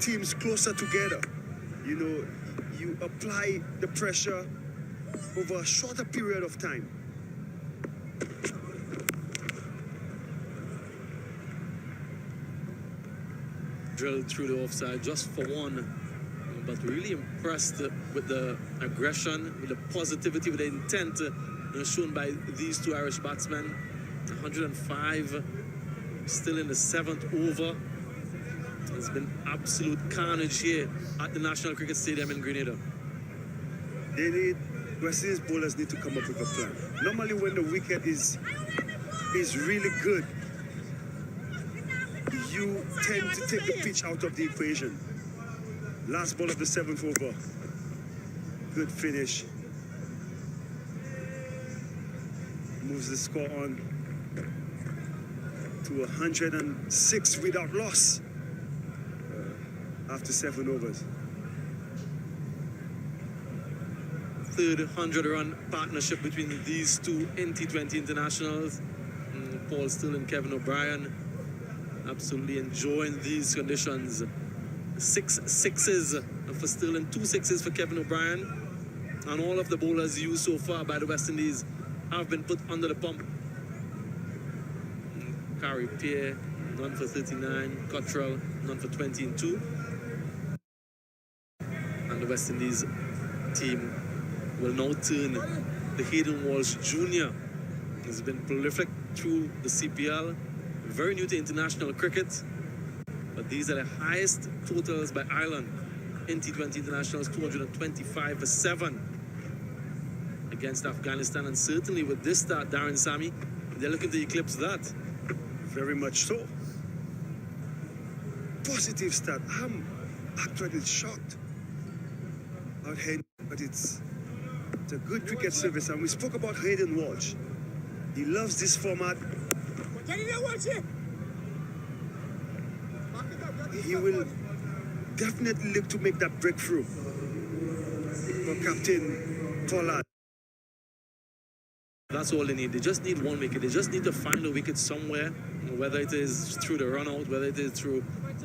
teams closer together. You know, you apply the pressure over a shorter period of time. Drilled through the offside just for one, but really impressed with the aggression, with the positivity, with the intent shown by these two Irish batsmen. 105, still in the 7th over. It's been absolute carnage here at the National Cricket Stadium in Grenada. West Indies bowlers need to come up with a plan. Normally when the wicket is really good, you tend to take the pitch out of the equation. Last ball of the 7th over. Good finish. Moves the score on to 106 without loss after 7 overs. Third 100-run partnership between these two in T20 internationals. Paul Still and Kevin O'Brien absolutely enjoying these conditions. 6 sixes for Still and 2 sixes for Kevin O'Brien. And all of the bowlers used so far by the West Indies have been put under the pump. Carey Pierre, none for 39. Cottrell, none for 20 and 2. And the West Indies team will now turn the Hayden Walsh Jr. He's been prolific through the CPL, very new to international cricket, but these are the highest totals by Ireland in T20 internationals, 225 for 7 against Afghanistan, and certainly with this start, Darren Sammy, they're looking to eclipse that. Very much so. Positive start. I'm actually shocked out here, but it's a good cricket service, and we spoke about Hayden Walsh. He loves this format. He will definitely look to make that breakthrough for Captain Pollard. That's all they need. They just need one wicket. They just need to find a wicket somewhere, whether it is through the run out, whether it is through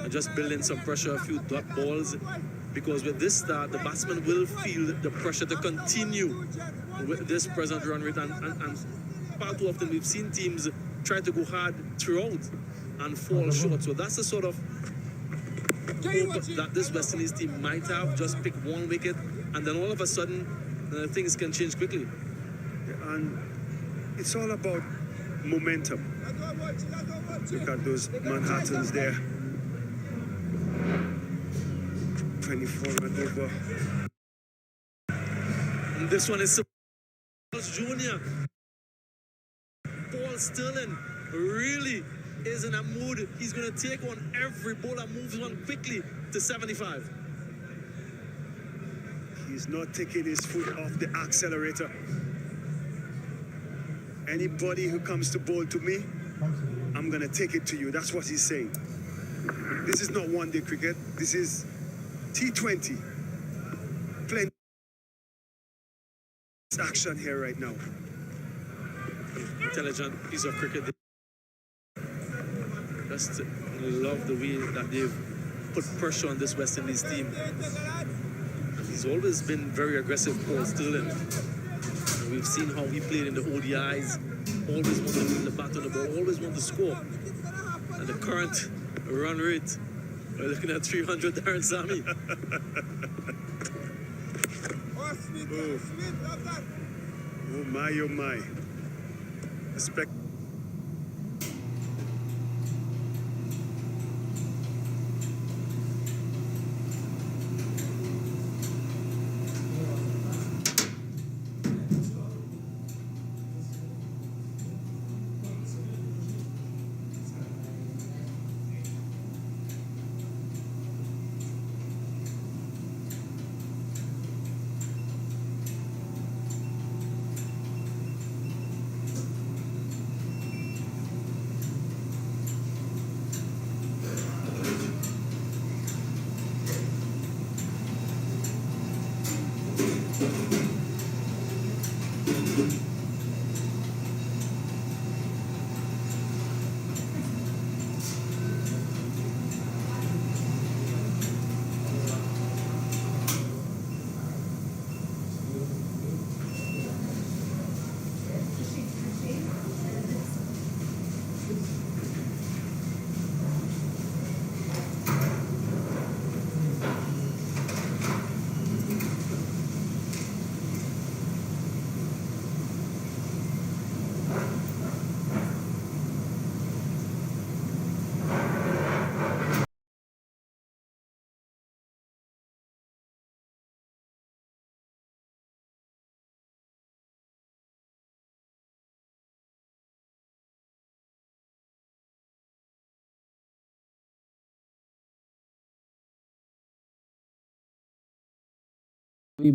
just building some pressure, a few dot balls. Because with this start, the batsman will feel the pressure to continue with this present run rate. And far too often we've seen teams try to go hard throughout and fall short. So that's the sort of hope that this West Indies team might have. Just pick one wicket, and then all of a sudden, things can change quickly. And it's all about momentum. Look at those Manhattans there. 24 and over. And this one is Junior. Paul Stirling really is in a mood. He's going to take on every bowler, moves on quickly to 75. He's not taking his foot off the accelerator. Anybody who comes to bowl to me, I'm going to take it to you. That's what he's saying. This is not one-day cricket. This is T20. Plenty of action here right now. Intelligent piece of cricket. Just love the way that they've put pressure on this West Indies team. He's always been very aggressive, Paul Stirling. We've seen how he played in the ODIs. Always want to win the bat on the ball, always want to score. And the current run rate, we're looking at 300, Darren Sammy. Oh my, oh my. Respect. भी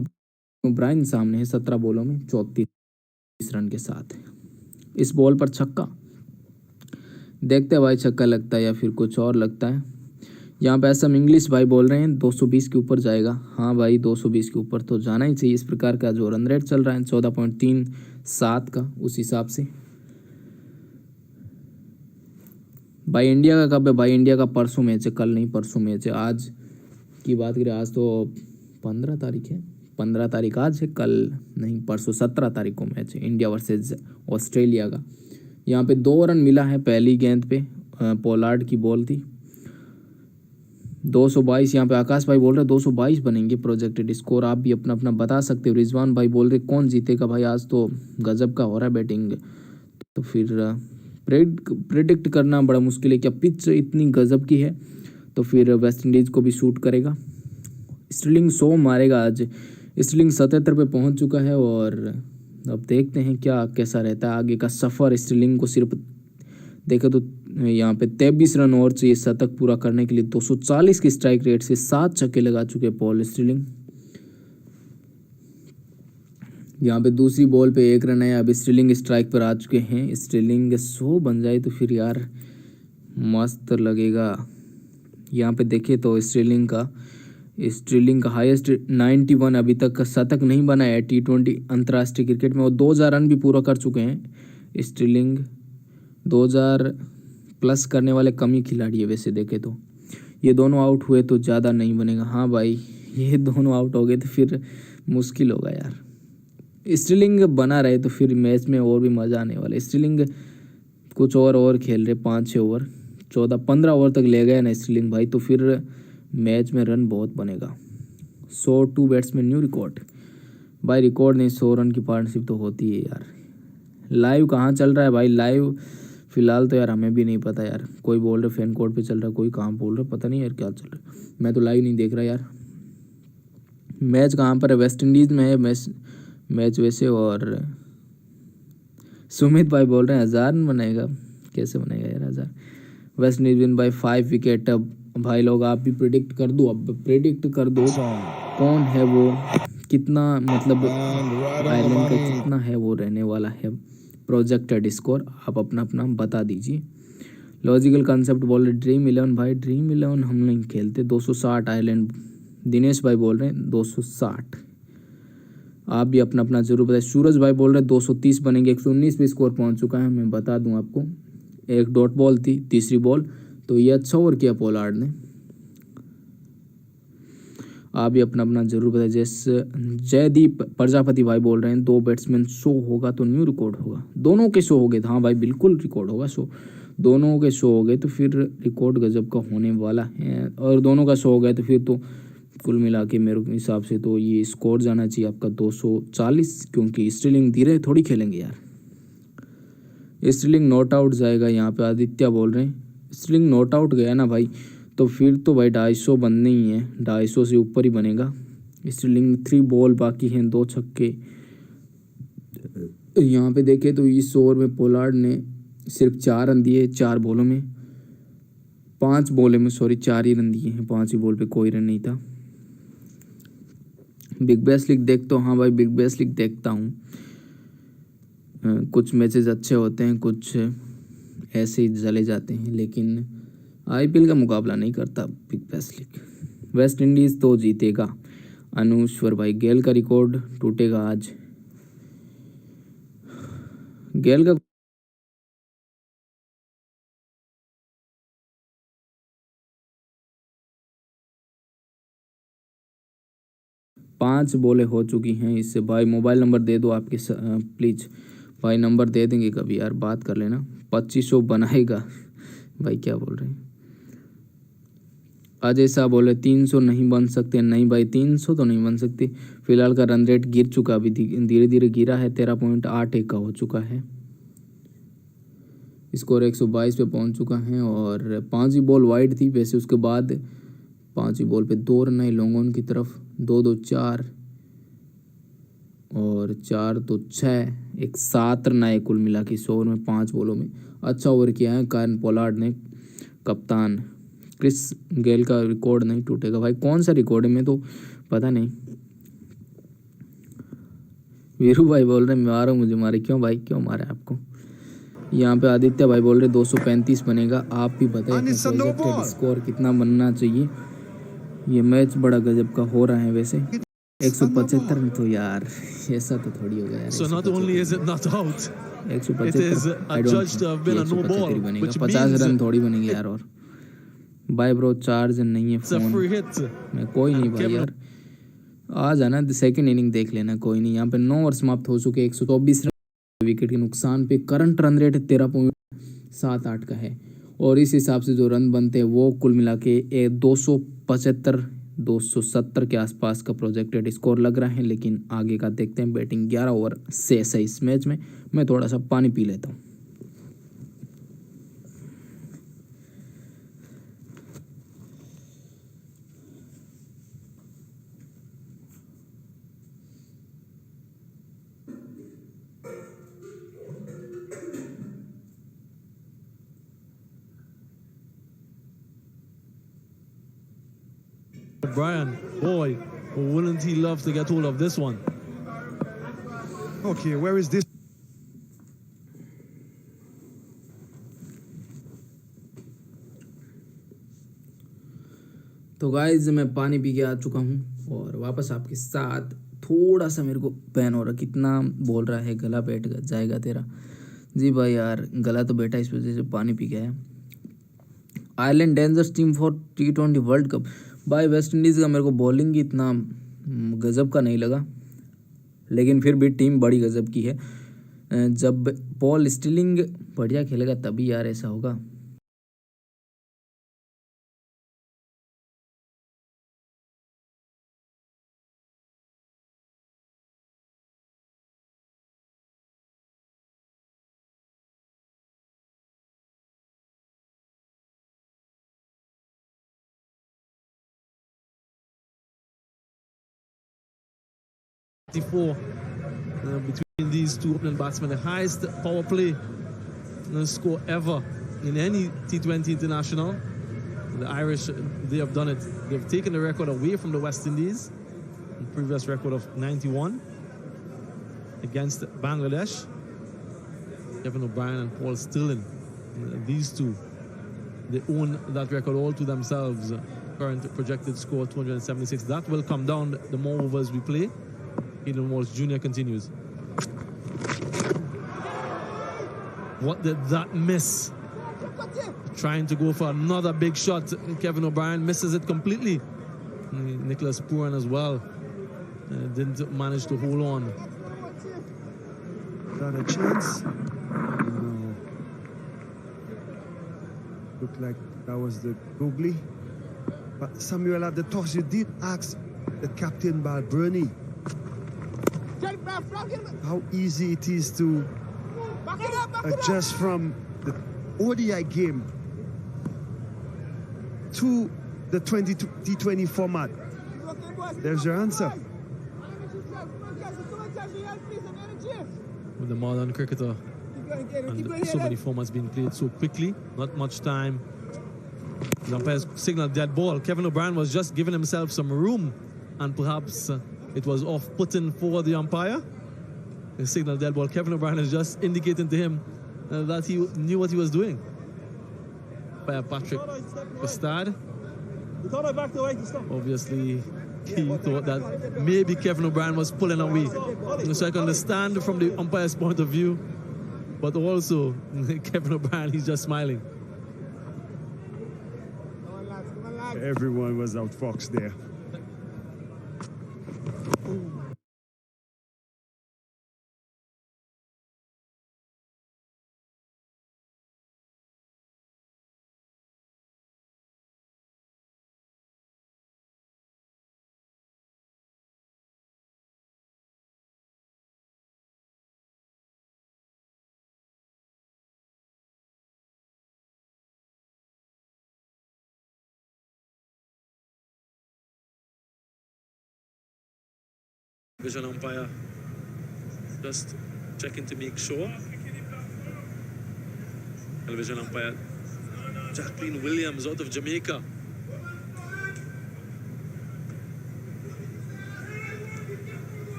O'Brien सामने है 17 बॉलों में 34 run के साथ। इस ball पर छक्का, देखते हैं भाई छक्का लगता है या फिर कुछ और लगता है। यहाँ पे असम इंग्लिश भाई बोल रहे हैं 220 के ऊपर जाएगा। हाँ भाई 220 के ऊपर तो जाना ही चाहिए। इस प्रकार का जो रन रेट चल रहा है 14.37 का, उस हिसाब से। भाई इंडिया का कब है? भाई इंडिया का परसों मैच है, कल नहीं परसों मैच है। आज की बात करें, आज तो 15 तारीख है, 15 तारीख आज है, कल नहीं परसों 17 तारीख को मैच है इंडिया वर्सेज ऑस्ट्रेलिया का। यहाँ पे 2 रन मिला है पहली गेंद पे, पोलार्ड की बॉल थी। 222 यहाँ पे आकाश भाई बोल रहे 222 बनेंगे प्रोजेक्टेड स्कोर। आप भी अपना अपना बता सकते हो। रिजवान भाई बोल रहे कौन जीतेगा? भाई आज तो गजब का हो रहा है बैटिंग, तो फिर प्रेडिक्ट करना बड़ा मुश्किल है। क्या पिच इतनी गजब की है तो फिर वेस्ट इंडीज़ को भी सूट करेगा। स्टिलिंग 100 मारेगा आज। स्टिलिंग 77 पे पहुंच चुका है और अब देखते हैं क्या कैसा रहता है आगे का सफ़र। स्टिलिंग को सिर्फ देखे तो यहाँ पे 23 रन और चाहिए शतक पूरा करने के लिए। 240 की स्ट्राइक रेट से 7 छक्के लगा चुके पॉल स्टिलिंग। यहाँ पे दूसरी बॉल पे 1 रन है। अब स्टिलिंग स्ट्राइक पर आ चुके हैं। स्टिलिंग 100 बन जाए तो फिर यार मस्त लगेगा। यहाँ पे देखे तो स्टिलिंग का हाईएस्ट 91 अभी तक शतक नहीं बना है T20 अंतर्राष्ट्रीय क्रिकेट में। और 2000 रन भी पूरा कर चुके हैं स्टिलिंग। 2000 प्लस करने वाले कम ही खिलाड़ी है वैसे देखे तो। ये दोनों आउट हुए तो ज़्यादा नहीं बनेगा। हाँ भाई ये दोनों आउट हो गए तो फिर मुश्किल होगा यार। स्टिलिंग बना रहे तो फिर मैच में और भी मज़ा आने वाला है। स्टिलिंग कुछ और खेल रहे 5-6 ओवर, 14-15 ओवर तक ले गए ना स्टिलिंग भाई, तो फिर मैच में रन बहुत बनेगा। 102 बैट्समैन न्यू रिकॉर्ड। भाई रिकॉर्ड नहीं, 100 रन की पार्टनरशिप तो होती है यार। लाइव कहाँ चल रहा है भाई? लाइव फिलहाल तो यार हमें भी नहीं पता यार। कोई बोल रहे फैन कोड पे चल रहा है, कोई कहाँ बोल रहा, पता नहीं यार क्या चल रहा है। मैं तो लाइव नहीं देख रहा यार। मैच कहाँ पर है? वेस्ट इंडीज़ में है मैच वैसे। और सुमित भाई बोल रहे हैं 1000 रन बनाएगा। कैसे बनाएगा यार 1000? West Indies win bye 5 wicket. अब भाई लोग आप भी प्रेडिक्ट कर दो, अब प्रेडिक्ट कर दो कौन है वो, कितना मतलब आयरलैंड का कितना है वो रहने वाला है प्रोजेक्टेड स्कोर। आप अपना अपना बता दीजिए। लॉजिकल कंसेप्ट बोल रहे ड्रीम 11 भाई, ड्रीम 11 हम नहीं खेलते। 260 आयरलैंड। दिनेश भाई बोल रहे हैं 260। आप भी अपना अपना जरूर बताएं। सूरज भाई बोल रहे हैं 230 बनेंगे। 119 पे स्कोर पहुंच चुका है। मैं बता दूं आपको, एक डॉट बॉल थी तीसरी बॉल, तो ये अच्छा ओवर किया पोलार्ड ने। आप भी अपना अपना जरूर बताएं। जैसे जयदीप प्रजापति भाई बोल रहे हैं 2 बैट्समैन 100 होगा तो न्यू रिकॉर्ड होगा। दोनों के 100 हो गए। हाँ भाई बिल्कुल रिकॉर्ड होगा 100। दोनों के 100 हो गए तो फिर रिकॉर्ड गजब का होने वाला है। और दोनों का 100 हो गया तो फिर तो कुल मिला के मेरे हिसाब से तो ये स्कोर जाना चाहिए आपका 240, क्योंकि स्टिलिंग धीरे थोड़ी खेलेंगे यार। स्टिलिंग नॉट आउट जाएगा। यहाँ पे आदित्य बोल रहे हैं स्टिलिंग नॉट आउट गया ना भाई, तो फिर तो भाई 250 बनने ही है। 250 से ऊपर ही बनेगा। स्टिलिंग 3 बॉल बाकी हैं, 2 छक्के। यहाँ पे देखे तो इस ओवर में पोलार्ड ने सिर्फ 4 रन दिए 4 बॉलों में, 5 बॉलों में 4 ही रन दिए हैं। 5 ही बॉल पे कोई रन नहीं था। बिग बैश लीग देखता हूँ। हाँ भाई बिग बैश लीग देखता हूँ। कुछ मैचेस अच्छे होते हैं, कुछ ऐसे ही चले जाते हैं, लेकिन आईपीएल का मुकाबला नहीं करता big bash league. West Indies तो जीतेगा। अनुश्वर भाई गेल का रिकॉर्ड टूटेगा आज। गेल का 5 बॉलें हो चुकी हैं इससे। भाई मोबाइल नंबर दे दो आपके प्लीज़ भाई, नंबर दे देंगे कभी यार, बात कर लेना। 2500 बनाएगा भाई, क्या बोल रहे हैं। अजय साहब बोले 300 नहीं बन सकते। नहीं भाई 300 तो नहीं बन सकते। फिलहाल का रन रेट गिर चुका, अभी धीरे धीरे गिरा है। 13.81 का हो चुका है। स्कोर 122 पे पहुंच चुका है। और 5 ही बॉल वाइड थी वैसे, उसके बाद 5 ही बॉल पे 2 रन आए लॉन्ग ऑन की तरफ। 2-2 4 और 4 तो 6, एक 7 रन आए कुल मिला के 100 ओवर में 5 बॉलों में। अच्छा ओवर किया है कायन पोलार्ड ने, कप्तान। क्रिस गेल का रिकॉर्ड नहीं टूटेगा भाई। कौन सा रिकॉर्ड है मैं तो पता नहीं। वीरू भाई बोल रहे मारो मुझे, मारे क्यों भाई, क्यों मारे आपको। यहाँ पे आदित्य भाई बोल रहे 235 बनेगा, आप भी बताइए प्रोजेक्टेड स्कोर कितना बनना चाहिए। ये मैच बड़ा गजब का हो रहा है वैसे। 175 में तो यार ऐसा तो थोड़ी होगा यार। So not only is it not out, it is 175 adjudged to have been a no ball, बनेगा, which 50 means रन थोड़ी बनेंगे यार। और भाई ब्रो चार्ज नहीं है it's a phone free hit. में, कोई नहीं भाई यार, आ जाना सेकंड इनिंग देख लेना, कोई नहीं। यहाँ पे 9 ओवर समाप्त हो चुके, 124 रन विकेट के नुकसान पे। करंट रन रेट 13.78 का है, और इस हिसाब से जो रन बनते हैं वो कुल मिला के 270 के आसपास का प्रोजेक्टेड स्कोर लग रहा है। लेकिन आगे का देखते हैं। बैटिंग 11 ओवर से ऐसा इस मैच में। मैं थोड़ा सा पानी पी लेता हूँ। Brian, boy, wouldn't he love to get hold of this one? Okay, where is this? तो गाइज मैं पानी पी के आ चुका हूँ और वापस आपके साथ। थोड़ा सा मेरे को पेन हो रहा, कितना बोल रहा है गला बैठ जाएगा तेरा। जी भाई यार, गला तो बैठा इस वजह से पानी पी गया है। Ireland dangers team for T20 world cup. भाई वेस्ट इंडीज़ का मेरे को बॉलिंग ही इतना गजब का नहीं लगा, लेकिन फिर भी टीम बड़ी गजब की है। जब पॉल स्टिलिंग बढ़िया खेलेगा तभी यार ऐसा होगा। Between these two opening batsmen, the highest power play score ever in any T20 international. The Irish, they have done it. They've taken the record away from the West Indies, the previous record of 91 against Bangladesh. Kevin O'Brien and Paul Stillen, these two, they own that record all to themselves. Current projected score 276. That will come down the more overs we play. Hayden Walsh Jr. continues. What did that miss? Trying to go for another big shot. Kevin O'Brien misses it completely. Nicholas Pooran as well didn't manage to hold on. Not a chance. No. Looked like that was the googly. But Samuel, at the toss, you did ask the captain Balburney how easy it is to adjust from the ODI game to the T20 format. There's your answer. With the modern cricketer and so many formats being played so quickly, not much time. The umpires signaled dead ball. Kevin O'Brien was just giving himself some room, and perhaps it was off-putting for the umpire. The signal dead ball. Kevin O'Brien is just indicating to him that he knew what he was doing. By Patrick Bastard. Obviously, he thought that maybe Kevin O'Brien was pulling away. So I can understand from the umpire's point of view, but also Kevin O'Brien, he's just smiling. Everyone was outfoxed there. Vision umpire just checking to make sure. Television umpire Jacqueline Williams out of Jamaica.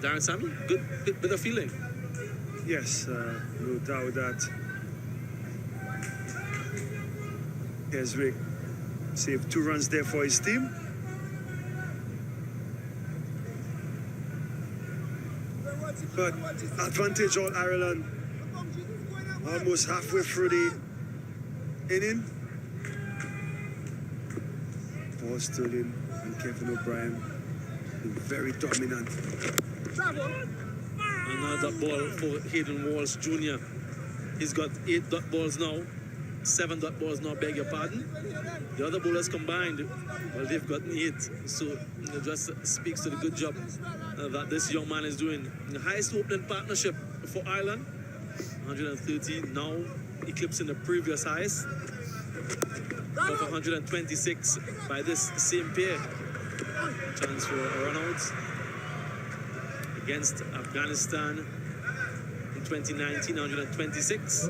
Darren Sammy, good bit of feeling. Yes, no doubt that. Here's Rick. Saved 2 runs there for his team. But advantage on Ireland. Almost halfway through the inning. Paul Sterling and Kevin O'Brien been very dominant. Another ball for Hayden Walsh Jr. He's got 8 dot balls now. 7 dot balls now, beg your pardon. The other bowlers combined, well, they've gotten 8. So it just speaks to the good job that this young man is doing. The highest opening partnership for Ireland, 130, now eclipsing the previous highest of 126 by this same pair. Chance for a run out against Afghanistan in 2019, 126.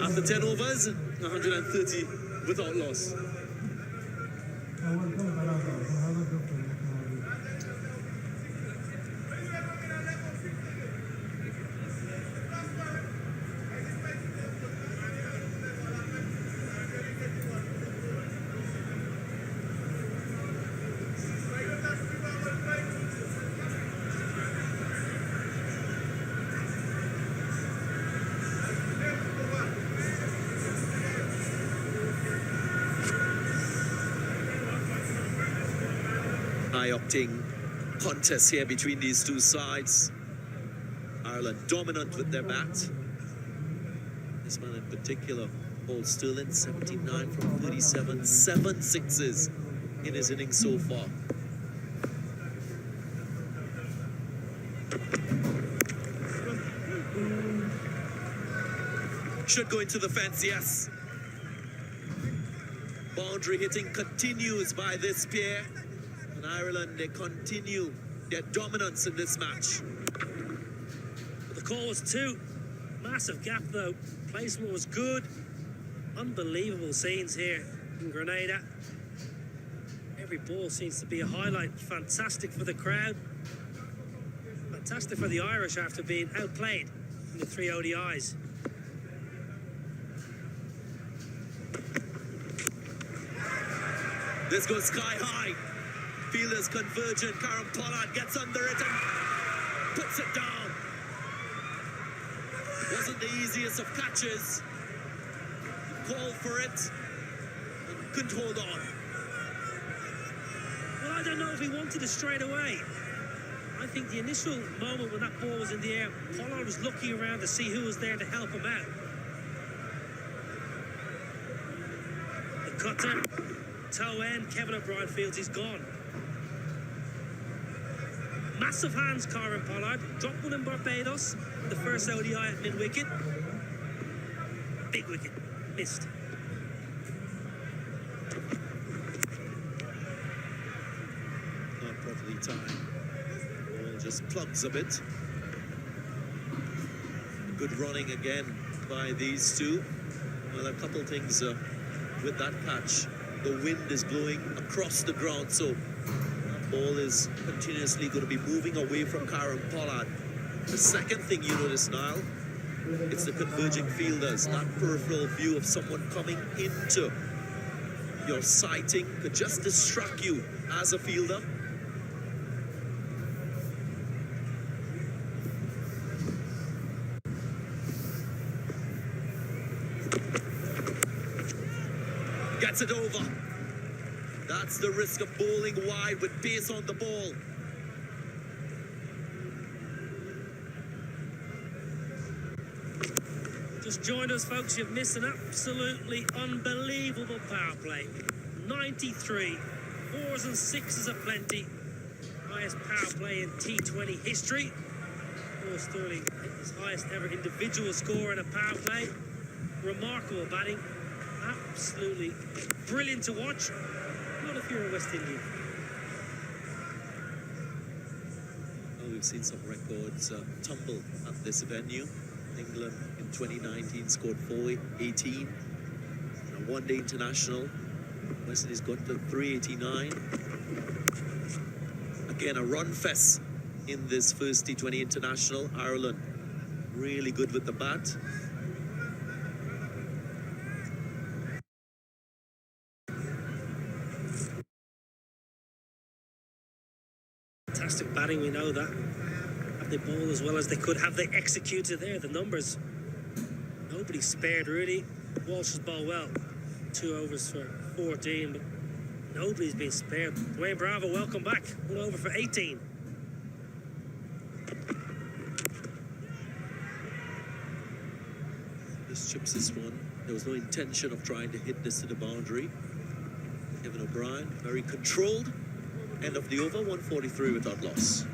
After 10 overs, 130 without loss. High-octane contest here between these two sides. Ireland dominant with their bat. This man in particular, Paul Sterling, 79 from 37, 7 sixes in his innings so far. Should go into the fence, yes. Boundary hitting continues by this pair. And Ireland, they continue their dominance in this match. The call was 2. Massive gap though. Placement was good. Unbelievable scenes here in Grenada. Every ball seems to be a highlight. Fantastic for the crowd. Fantastic for the Irish after being outplayed in the 3 ODIs. This goes sky high. Fielders convergent. Karen Pollard gets under it and puts it down. Wasn't the easiest of catches. He called for it and couldn't hold on. Well, I don't know if he wanted it straight away. I think the initial moment when that ball was in the air, Pollard was looking around to see who was there to help him out. The cutter, toe end, Kevin O'Brien feels he's gone. Massive hands, Karen Pollard. Dropped one in Barbados, the first ODI at mid-wicket. Big wicket, missed. Not properly timed. Ball just plugs a bit. Good running again by these two. Well, a couple things with that catch. The wind is blowing across the ground, so that ball is continuously going to be moving away from Karen Pollard. The second thing you notice, Niall, it's the converging fielders. That peripheral view of someone coming into your sighting could just distract you as a fielder. Gets it over. That's the risk of bowling wide with pace on the ball. Just joined us, folks. You've missed an absolutely unbelievable power play. 93, 4s and 6s aplenty. Highest power play in T20 history. Paul Sterling hit his highest ever individual score in a power play. Remarkable batting. Absolutely brilliant to watch. Not if you're a West Indian. Well, we've seen some records tumble at this venue. England in 2019 scored 418. And a one-day international. West Indies got to 389. Again, a run fest in this first T20 international. Ireland really good with the bat. Fantastic batting, we know that. Have they bowled as well as they could? Have they executed there? The numbers. Nobody spared, really. Walsh has bowled well. 2 overs for 14, but nobody's been spared. Dwayne Bravo, welcome back. 1 over for 18. This chips this one. There was no intention of trying to hit this to the boundary. Kevin O'Brien, very controlled. End of the over, 143 without loss.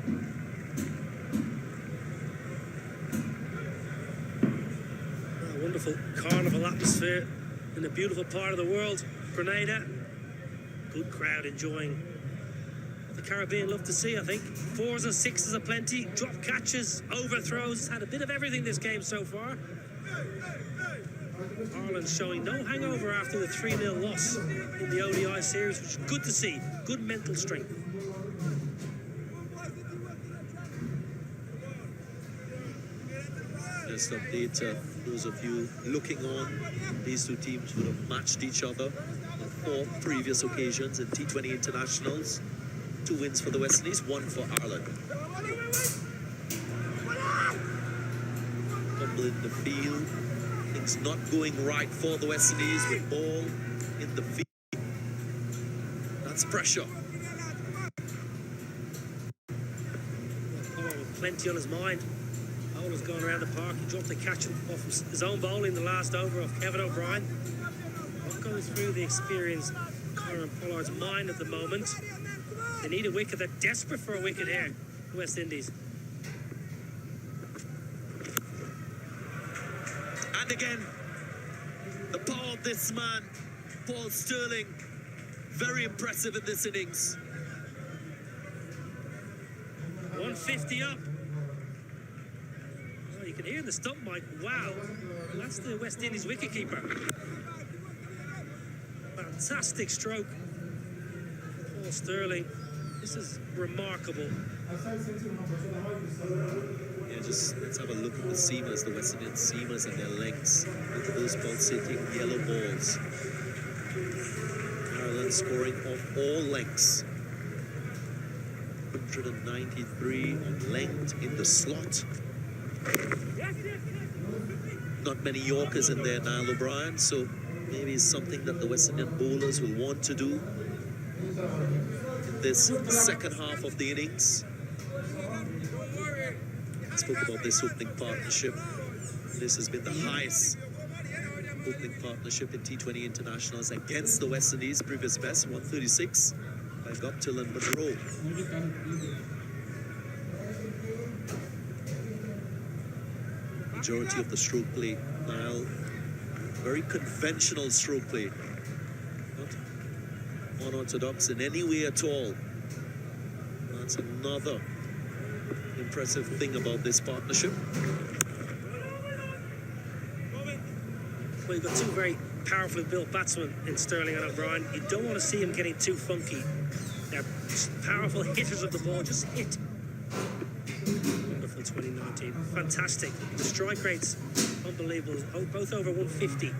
A wonderful carnival atmosphere in a beautiful part of the world, Grenada. Good crowd enjoying what the Caribbean love to see, I think. 4s and 6s aplenty, drop catches, overthrows. Had a bit of everything this game so far. Ireland showing no hangover after the 3-0 loss in the ODI series, which is good to see. Good mental strength. Just update those of you looking on. These two teams would have matched each other on 4 previous occasions in T20 internationals. 2 wins for the West Indies, 1 for Ireland. Fumble in the field. Things not going right for the West Indies with ball in the field. That's pressure. Oh, plenty on his mind. Bowler's gone around the park. He dropped the catch off his own bowl in the last over of Kevin O'Brien. What goes through the experienced Conor Pollard's mind at the moment? They need a wicket. They're desperate for a wicket here, the West Indies. And again, the power of this man, Paul Sterling, very impressive in this innings. 150 up. Oh, you can hear the stump mic. Wow. That's the West Indies wicketkeeper. Fantastic stroke. Paul Sterling. This is remarkable. Yeah, just let's have a look at the seamers, the West Indian seamers and their lengths. Look at those pulsating yellow balls. Ireland scoring on all lengths. 193 on length in the slot. Not many Yorkers in there, Niall O'Brien, so maybe it's something that the West Indian bowlers will want to do in this second half of the innings. I spoke about this opening partnership. This has been the highest opening partnership in T20 internationals against the West Indies. Previous best, 136 by Guptill and Monroe. Majority of the stroke play, Niall, very conventional stroke play. Not unorthodox in any way at all. That's another impressive thing about this partnership. Well, you've got 2 very powerfully built batsmen in Sterling and O'Brien. You don't want to see them getting too funky. They're powerful hitters of the ball, just hit. Wonderful 2019. Fantastic. The strike rates, unbelievable. Both over 150.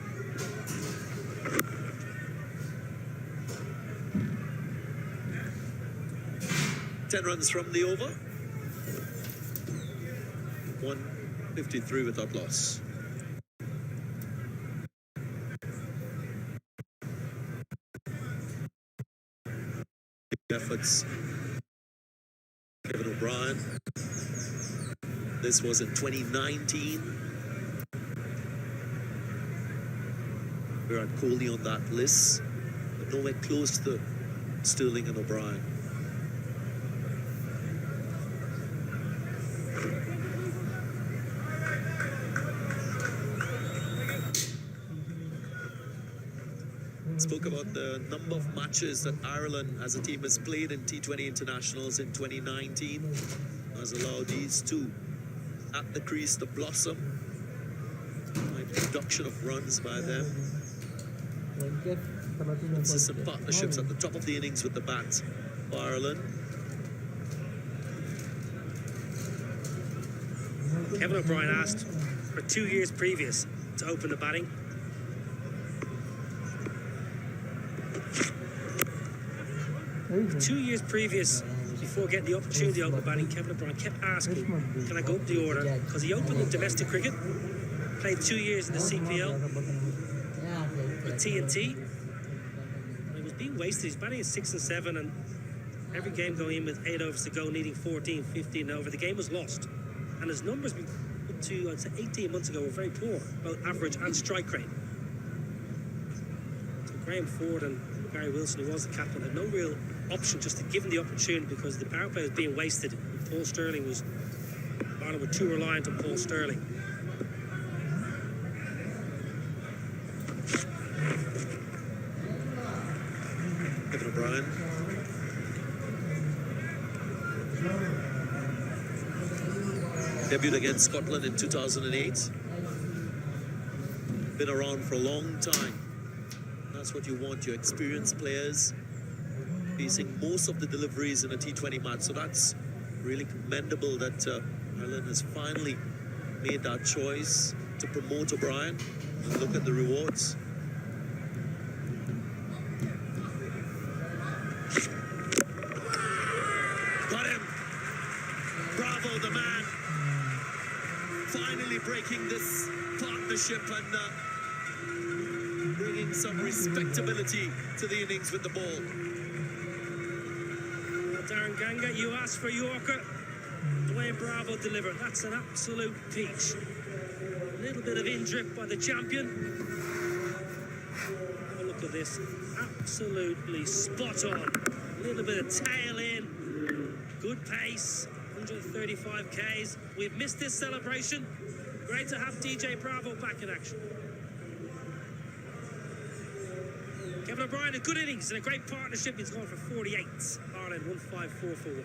Ten runs from the over. 153 without loss. Efforts. Kevin O'Brien. This was in 2019. Virat Kohli on that list, but nowhere close to Sterling and O'Brien. Spoke about the number of matches that Ireland as a team has played in T20 internationals in 2019, has allowed these two at the crease to blossom. Production of runs by them. Consistent partnerships at the top of the innings with the bat for Ireland. Kevin O'Brien asked for 2 years previous to open the batting. For 2 years previous, before getting the opportunity to open the batting, Kevin O'Brien kept asking, can I go up the order? Because he opened in domestic cricket, played 2 years in the CPL with TNT. And he was being wasted. He's batting at 6 and 7, and every game going in with 8 overs to go, needing 14, 15 over. The game was lost. And his numbers up to, I'd say, 18 months ago were very poor, both average and strike rate. So Graham Ford and Gary Wilson, who was the captain, had no real option just to give him the opportunity because the power play was being wasted. And Paul Sterling was, Ireland were too reliant on Paul Sterling. Kevin O'Brien. Debuted against Scotland in 2008. Been around for a long time. That's what you want, your experienced players facing most of the deliveries in a T20 match. So that's really commendable that Ireland has finally made that choice to promote O'Brien and look at the rewards. Got him! Bravo, the man! Finally breaking this partnership and bringing some respectability to the innings with the ball. Well, Darren Ganga, you asked for Yorker. Dwayne Bravo delivered. That's an absolute peach. A little bit of in-drip by the champion. Have a look at this. Absolutely spot on. A little bit of tail in. Good pace. 135 Ks. We've missed this celebration. Great to have DJ Bravo back in action. Kevin O'Brien, a good innings and a great partnership. He's gone for 48. Ireland 154 for 1.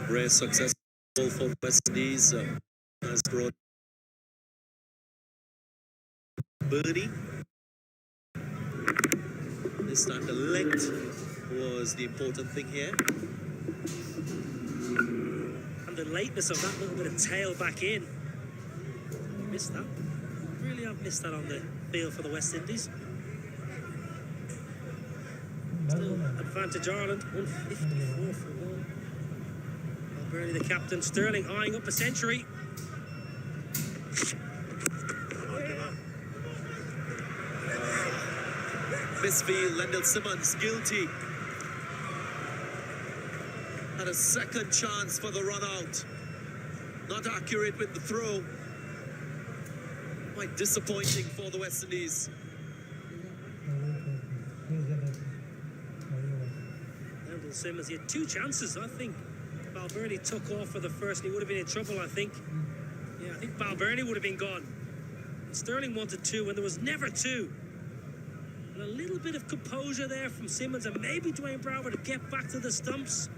Rare success for West Indies has brought birdie. This time the length was the important thing here. And the lateness of that little bit of tail back in. Missed that. Really have missed that on the field for the West Indies. Still advantage Ireland, 154 for 1. Burnley, the captain. Sterling eyeing up a century. Misfield, Lendl Simmons guilty. Had a second chance for the run out. Not accurate with the throw. Quite disappointing for the West Indies. Lendl Simmons, he had 2 chances, I think. Balbirnie took off for the first and he would have been in trouble, I think. Yeah, I think Balbirnie would have been gone. And Sterling wanted 2 when there was never 2. And a little bit of composure there from Simmons and maybe Dwayne Bravo to get back to the stumps.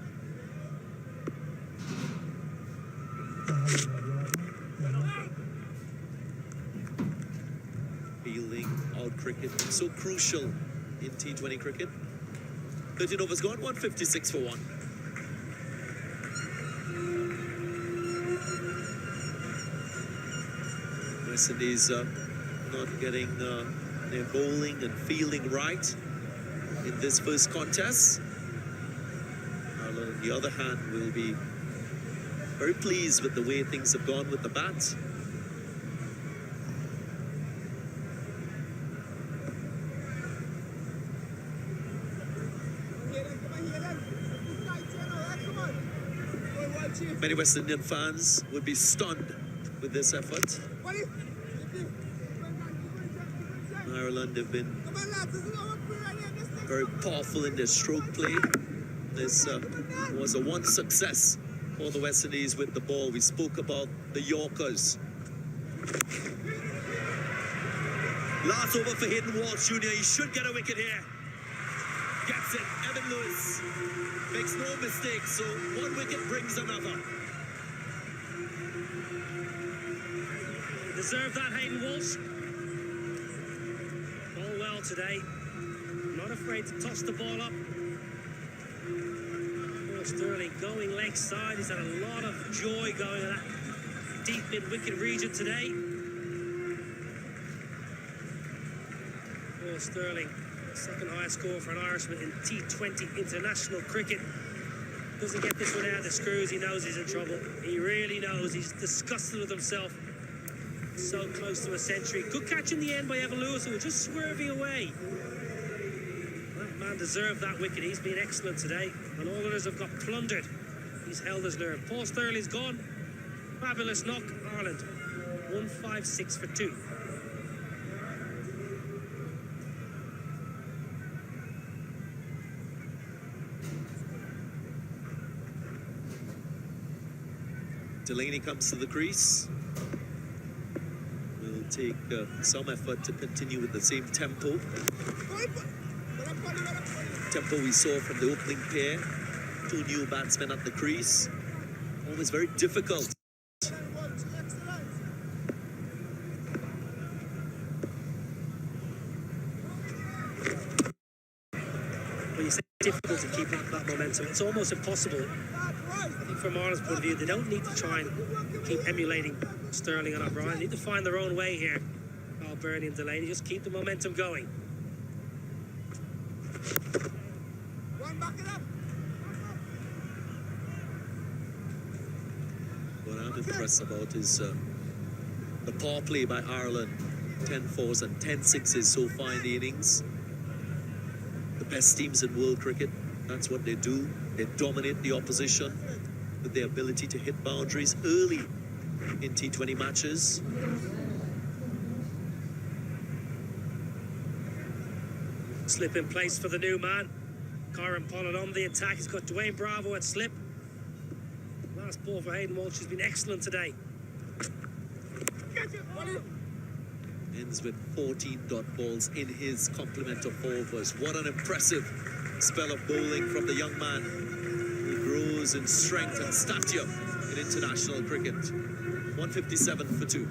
Fielding out cricket, so crucial in T20 cricket. 13 overs gone, 156 for 1. West Indies not getting their bowling and fielding right in this first contest. Ireland, on the other hand, will be very pleased with the way things have gone with the bat. Many West Indian fans would be stunned with this effort. Ireland have been very powerful in their stroke play. This was a one success for the West Indies with the ball. We spoke about the Yorkers. Last over for Hayden Walsh Jr. He should get a wicket here. Gets it. Evan Lewis makes no mistake, so one wicket brings another. Deserve that, Hayden Walsh. All well today. Not afraid to toss the ball up. Paul Sterling going leg side. He's had a lot of joy going in that deep mid-wicket region today. Paul Sterling, second highest score for an Irishman in T20 international cricket. Doesn't get this one out of the screws. He knows he's in trouble. He really knows. He's disgusted with himself. So close to a century. Good catch in the end by Evan Lewis, who was just swerving away. That man deserved that wicket. He's been excellent today, and all others have got plundered. He's held his nerve. Paul Sterling's gone. Fabulous knock. Ireland 156 for 2. Delaney comes to the crease. Will take some effort to continue with the same tempo. Tempo we saw from the opening pair. Two new batsmen at the crease. Always very difficult. When you say difficult to keep up that momentum, it's almost impossible. I think from Ireland's point of view, they don't need to try and keep emulating Sterling and O'Brien. They need to find their own way here. Bernie and Delaney, just keep the momentum going. What I'm impressed about is the power play by Ireland. 10 fours and 10 sixes so far in the innings. The best teams in world cricket, that's what they do. They dominate the opposition with their ability to hit boundaries early in T20 matches. Slip in place for the new man. Kyron Pollard on the attack. He's got Dwayne Bravo at slip. Last ball for Hayden Walsh has been excellent today. Ends with 14 dot balls in his complement of 4 overs. What an impressive spell of bowling from the young man who grows in strength and stature in international cricket. 157 for 2.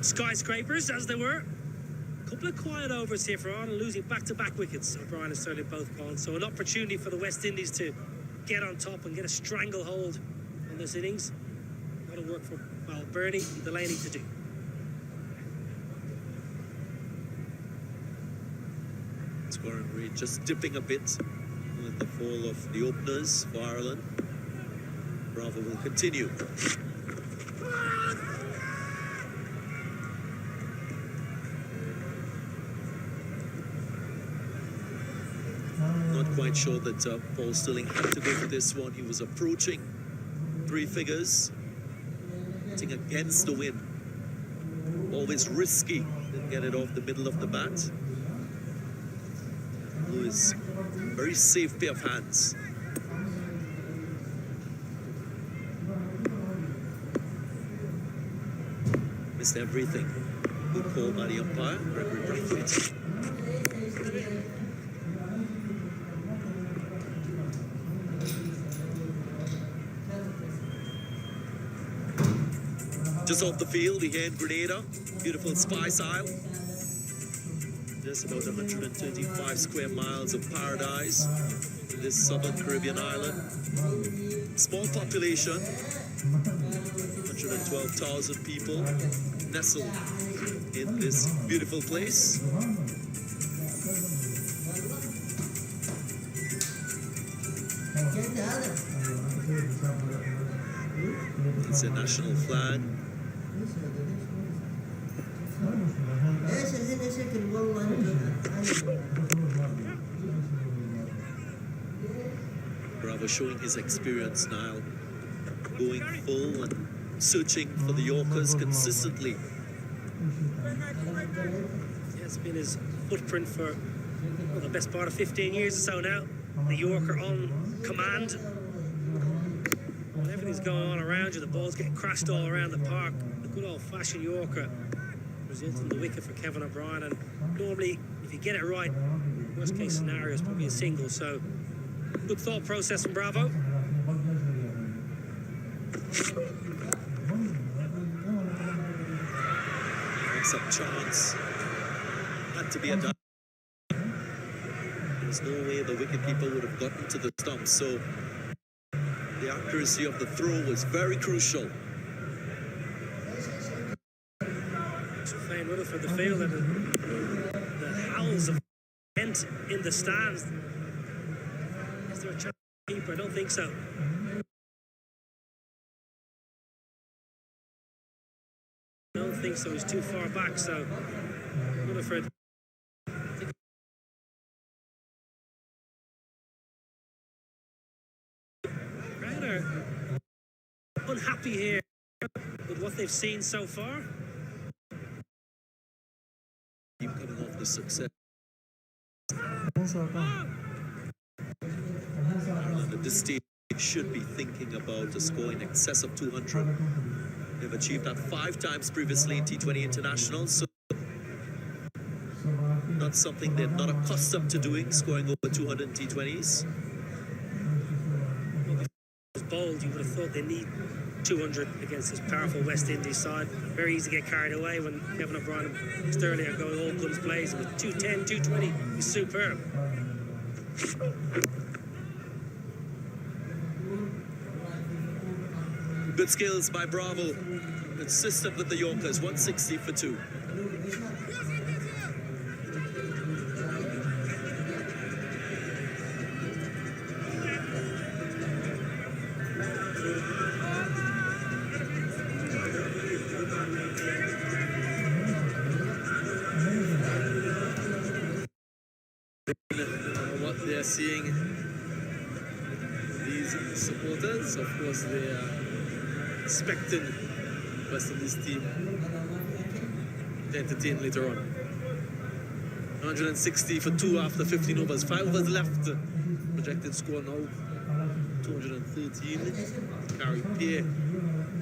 Skyscrapers, as they were. A couple of quiet overs here for Ireland, losing back-to-back wickets. O'Brien and Sterling both gone. So an opportunity for the West Indies to get on top and get a stranglehold on this innings. A lot of work for, well, Bernie and Delaney to do. Scoring rate just dipping a bit with the fall of the openers for Ireland. Bravo will continue. Not quite sure that Paul Sterling had to go for this one. He was approaching 3 figures, hitting against the wind. Always risky. Didn't get it off the middle of the bat. Lewis, very safe pair of hands. Missed everything. Good call by the umpire, Gregory Brathwaite. Just off the field, we head Grenada, beautiful Spice Isle. Just about 125 square miles of paradise in this southern Caribbean island. Small population, 112,000 people nestled in this beautiful place. It's a national flag. Bravo showing his experience now, going full and searching for the Yorkers consistently. Yeah, it's been his footprint for the best part of 15 years or so now. The Yorker on command. When everything's going on around you, the ball's getting crashed all around the park. The good old-fashioned Yorker results in the wicket for Kevin O'Brien. And normally, if you get it right, worst-case scenario is probably a single. So, good thought process from Bravo. Makes up chance. Had to be a done. There's no way the wicketkeeper would have gotten to the stump, so the accuracy of the throw was very crucial. Playing Rutherford the field and the howls of Kent in the stands. Is there a chance for the keeper? I don't think so. I don't think so. He's too far back. So Rutherford. Rather unhappy here with what they've seen so far. Keep coming off the success. And at this stage, should be thinking about a score in excess of 200. They've achieved that 5 times previously in T20 International, so not something they're not accustomed to doing, scoring over 200 T20s. Bold, you would have thought they need 200 against this powerful West Indies side. Very easy to get carried away when Kevin O'Brien and Sterling are going all guns blazing. With 210, 220 is superb. Good skills by Bravo, consistent with the Yorkers, 160 for 2. What they're seeing, these supporters, of course, they are expecting West Indies team to entertain later on. 160 for 2 after 15 overs. 5 overs left. Projected score now 213. Gary Pierre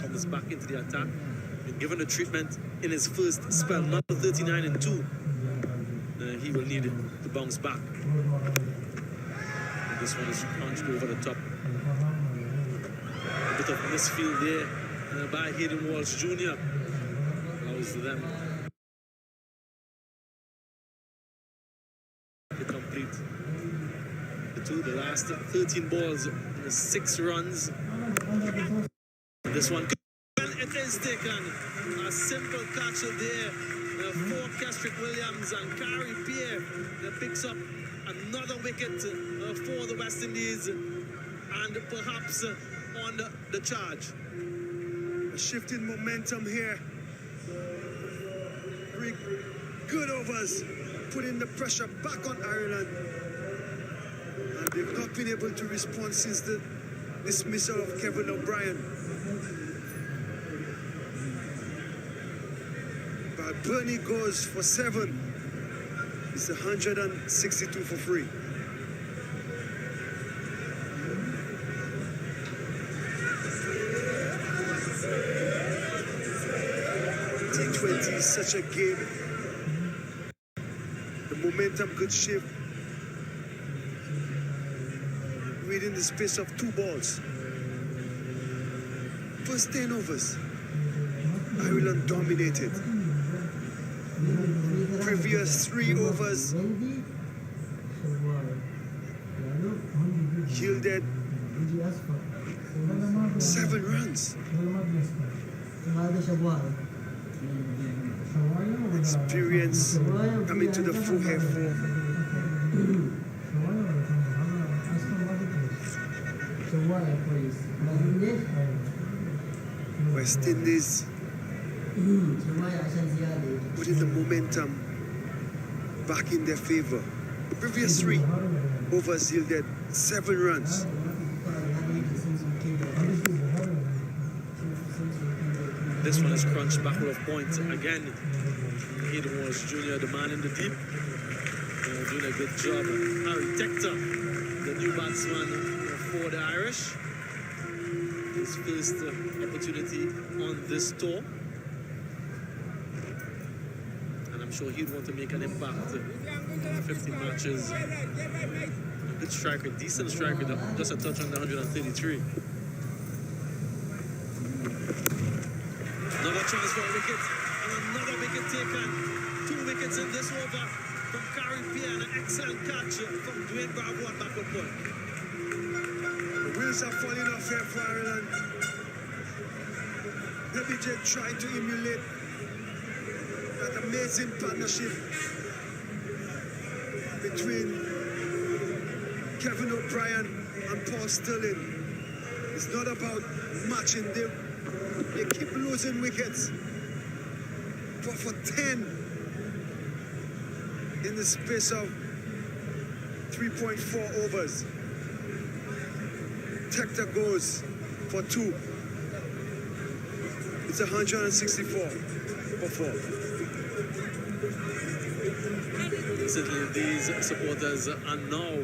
comes back into the attack. Been given the treatment in his first spell, not 39 and 2. He will need to bounce back. And this one is punched over the top. A bit of misfield there by Hayden Walsh Jr. Allows them to complete the last 13 balls, 6 runs. And this one, and it is taken. A simple catch there for Kestrick Williams, and Gary Pierre that picks up another wicket for the West Indies, and perhaps on the charge. A shift in momentum here. 3 good overs, putting the pressure back on Ireland. And they've not been able to respond since the dismissal of Kevin O'Brien. But Bernie goes for 7. It's 162 for free. T20 is such a game. The momentum could shift within the space of 2 balls. First 10 overs, Ireland dominated. Previous 3 overs yielded 7 runs. Experience coming to the full here for West Indies putting the momentum back in their favor. The previous 3 overs yielded 7 runs. This one is crunched back with points again. Hayden Walsh Jr., the man in the deep, doing a good job. Harry Tector, the new batsman for the Irish. His first opportunity on this tour. And I'm sure he'd want to make an impact. 50 matches. A good striker, decent striker, just a touch on the 133. Another chance for a wicket, and another wicket taken. 2 wickets in this over from Gary Pierre, an excellent catch from Dwayne Bravo at backward point. The wheels are falling off here for Ireland. LBJ trying to emulate that amazing partnership between Kevin O'Brien and Paul Stirling. It's not about matching them. They keep losing wickets. But for 10 in the space of 3.4 overs, Tector goes for 2. It's 164 for 4. Certainly these supporters are now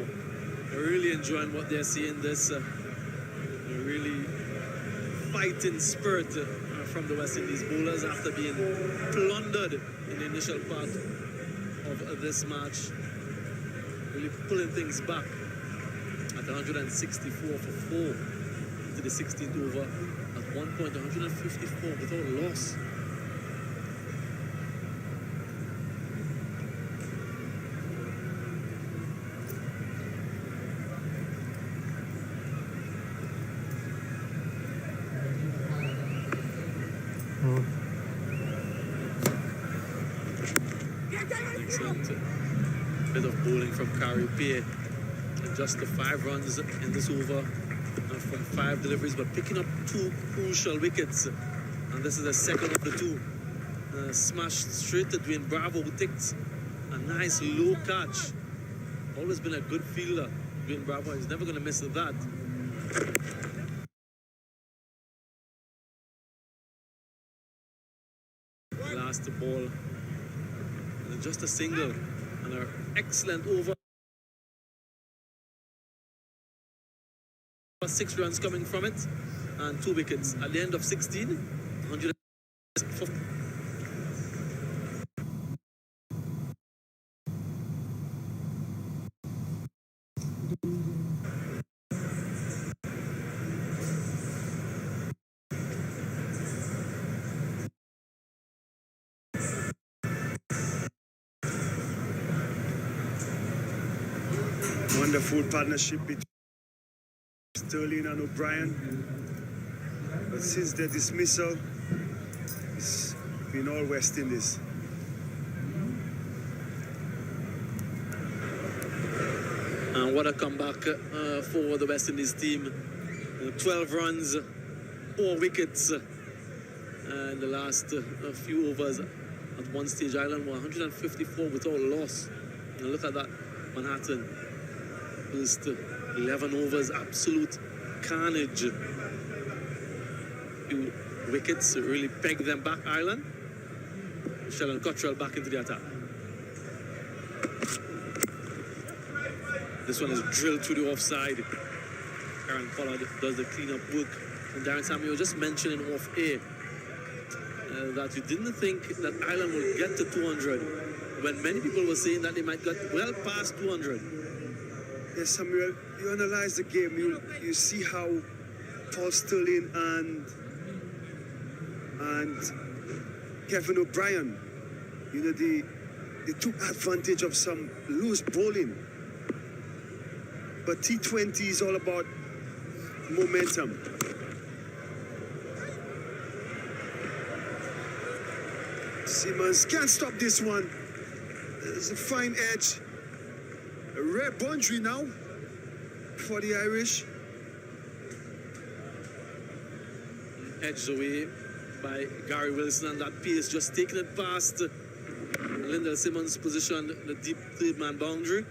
really enjoying what they're seeing, this really fighting spirit from the West Indies bowlers after being plundered in the initial part of this match. Really pulling things back at 164 for 4 to the 16th over. At one point, 154 without loss. Excellent bit of bowling from Gary Pierre. Just the 5 runs in this over from 5 deliveries, but picking up 2 crucial wickets. And this is the second of the 2. Smashed straight to Dwayne Bravo, who takes a nice low catch. Always been a good fielder. Dwayne Bravo is never going to miss that. Last ball. Just a single and an excellent over. 6 runs coming from it and 2 wickets at the end of 16. 100. Wonderful partnership between Stirling and O'Brien. But since the dismissal, it's been all West Indies. And what a comeback for the West Indies team. 12 runs, 4 wickets in the last few overs. At one stage, Ireland were 154 without loss. And look at that, Manhattan. First 11 overs, absolute carnage. Few wickets really pegged them back, Ireland. Sheldon Cottrell back into the attack. This one is drilled to the offside. Aaron Pollard does the cleanup work. And Darren Samuel was just mentioning off air that you didn't think that Ireland would get to 200 when many people were saying that they might get well past 200. Yes, Samuel, you analyze the game, you see how Paul Stirling and Kevin O'Brien, they took advantage of some loose bowling. But T20 is all about momentum. Simmons can't stop this one. There's a fine edge. A rare boundary now for the Irish. edged away by Gary Wilson, and that pace just taking it past Lyndall Simmons' position, the deep third-man boundary.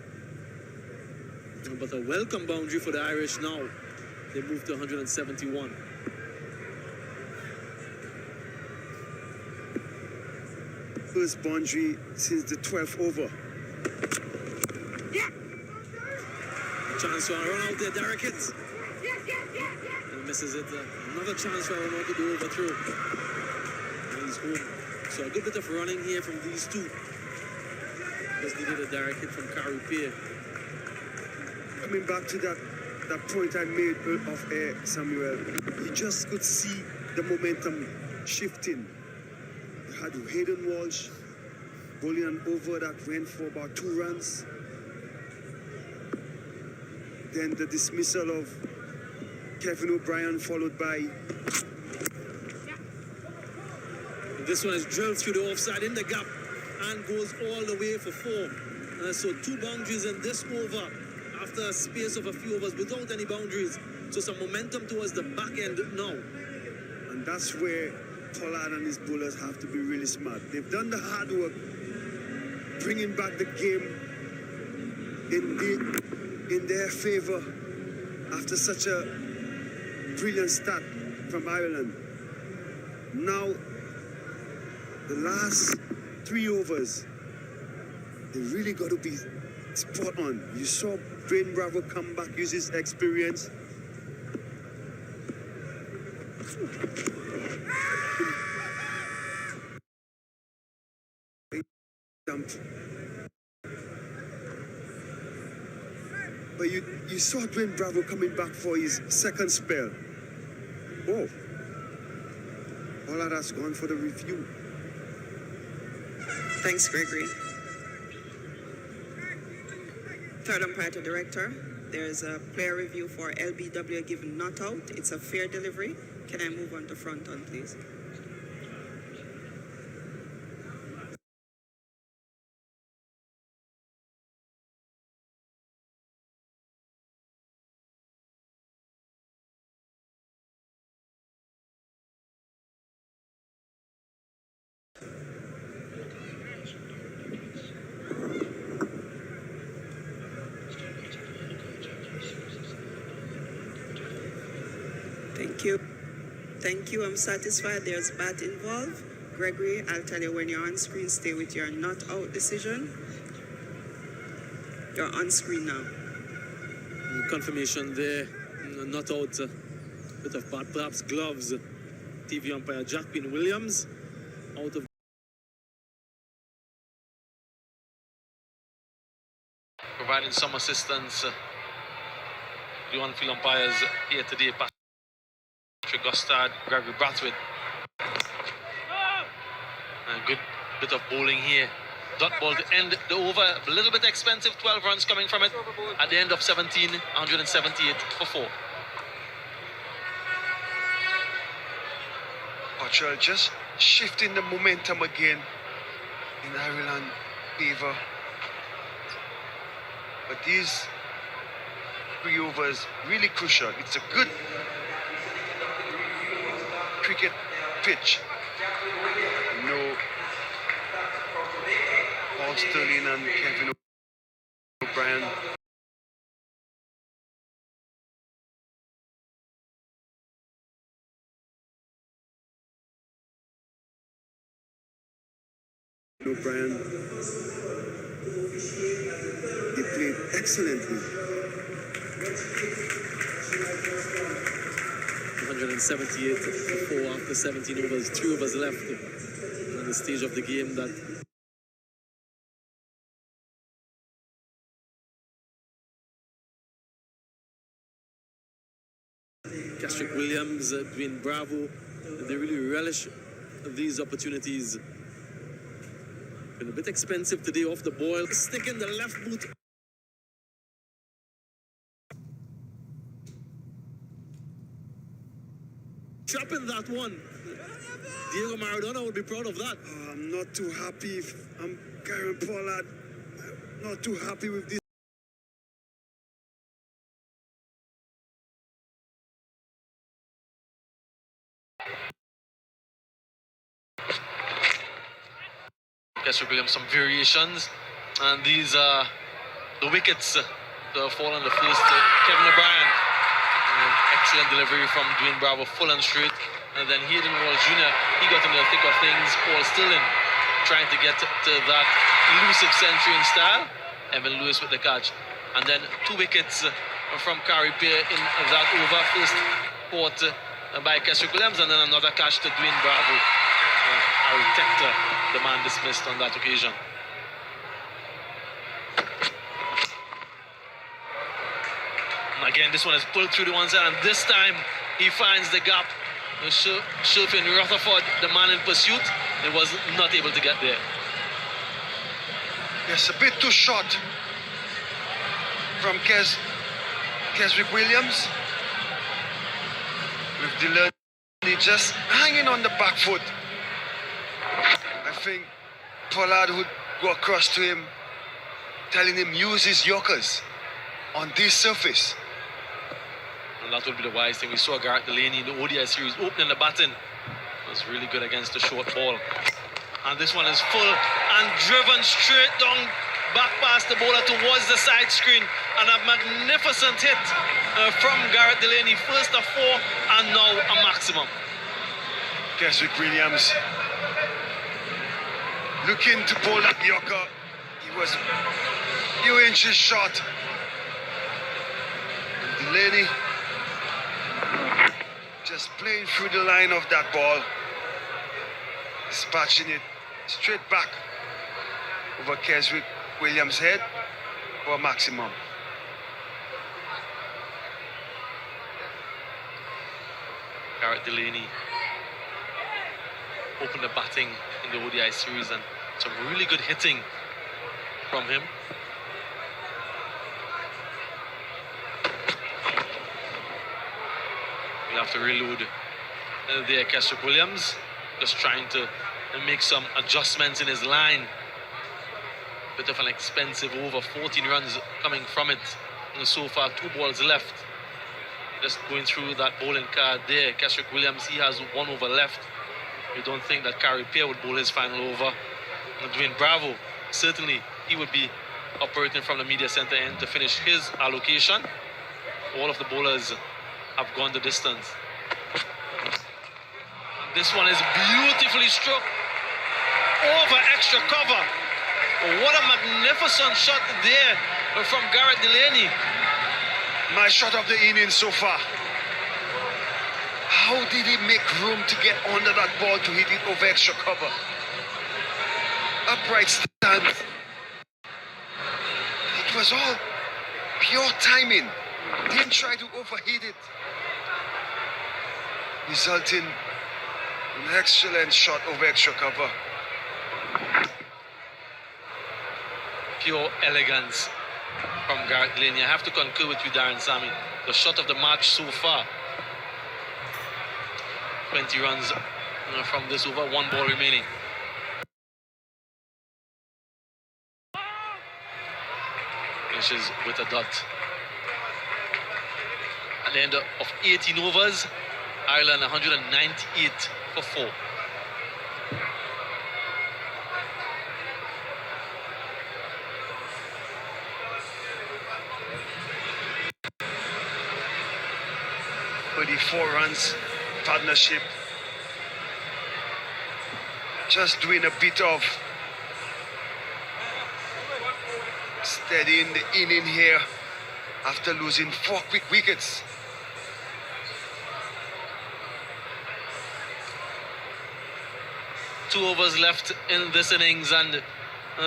But a welcome boundary for the Irish now. They move to 171. First boundary since the 12th over. Chance for a run out there, Derek hits. And misses it. Another chance for a run out to do overthrow. And he's home. So a good bit of running here from these two. Just needed a direct hit from Carey Pear. Coming back to that point I made off air, Samuel, you just could see the momentum shifting. You had Hayden Walsh bowling an over that went for about 2 runs. Then the dismissal of Kevin O'Brien, followed by... This one is drilled through the offside in the gap and goes all the way for 4. So 2 boundaries in this over after a space of a few overs without any boundaries. So some momentum towards the back end now. And that's where Pollard and his bowlers have to be really smart. They've done the hard work, bringing back the game in their favor after such a brilliant start from Ireland. Now, the last 3 overs, they really got to be spot on. You saw Dwayne Bravo come back, use his experience. But you saw Dwayne Bravo coming back for his second spell. Oh, all of that's gone for the review. Thanks, Gregory. Third umpire to director. There's a player review for LBW given not out. It's a fair delivery. Can I move on to front on, please? Thank you. Thank you. I'm satisfied there's bat involved. Gregory, I'll tell you when you're on screen, stay with your not out decision. You're on screen now. Confirmation there, not out. Bit of bat, perhaps gloves. TV umpire Jack Pin Williams out of. Providing some assistance. The on-field umpires here today. Patrick Gustard, Gregory Brathwaite. A good bit of bowling here. Dot ball to end the over. A little bit expensive, 12 runs coming from it. At the end of 17, 178 for 4. Archer just shifting the momentum again in Ireland favor. But these 3 overs really crucial. It's a good cricket pitch. No Paul Sterling and Kevin O'Brien. O'Brien, they played excellently. 178 for 4 after 17 overs, 2 overs left on the stage of the game. That Castrick Williams, Dwayne Bravo, they really relish these opportunities. Been a bit expensive today off the ball. Stick in the left boot. Trapping that one. Diego Maradona would be proud of that. I'm not too happy. I'm Karen Pollard. I'm not too happy with this. Keswick Williams some variations. And these are the wickets that have fallen. The first to Kevin O'Brien. Excellent delivery from Dwayne Bravo, full and straight. And then Hayden Walls Jr., he got in the thick of things. Paul Stillen trying to get to that elusive century in style. Evan Lewis with the catch. And then 2 wickets from Carey Pear in that over. First caught by Keswick Williams, and then another catch to Dwayne Bravo. Harry Tector, the man dismissed on that occasion. And again, this one is pulled through the one side, and this time he finds the gap. Shurfin Rutherford, the man in pursuit, he was not able to get there. Yes, a bit too short from Keswick Williams. With Delaney just hanging on the back foot. I think Pollard would go across to him, telling him use his yorkers on this surface. And that would be the wise thing. We saw Garrett Delaney in the ODI series opening the batting. It was really good against the short ball. And this one is full and driven straight down, back past the bowler towards the side screen. And a magnificent hit from Garrett Delaney. First a 4 and now a maximum. Keswick Williams looking to pull that yorker. He was a few inches short. And Delaney just playing through the line of that ball, dispatching it straight back over Keswick Williams' head for a maximum. Garrett Delaney opened the batting in the ODI series, and some really good hitting from him. We'll have to reload there, Keswick Williams, just trying to make some adjustments in his line. Bit of an expensive over, 14 runs coming from it. And so far, 2 balls left. Just going through that bowling card there. Keswick Williams, he has 1 over left. We don't think that Carey Pear would bowl his final over. And Dwayne Bravo, certainly he would be operating from the media center end to finish his allocation. All of the bowlers have gone the distance. And this one is beautifully struck over extra cover. What a magnificent shot there from Garrett Delaney. My shot of the innings so far. How did he make room to get under that ball to hit it over extra cover? Upright stance. It was all pure timing. Didn't try to overhit it. Resulting in an excellent shot over extra cover. Pure elegance from Garrett Delaney. I have to concur with you, Darren Sammy. The shot of the match so far. 20 runs from this over, 1 ball remaining. Finishes with a dot. At the end of 18 overs, Ireland 198 for 4. Four runs partnership. Just doing a bit of steadying the inning here after losing 4 quick wickets. Two overs left in this innings, and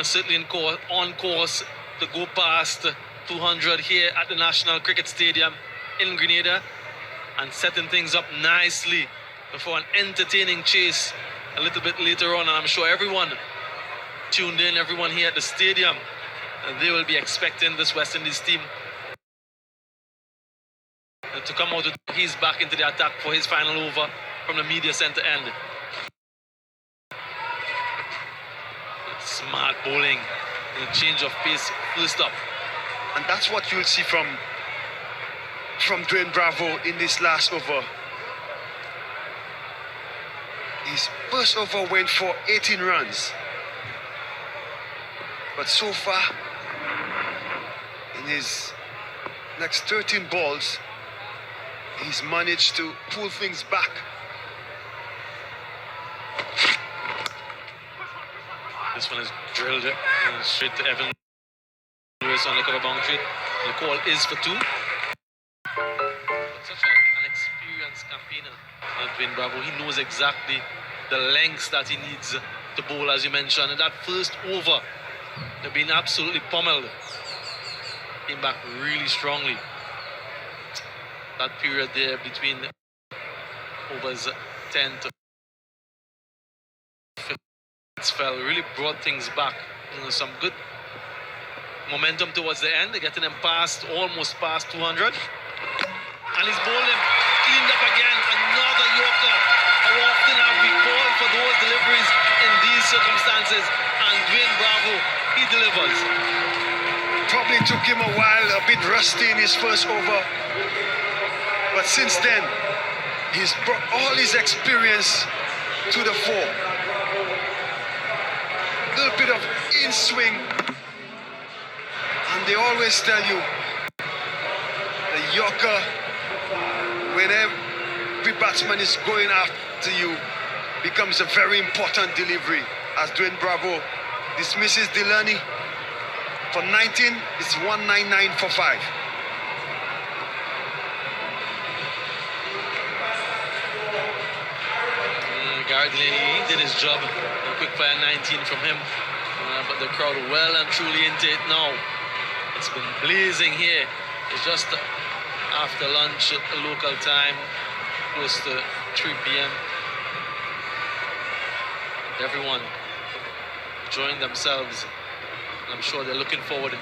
certainly on course to go past 200 here at the National Cricket Stadium in Grenada, and setting things up nicely for an entertaining chase a little bit later on. And I'm sure everyone tuned in, everyone here at the stadium, they will be expecting this West Indies team to come out with he's back into the attack for his final over from the media center end. Smart bowling and a change of pace first up. And that's what you'll see from Dwayne Bravo in this last over. His first over went for 18 runs. But so far, in his next 13 balls, he's managed to pull things back. This one is drilled straight to Evan Lewis on the cover boundary. The call is for 2. But such an experienced campaigner, Dwayne Bravo. He knows exactly the lengths that he needs to bowl, as you mentioned. And that first over, they've been absolutely pummeled. Came back really strongly. That period there between overs 10 to 15 fell really brought things back. Some good momentum towards the end. They're getting them almost past 200. And he's bowled him, cleaned up again. Another Yorker. How often have we called for those deliveries in these circumstances? And Dwayne Bravo, he delivers. Probably took him a while, a bit rusty in his first over. But since then, he's brought all his experience to the fore. A little bit of in-swing. And they always tell you, the Yorker, when every batsman is going after you, becomes a very important delivery. As Dwayne Bravo dismisses Delaney for 19, it's 199 for 5. Garrett Delaney did his job. A quick fire 19 from him. But the crowd well and truly into it now. It's been blazing here. It's just after lunch at the local time, close to 3 p.m. Everyone enjoying themselves. And I'm sure they're looking forward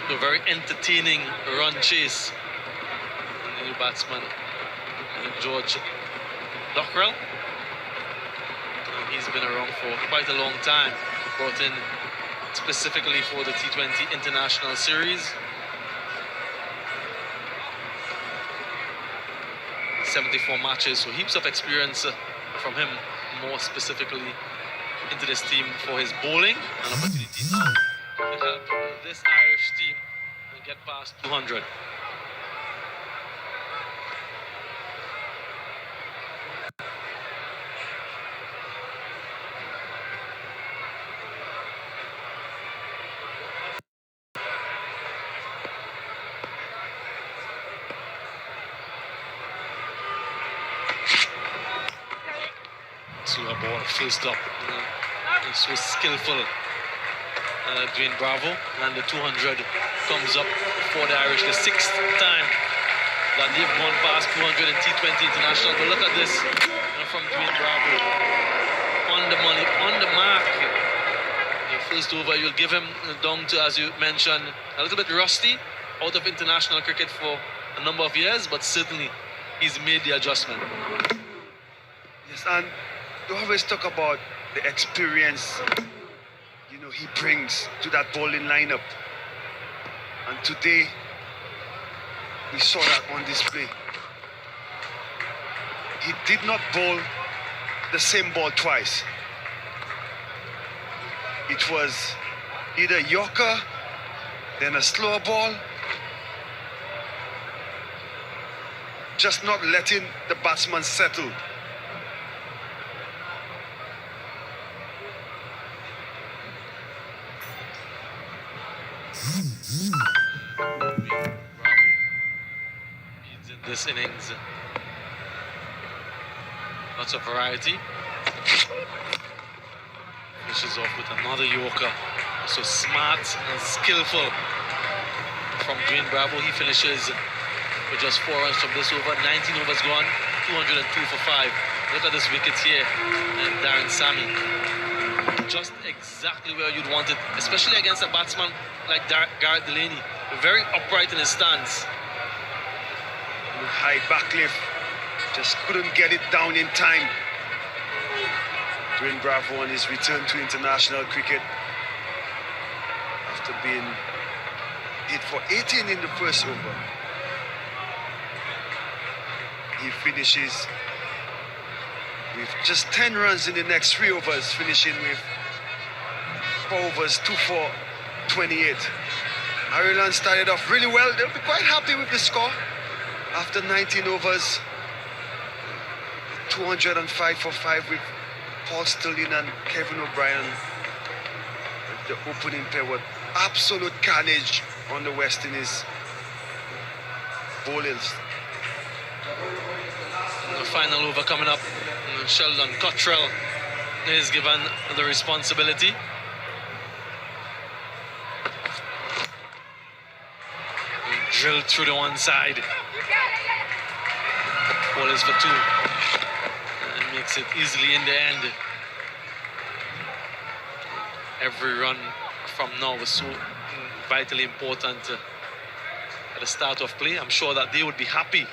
to a very entertaining run chase. And the new batsman, George Dockrell. He's been around for quite a long time. Brought in specifically for the T20 International Series. 74 matches, so heaps of experience from him, more specifically into this team for his bowling and opportunities to help this Irish team get past 200. Slower ball, full stop. This was skillful. Dwayne Bravo, and the 200 comes up for the Irish, the 6th time that they've gone past 200 in T20 International. But look at this from Dwayne Bravo. On the money, on the mark. The first over, you'll give him down to, as you mentioned, a little bit rusty, out of international cricket for a number of years, but certainly he's made the adjustment. Yes, and you always talk about the experience, he brings to that bowling lineup. And today, we saw that on display. He did not bowl the same ball twice. It was either Yorker, then a slower ball, just not letting the batsman settle. Bravo leads in this innings. Lots of variety. Finishes off with another Yorker. So smart and skillful from Dwayne Bravo. He finishes with just 4 runs from this over. 19 overs gone, 202 for 5. Look at this wicket here, and Darren Sammy. Just exactly where you'd want it, especially against a batsman like Garrett Delaney. Very upright in his stance. High backlift, just couldn't get it down in time. Dwayne Bravo on his return to international cricket after being hit for 18 in the first over. He finishes with just 10 runs in the next 3 overs, finishing with 4 overs, 2 for 28. Ireland started off really well. They'll be quite happy with the score after 19 overs. 205 for 5 with Paul Stirling and Kevin O'Brien. The opening pair was absolute carnage on the West Indies bowlers. The final over coming up. Sheldon Cottrell is given the responsibility. Drilled through the one side. Ball is for 2. And makes it easily in the end. Every run from now was so vitally important at the start of play. I'm sure that they would be happy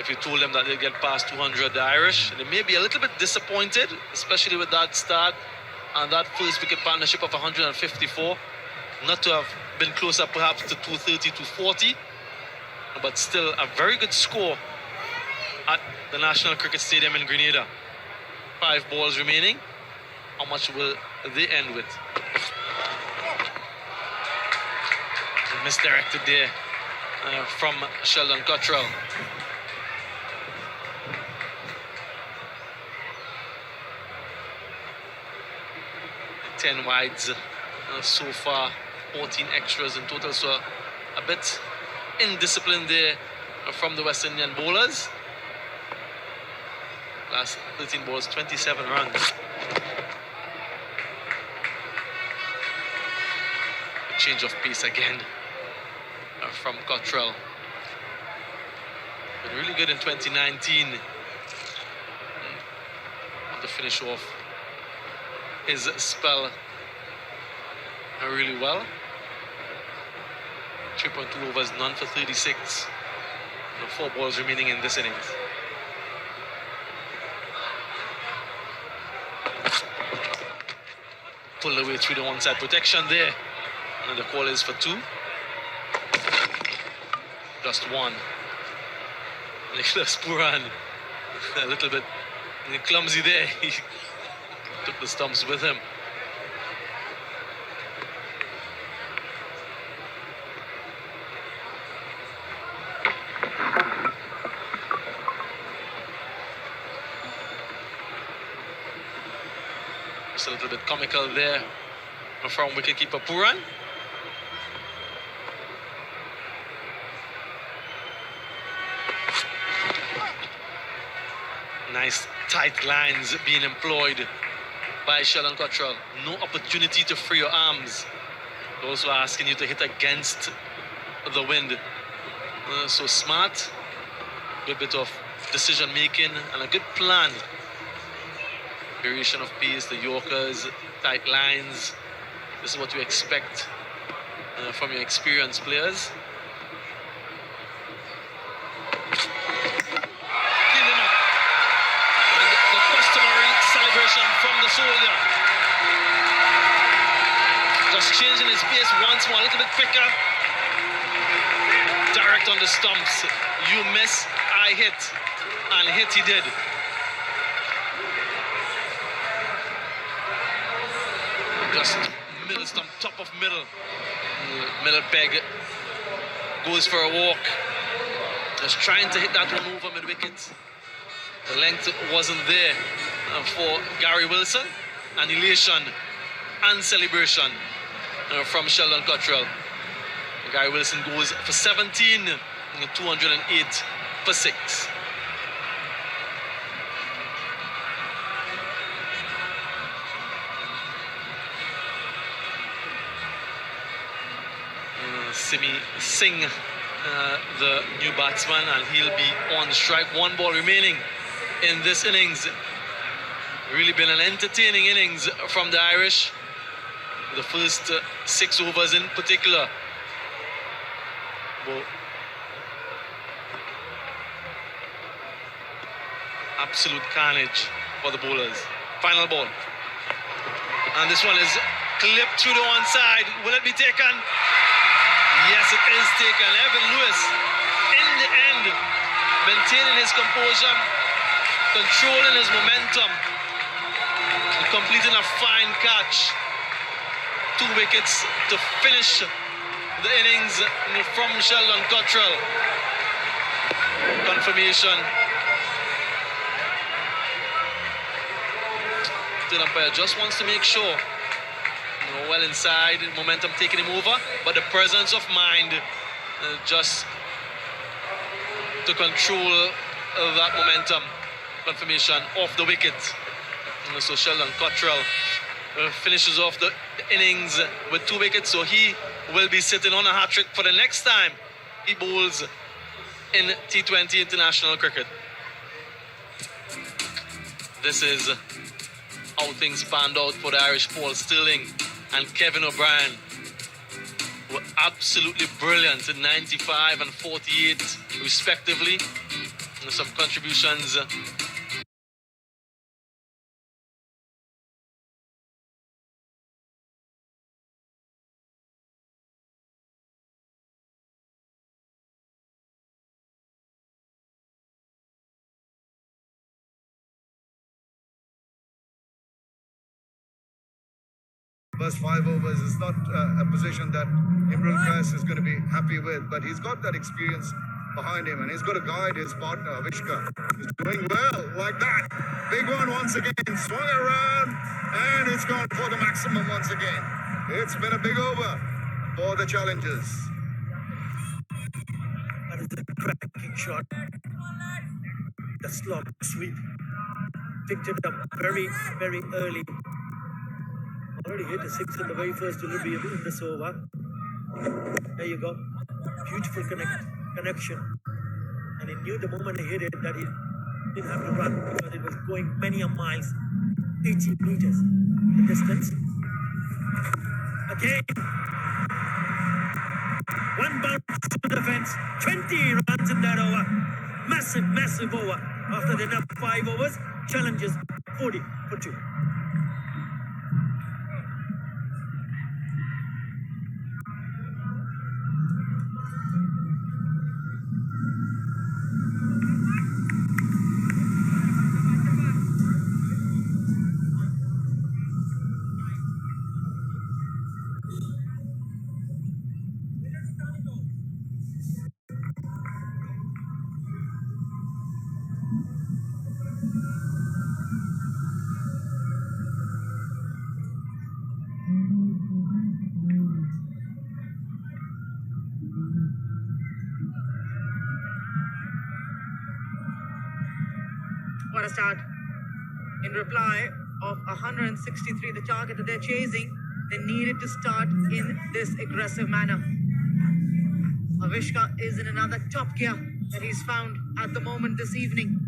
if you told them that they'll get past 200, the Irish. They may be a little bit disappointed, especially with that start and that first wicket partnership of 154. Not to have been closer perhaps to 230, 240, but still a very good score at the National Cricket Stadium in Grenada. 5 balls remaining. How much will they end with? Misdirected there from Sheldon Cottrell. Ten wides so far, 14 extras in total, so a bit indisciplined there from the West Indian bowlers. Last 13 balls, 27 runs. A change of pace again from Cottrell. Been really good in 2019 to finish off his spell really well. 3.2 overs, none for 36. 4 balls remaining in this innings. Pulled away through the one-side protection there. And the call is for 2. Just 1. Nicholas Pooran, a little bit clumsy there. He took the stumps with him. Just a little bit comical there from wicketkeeper Pooran. Nice tight lines being employed by Sheldon Cottrell. No opportunity to free your arms. Also asking you to hit against the wind. So smart, good bit of decision making and a good plan. Variation of pace, the Yorkers, tight lines. This is what you expect from your experienced players. From the soldier. Just changing his pace once more, a little bit quicker. Direct on the stumps. You miss, I hit. And hit he did. Just middle stump, top of middle. Middle peg goes for a walk. Just trying to hit that one over mid wicket. The length wasn't there for Gary Wilson. An elation and celebration from Sheldon Cottrell. Gary Wilson goes for 17, 208 for 6. Simi Singh, the new batsman, and he'll be on strike. 1 ball remaining in this innings. Really been an entertaining innings from the Irish. The first 6 overs in particular. Well, absolute carnage for the bowlers. Final ball. And this one is clipped through the one side. Will it be taken? Yes, it is taken. Evan Lewis, in the end, maintaining his composure, controlling his momentum, and completing a fine catch to 2 wickets to finish the innings from Sheldon Cottrell. Confirmation to the umpire, just wants to make sure, well inside, momentum taking him over, but the presence of mind just to control that momentum. Confirmation off the wicket. So Sheldon Cottrell finishes off the innings with 2 wickets, so he will be sitting on a hat-trick for the next time he bowls in T20 international cricket. This is how things panned out for the Irish. Paul Stirling and Kevin O'Brien were absolutely brilliant in 95 and 48 respectively. And some contributions First 5 overs is not a position that Imran Qais is going to be happy with, but he's got that experience behind him and he's got to guide his partner Avishka. He's doing well like that. Big one once again, swung around and it's gone for the maximum once again. It's been a big over for the challengers. That is a cracking shot. The slog sweep. Picked it up very, very early. Already hit the 6 in the very first delivery in this over. There you go. Beautiful connection. And he knew the moment he hit it that he didn't have to run because it was going many a miles, 80 meters the distance. Again. One bounce to the fence. 20 runs in that over. Massive, massive over. After the enough 5 overs, challenges 40 for 2. What a start. In reply of 163, the target that they're chasing, they needed to start in this aggressive manner. Avishka is in another top gear that he's found at the moment this evening.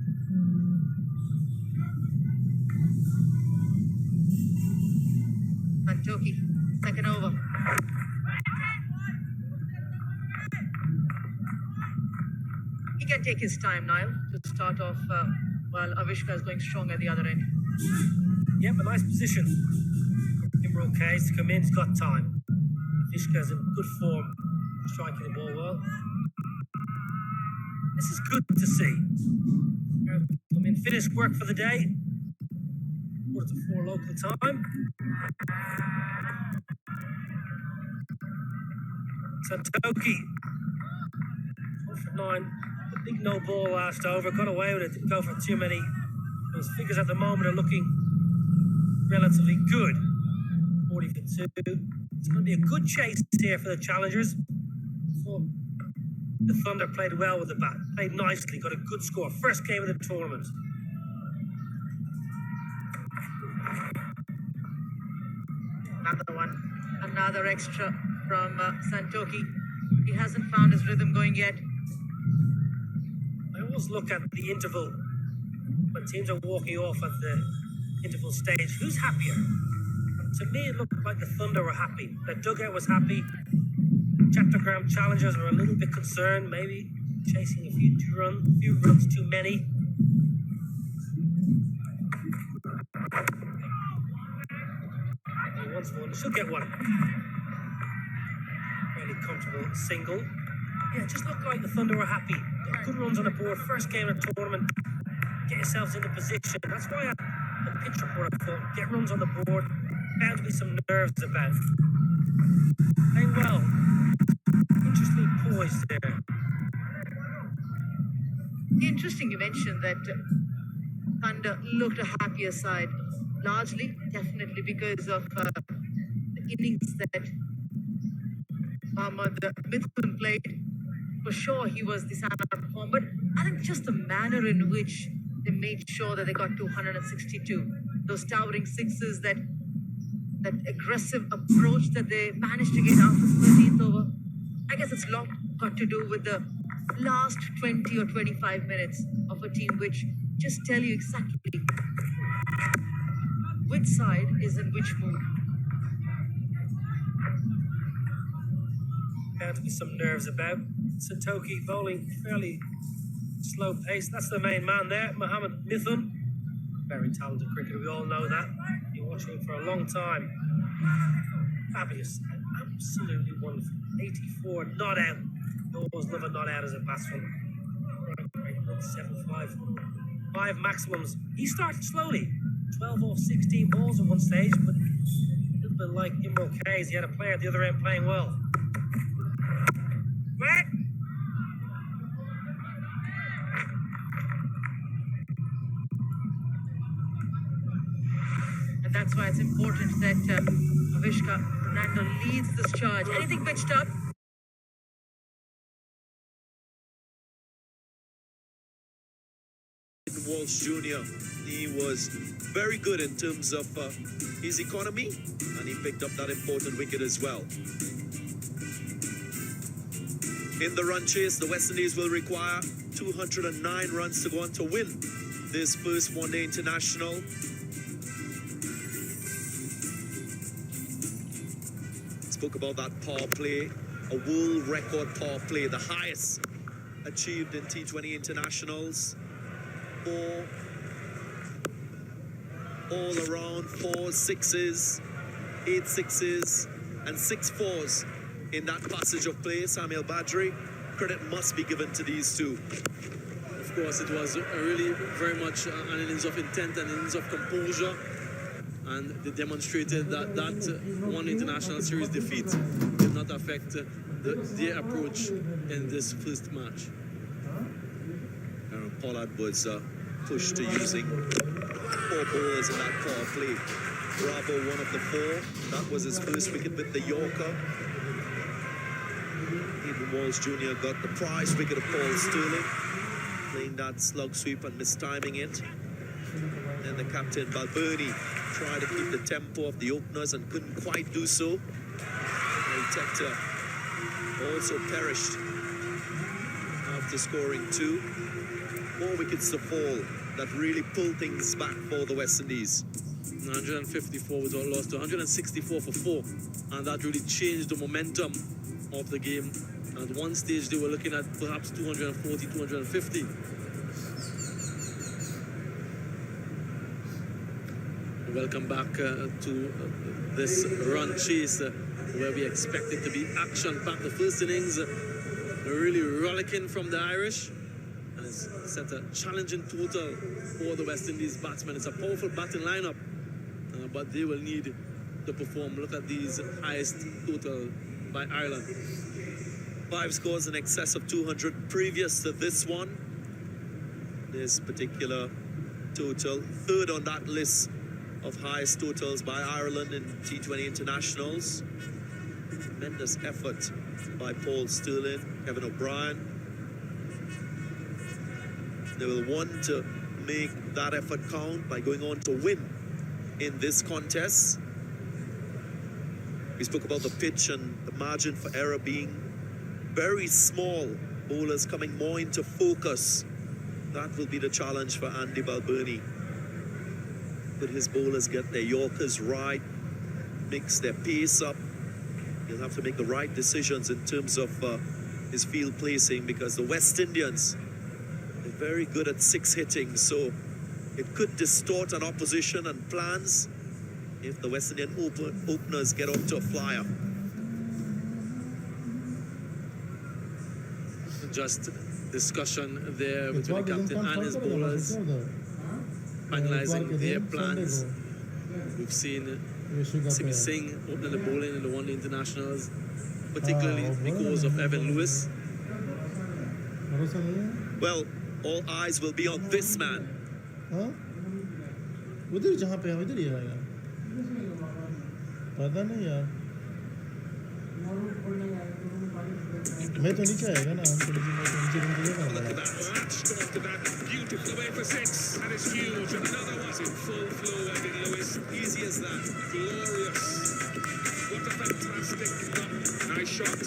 Santoki, second over. He can take his time, Niall, to start off while Avishka is going strong at the other end. Yep, a nice position. Imran Qais to come in, he's got time. Avishka's in good form, striking the ball well. This is good to see. Come in, finished work for the day. 4:45 local time. Santoki. 4-for-9. The big no ball last over. Got away with it. Didn't go for too many. Those figures at the moment are looking relatively good. 40 for 2. It's going to be a good chase here for the challengers. So the Thunder played well with the bat. Played nicely. Got a good score. First game of the tournament. Another one. Another extra from Santoki. He hasn't found his rhythm going yet. I always look at the interval when teams are walking off at the interval stage. Who's happier? And to me, it looked like the Thunder were happy. The dugout was happy. Chattergram challengers were a little bit concerned, maybe chasing a few runs too many. He wants one. She'll get one. Fairly comfortable single. Yeah, just looked like the Thunder were happy. Got good runs on the board. First game of the tournament. Get yourselves into position. That's why the pitch report I thought, get runs on the bound to be some nerves about. Playing well. Interestingly poised there. Interesting you mentioned that Thunder looked a happier side, largely, definitely because of the innings that Mohammad Mithun played. For sure, he was the standout performer, but I think just the manner in which they made sure that they got 262, those towering sixes, that aggressive approach that they managed to get after the 13th over. I guess it's lot got to do with the last 20 or 25 minutes of a team, which just tell you exactly which side is in which mood. Bound to be some nerves about. Satoki bowling fairly slow pace. That's the main man there, Mohammad Mithun. Very talented cricketer, we all know that. Been watching him for a long time. Fabulous. Absolutely wonderful. 84, not out. You always love a not out as a batsman. Right, 175. 5 maximums. He started slowly. 12 off 16 balls at one stage, but a little bit like Imran Kays, he had a player at the other end playing well. Right. And that's why it's important that Avishka Fernando leads this charge. Anything pitched up? Walsh Jr. He was very good in terms of his economy, and he picked up that important wicket as well. In the run chase, the West Indies will require 209 runs to go on to win this first one-day international. Spoke about that power play, a world record power play, the highest achieved in T20 internationals. 4 all around, 4 sixes, 8 sixes, and 6 fours in that passage of play. Samuel Badri, credit must be given to these two. Of course, it was really very much an innings of intent, an innings of composure, and they demonstrated that one international series defeat did not affect their approach in this first match. Aaron Pollard was pushed to using 4 bowlers in that power play. Bravo, one of the 4. That was his first wicket with the Yorker. Even Walsh Jr. got the prize wicket of Paul Sterling, playing that slug sweep and mistiming it. And the captain, Balbirnie, tried to keep the tempo of the openers and couldn't quite do so. Tector also perished after scoring 2. 4 wickets to fall that really pulled things back for the West Indies. 154 was all lost to 164 for 4, and that really changed the momentum of the game. At one stage they were looking at perhaps 240, 250. Welcome back to this run chase where we expected to be action-packed. The first innings really rollicking from the Irish, and it's set a challenging total for the West Indies batsmen. It's a powerful batting lineup, but they will need to perform. Look at these highest total by Ireland. 5 scores in excess of 200 previous to this one. This particular total, 3rd on that list of highest totals by Ireland in T20 internationals. Tremendous effort by Paul Sterling, Kevin O'Brien. They will want to make that effort count by going on to win in this contest. We spoke about the pitch and the margin for error being very small. Bowlers coming more into focus. That will be the challenge for Andy Balbirnie. Could his bowlers get their Yorkers right, mix their pace up? He'll have to make the right decisions in terms of his field placing, because the West Indians are very good at 6 hitting, so it could distort an opposition and plans if the West Indian openers get off to a flyer. Just discussion there between the captain and his bowlers, finalizing their plans. We've seen Simi Singh opening the bowling in the one-day internationals, particularly because of Evan Lewis. Well, all eyes will be on this man. हाँ उधर जहाँ पे है उधर ही आएगा पता नहीं यार मैं तो नीचे आएगा ना हम थोड़ी सी मैं तो नीचे रूम देगा Look at that, latched after that, beautiful away for 6, and it's huge, and another one in full flow, Evan Lewis, easy as that, glorious, what a fantastic knock, nice shot,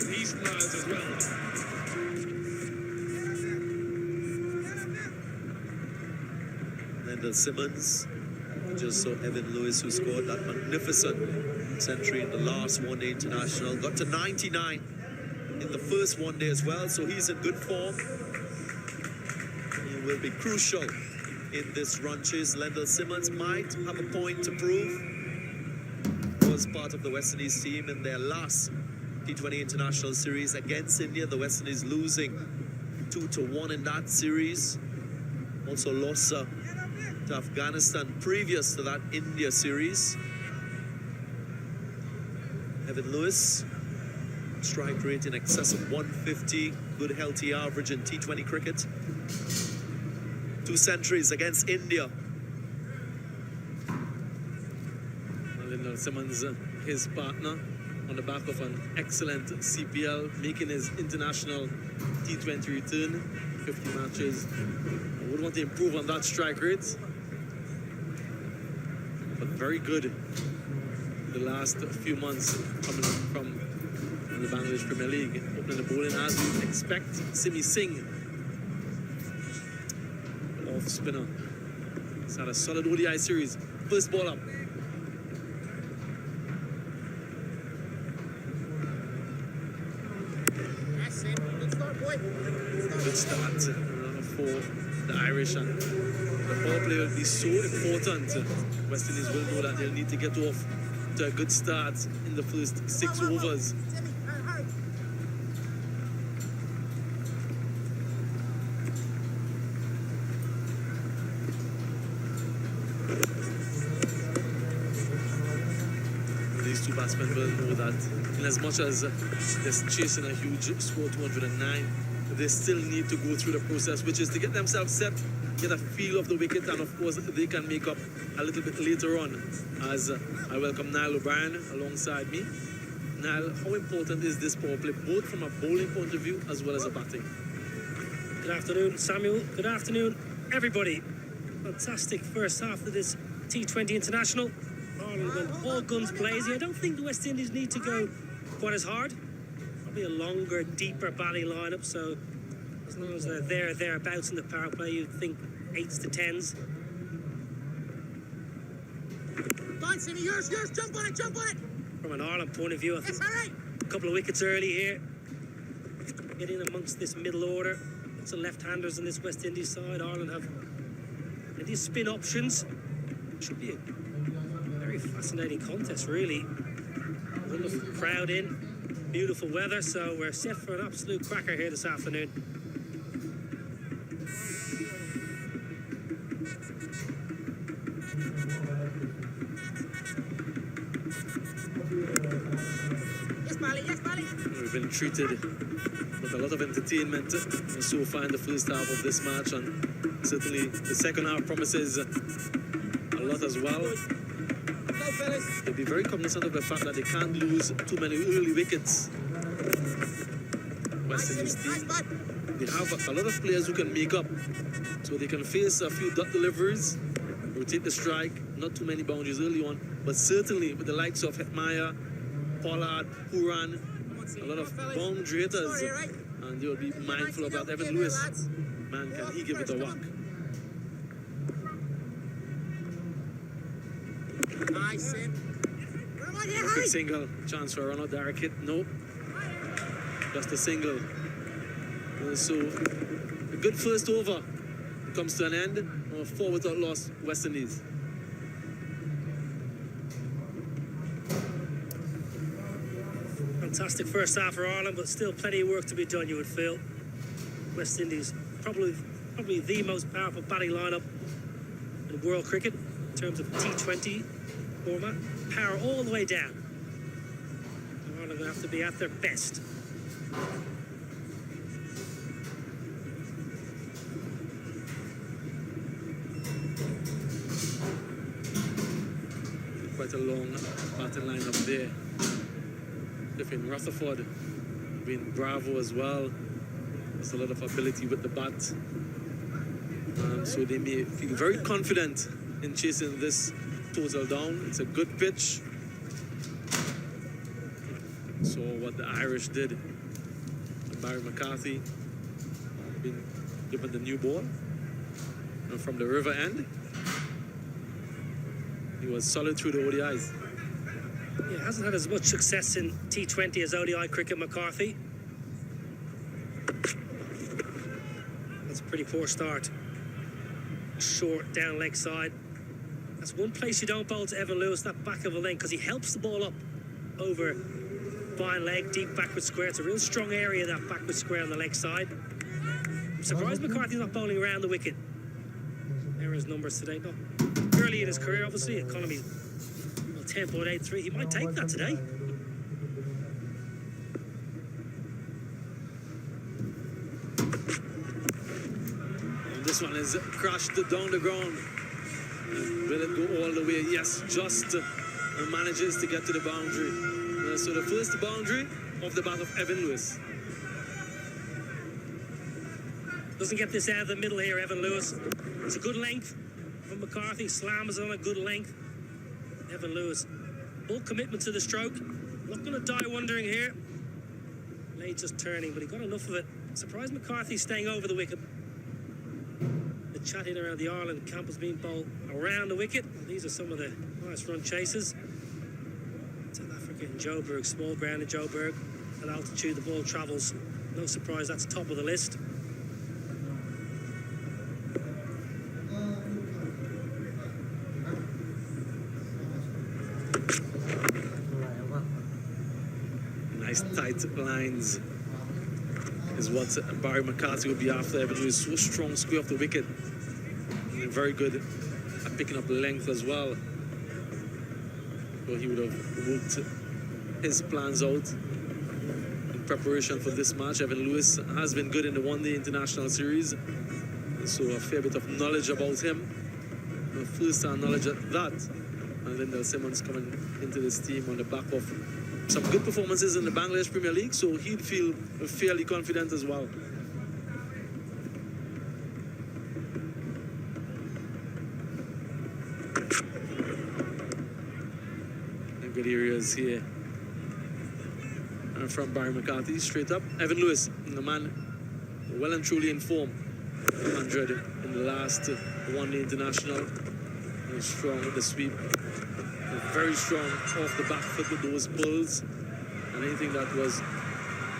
he smiles as well. Lendl Simmons, just saw Evan Lewis, who scored that magnificent century in the last one-day international, got to 99 in the first one-day as well, so he's in good form. He will be crucial in this run chase. Lendl Simmons might have a point to prove. Was part of the West Indies team in their last T20 international series against India. The West Indies losing 2-1 in that series. Also lost to Afghanistan previous to that India series. Evan Lewis, strike rate in excess of 150, good healthy average in T20 cricket. 2 centuries against India. Lendl Simmons, his partner, on the back of an excellent CPL, making his international T20 return, 50 matches. I would want to improve on that strike rate, but very good the last few months coming from the Bangladesh Premier League. Opening the bowling as we expect. Simi Singh, off spinner. He's had a solid ODI series. First ball up. Good start for the Irish, and the power play will be so important. West Indies will know that they'll need to get off to a good start in the first 6 overs. These two batsmen will know that in as much as they're chasing a huge score, 209, they still need to go through the process, which is to get themselves set, get a feel of the wicket, and of course they can make up a little bit later on. As I welcome Niall O'Brien alongside me. Niall, how important is this power play, both from a bowling point of view as well as a batting? Good afternoon, Samuel. Good afternoon, everybody. Fantastic first half of this T20 International. Ireland went all guns blazing. I don't think the West Indies need to go quite as hard. Probably a longer, deeper batting lineup, so as long as they're thereabouts in the power play, you'd think 8s to 10s. Go on, Simi, yours, jump on it! From an Ireland point of view, I think a couple of wickets early here. Get in amongst this middle order. Lots of left-handers in this West Indies side. Ireland have these spin options. Should be a very fascinating contest, really. Wonderful crowd in. Beautiful weather, so we're set for an absolute cracker here this afternoon. Yes, Bally. We've been treated with a lot of entertainment so far in the first half of this match, and certainly the second half promises a lot as well. They'll be very cognizant of the fact that they can't lose too many early wickets. West Indies team, they have a lot of players who can make up, so they can face a few dot deliveries, rotate the strike, not too many boundaries early on, but certainly with the likes of Hetmyer, Pollard, Puran, a lot of boundary hitters, and they'll be mindful of that. Evan Lewis, man, can he give it a whack? Nice, Quick single, chance for a run out, direct hit, no. Just a single. So, a good first over. It comes to an end. 4 without loss, West Indies. Fantastic first half for Ireland, but still plenty of work to be done, you would feel. West Indies, probably the most powerful batting lineup in world cricket in terms of T20 format. Power all the way down. Ireland going to have to be at their best. Quite a long batting line up there. Different Rutherford, being Bravo as well. There's a lot of ability with the bat. So they may feel very confident in chasing this total down. It's a good pitch. So what the Irish did, Barry McCarthy been given the new ball. And from the river end, he was solid through the ODIs. Yeah, hasn't had as much success in T20 as ODI cricket, McCarthy. That's a pretty poor start. Short down leg side. That's one place you don't bowl to Evan Lewis, that back of a lane, because he helps the ball up over fine leg, deep backward square. It's a real strong area, that backward square on the leg side. I'm surprised McCarthy's not bowling around the wicket. There are his numbers today. Not early in his career, obviously. Economy 10.83. He might take that today. And this one is crashed down the ground. Will it go all the way? Yes, just manages to get to the boundary. So the first boundary of the bat of Evan Lewis. Doesn't get this out of the middle here, Evan Lewis. It's a good length from McCarthy. Slams on a good length. Evan Lewis, full commitment to the stroke. Not going to die wondering here. Late just turning, but he got enough of it. Surprised McCarthy staying over the wicket. The chatting around the Ireland camp has been bowled around the wicket. These are some of the nice run chases. South Africa in Joburg, small ground in Joburg. At altitude, the ball travels. No surprise, that's top of the list. Nice tight lines is what Barry McCarthy will be after. Evan Lewis so strong, square off the wicket. And very good at picking up length as well. So he would have worked his plans out in preparation for this match. Evan Lewis has been good in the one-day international series, so a fair bit of knowledge about him. First-hand knowledge at that. And Lyndall Simmons coming into this team on the back of some good performances in the Bangladesh Premier League, so he'd feel fairly confident as well. And good areas here. And from Barry McCarthy, straight up. Evan Lewis, the man well and truly in form. 100 in the last one-day international. And strong with the sweep. Very strong off the back foot with those pulls, and anything that was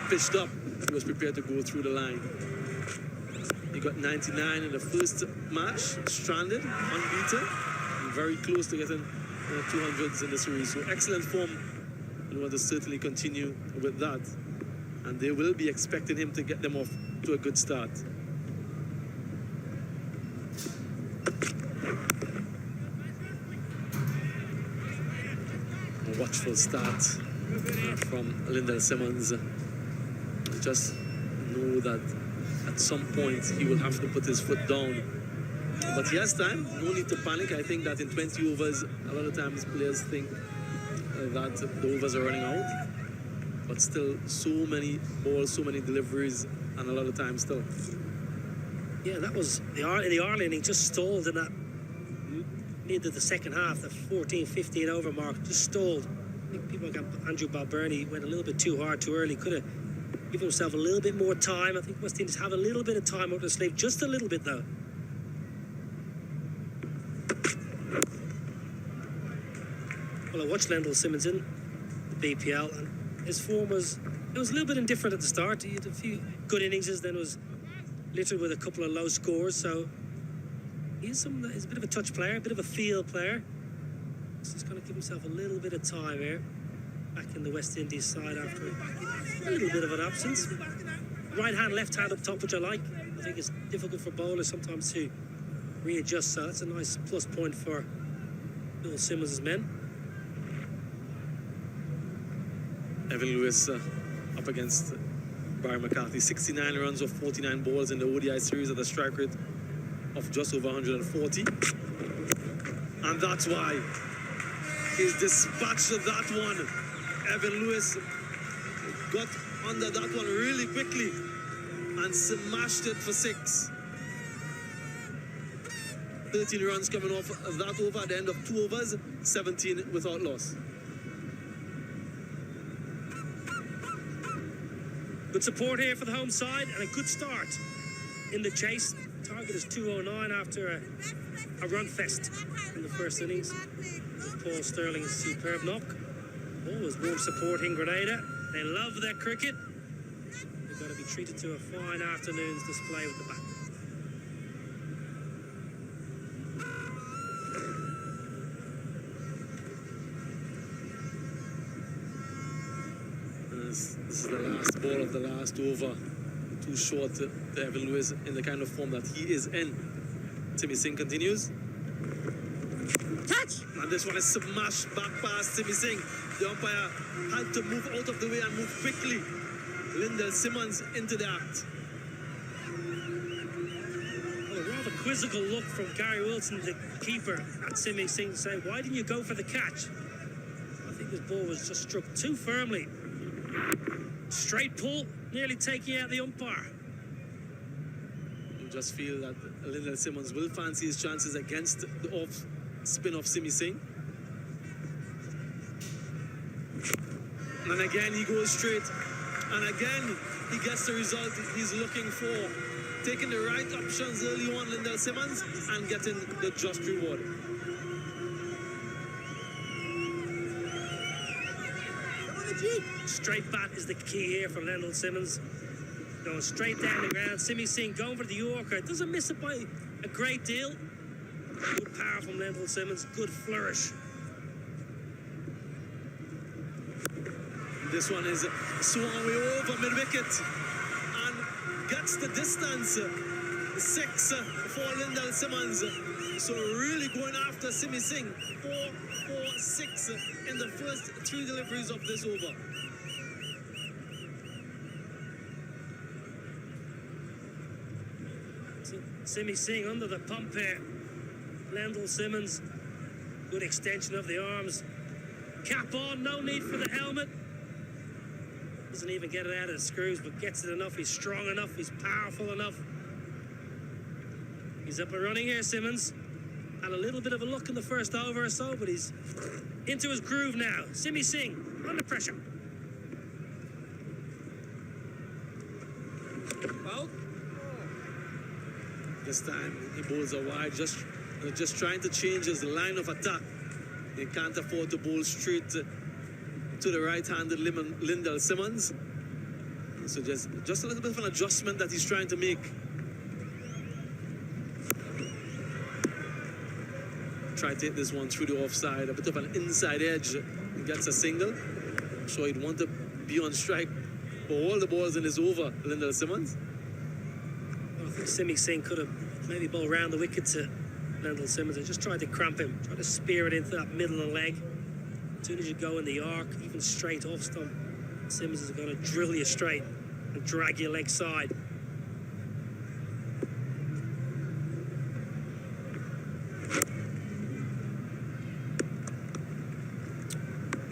pitched up, he was prepared to go through the line. He got 99 in the first match, stranded, unbeaten, and very close to getting 200s in the series. So excellent form, and want to certainly continue with that. And they will be expecting him to get them off to a good start. Watchful start from Lyndall Simmons. Just know that at some point he will have to put his foot down. But he has time, no need to panic. I think that in 20 overs, a lot of times players think that the overs are running out. But still, so many balls, so many deliveries, and a lot of time still. Yeah, that was in the Ireland, he just stalled in that mid of the second half, the 14-15 over mark, just stalled. I think people like Andrew Balbirnie went a little bit too hard too early. Could have given himself a little bit more time. I think West Indies have a little bit of time up their sleeve, just a little bit though. Well, I watched Lyndall Simmons in the BPL, and his form was a little bit indifferent at the start. He had a few good innings, then it was littered with a couple of low scores. So he's a bit of a touch player, a bit of a feel player. So he's going to give himself a little bit of time here. Back in the West Indies side after a little bit of an absence. Right hand, left hand up top, which I like. I think it's difficult for bowlers sometimes to readjust. So that's a nice plus point for Bill Simmons' men. Evan Lewis up against Barry McCarthy. 69 runs of 49 balls in the ODI series at a strike rate of just over 140. And that's why he's dispatched that one. Evan Lewis got under that one really quickly and smashed it for 6. 13 runs coming off that over at the end of 2 overs, 17 without loss. Good support here for the home side and a good start in the chase. Target is 209 after a run fest in the first innings. Paul Sterling's superb knock. Always warm support in Grenada. They love their cricket. They've got to be treated to a fine afternoon's display with the bat. This is the last ball of the last over. Too short to Evan Lewis in the kind of form that he is in. Timmy Singh continues. Touch! And this one is smashed back past Timmy Singh. The umpire had to move out of the way and move quickly. Lyndall Simmons into the act. Well, a rather quizzical look from Gary Wilson, the keeper, at Simi Singh, saying, why didn't you go for the catch? I think this ball was just struck too firmly. Straight pull, nearly taking out the umpire. You just feel that Lyndall Simmons will fancy his chances against the off spin of Simi Singh. And again, he goes straight. And again, he gets the result he's looking for. Taking the right options early on, Lyndall Simmons, and getting the just reward. Straight bat is the key here for Lyndall Simmons. Going straight down the ground. Simi Singh going for the Yorker. Doesn't miss it by a great deal. Good power from Lyndall Simmons. Good flourish. This one is swung away over mid-wicket and gets the distance. 6 for Lyndall Simmons. So really going after Simi Singh. 4, 4, 6 in the first 3 deliveries of this over. Simi Singh under the pump here. Lyndall Simmons. Good extension of the arms. Cap on, no need for the helmet. Doesn't even get it out of the screws, but gets it enough. He's strong enough. He's powerful enough. He's up and running here, Simmons. Had a little bit of a look in the first over or so, but he's into his groove now. Simi Singh under pressure. Well, This time he bowls a wide, just trying to change his line of attack. He can't afford to bowl straight to the right-handed Lyndall Simmons. So just a little bit of an adjustment that he's trying to make. Try to hit this one through the offside, a bit of an inside edge. He gets a single. So he'd want to be on strike for all the balls in this over, Lyndall Simmons. Well, I think Simi Singh could have maybe bowled round the wicket to Lyndall Simmons and just tried to cramp him, tried to spear it into that middle of the leg. As soon as you go in the arc, even straight off stump, Simmons is going to drill you straight and drag your leg side.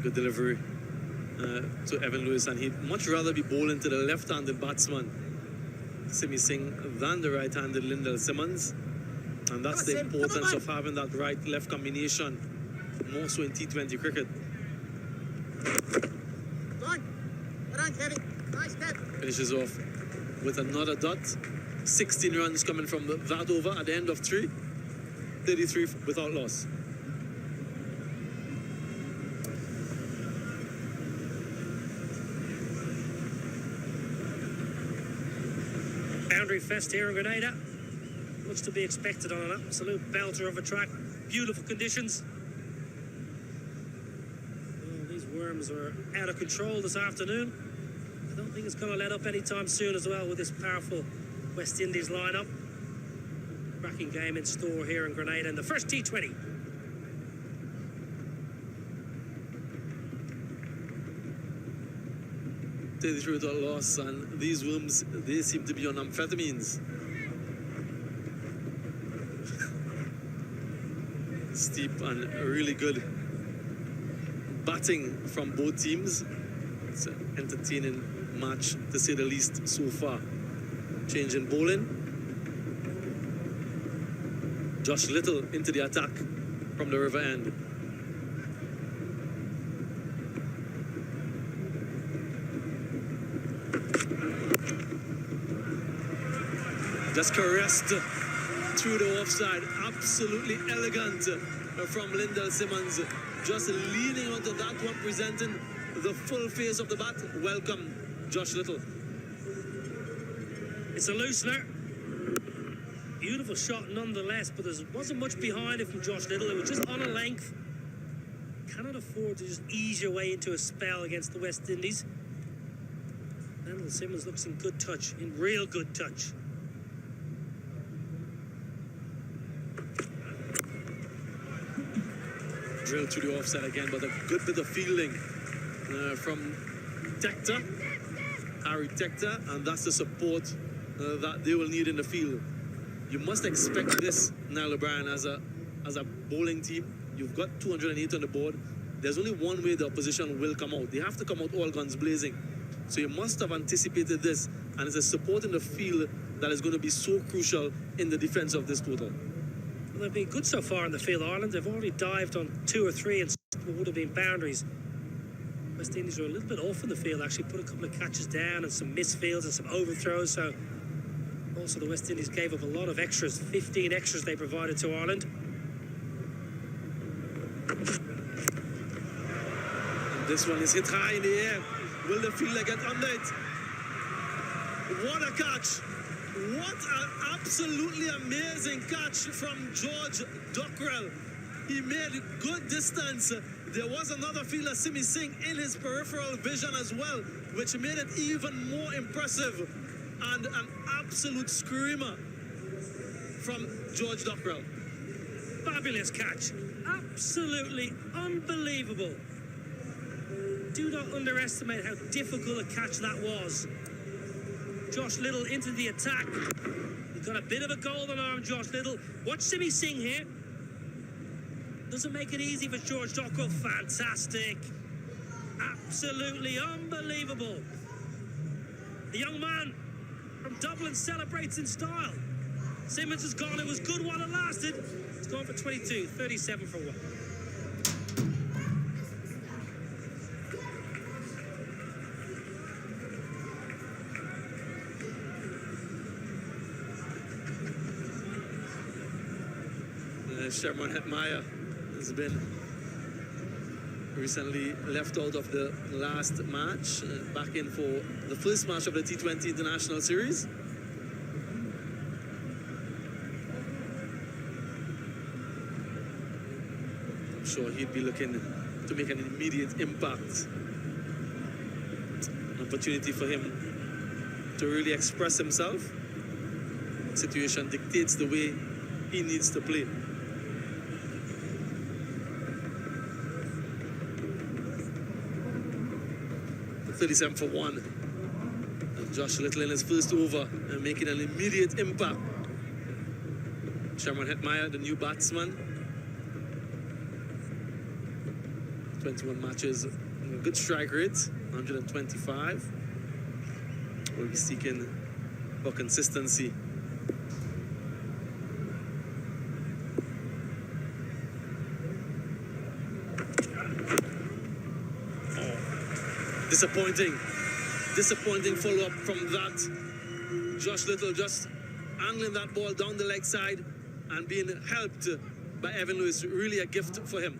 Good delivery to Evan Lewis, and he'd much rather be bowling to the left-handed batsman, Simi Singh, than the right-handed Lyndall Simmons. And that's the importance of having that right-left combination, more so in T20 cricket. Finishes off with another dot. 16 runs coming from that over at the end of 3. 33 without loss. Boundary fest here in Grenada. Much to be expected on an absolute belter of a track. Beautiful conditions. Oh, these worms are out of control this afternoon. I don't think it's going to let up anytime soon as well with this powerful West Indies lineup. Cracking game in store here in Grenada in the first T20. 33 without loss, and these rooms, they seem to be on amphetamines. Steep and really good batting from both teams. It's an entertaining match, to say the least, so far. Change in bowling. Josh Little into the attack from the river end. Just caressed through the offside. Absolutely elegant from Lyndall Simmons. Just leaning onto that one, presenting the full face of the bat. Welcome, Josh Little. It's a loosener. Beautiful shot nonetheless, but there wasn't much behind it from Josh Little. It was just on a length. Cannot afford to just ease your way into a spell against the West Indies. Lyndall Simmons looks in good touch, in real good touch. Drilled to the offside again, but a good bit of fielding from Tector, Harry Tector, and that's the support that they will need in the field. You must expect this, Niall O'Brien, as a bowling team. You've got 208 on the board. There's only one way the opposition will come out. They have to come out all guns blazing. So you must have anticipated this, and it's a support in the field that is going to be so crucial in the defense of this total. Well, they've been good so far in the field, Ireland. They've already dived on 2 or 3 and what would have been boundaries. West Indies are a little bit off in the field, actually. Put a couple of catches down and some misfields and some overthrows. So also the West Indies gave up a lot of extras. 15 extras they provided to Ireland. And this one is hit high in the air. Will the fielder get under it? What a catch! What an absolutely amazing catch from George Dockrell. He made good distance. There was another fielder, Simi Singh, in his peripheral vision as well, which made it even more impressive. And an absolute screamer from George Dockrell. Fabulous catch. Absolutely unbelievable. Do not underestimate how difficult a catch that was. Josh Little into the attack. He's got a bit of a golden arm, Josh Little. Watch Simi Singh here. Doesn't make it easy for George Dockrell. Fantastic. Absolutely unbelievable. The young man from Dublin celebrates in style. Simmons has gone. It was good while it lasted. It's gone for 22, 37 for 1. Sherman Hetmeyer has been recently left out of the last match, back in for the first match of the T20 International Series. I'm sure he'd be looking to make an immediate impact. An opportunity for him to really express himself. The situation dictates the way he needs to play. 37 for 1. And Josh Little in his first over and making an immediate impact. Sherman Hetmeyer, the new batsman. 21 matches, good strike rate, 125. We'll be seeking for consistency. Disappointing follow-up from that. Josh Little just angling that ball down the leg side and being helped by Evan Lewis. Really a gift for him.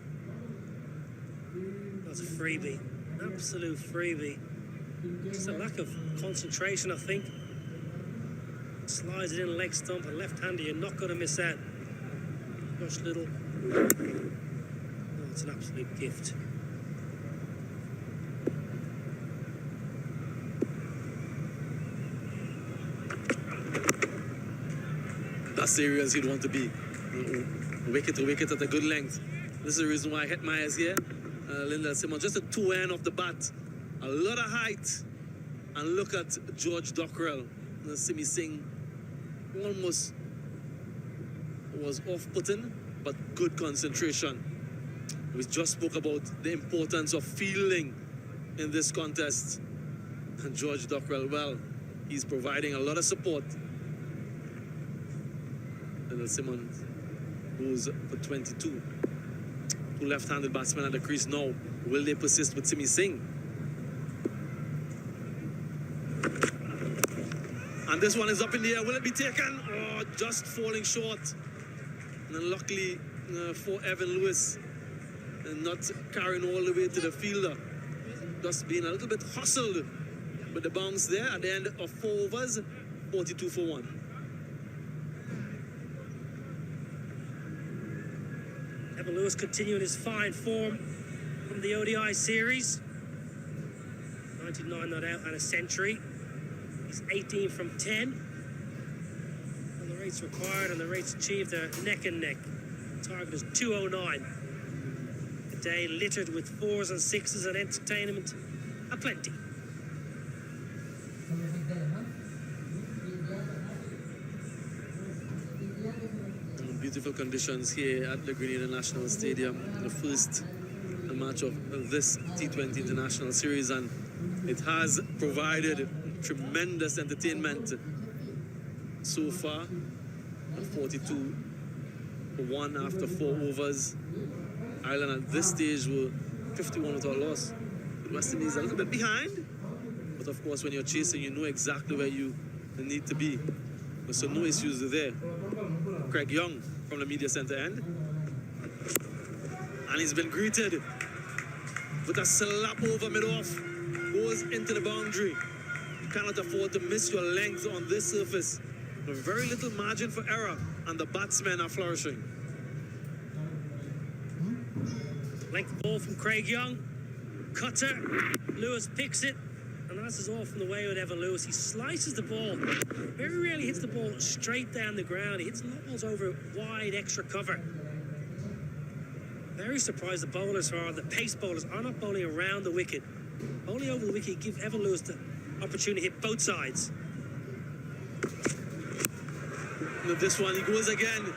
That's a freebie. Absolute freebie. Just a lack of concentration, I think. Slides it in leg stump and left-hander. You're not going to miss that. Josh Little. Oh, it's an absolute gift. That's the areas he'd want to be. Wicket to wicket at a good length. This is the reason why Hetmeyer is here. Lyndall Simmons, just a two-end off the bat. A lot of height. And look at George Dockrell. Simi Singh almost was off-putting, but good concentration. We just spoke about the importance of fielding in this contest. And George Dockrell, well, he's providing a lot of support. And Simmons goes for 22. Two left-handed batsmen at the crease now. Will they persist with Simi Singh? And this one is up in the air. Will it be taken? Oh, just falling short. And then luckily for Evan Lewis, not carrying all the way to the fielder. Just being a little bit hustled with the bounce there at the end of 4 overs, 42 for 1. Evan Lewis continuing his fine form from the ODI series. 99 not out and a century. He's 18 from 10. And the rates required and the rates achieved are neck and neck. The target is 209. A day littered with 4s and 6s and entertainment aplenty. Beautiful conditions here at the Grenada National Stadium. The first match of this T20 International Series, and it has provided tremendous entertainment so far. 42 for 1 after 4 overs. Ireland at this stage were 51 without a loss. The West Indies a little bit behind, but of course when you're chasing, you know exactly where you need to be. So no issues there. Craig Young from the media center end, and he's been greeted with a slap over mid-off, goes into the boundary. You cannot afford to miss your length on this surface. Very little margin for error, and the batsmen are flourishing. Length ball from Craig Young. Cutter. Lewis picks it. And that's his all from the way with Evan Lewis. He slices the ball. Very rarely hits the ball straight down the ground. He hits balls over wide extra cover. Very surprised the bowlers are, the pace bowlers are not bowling around the wicket. Bowling over the wicket, give Evan Lewis the opportunity to hit both sides. With this one, he goes again.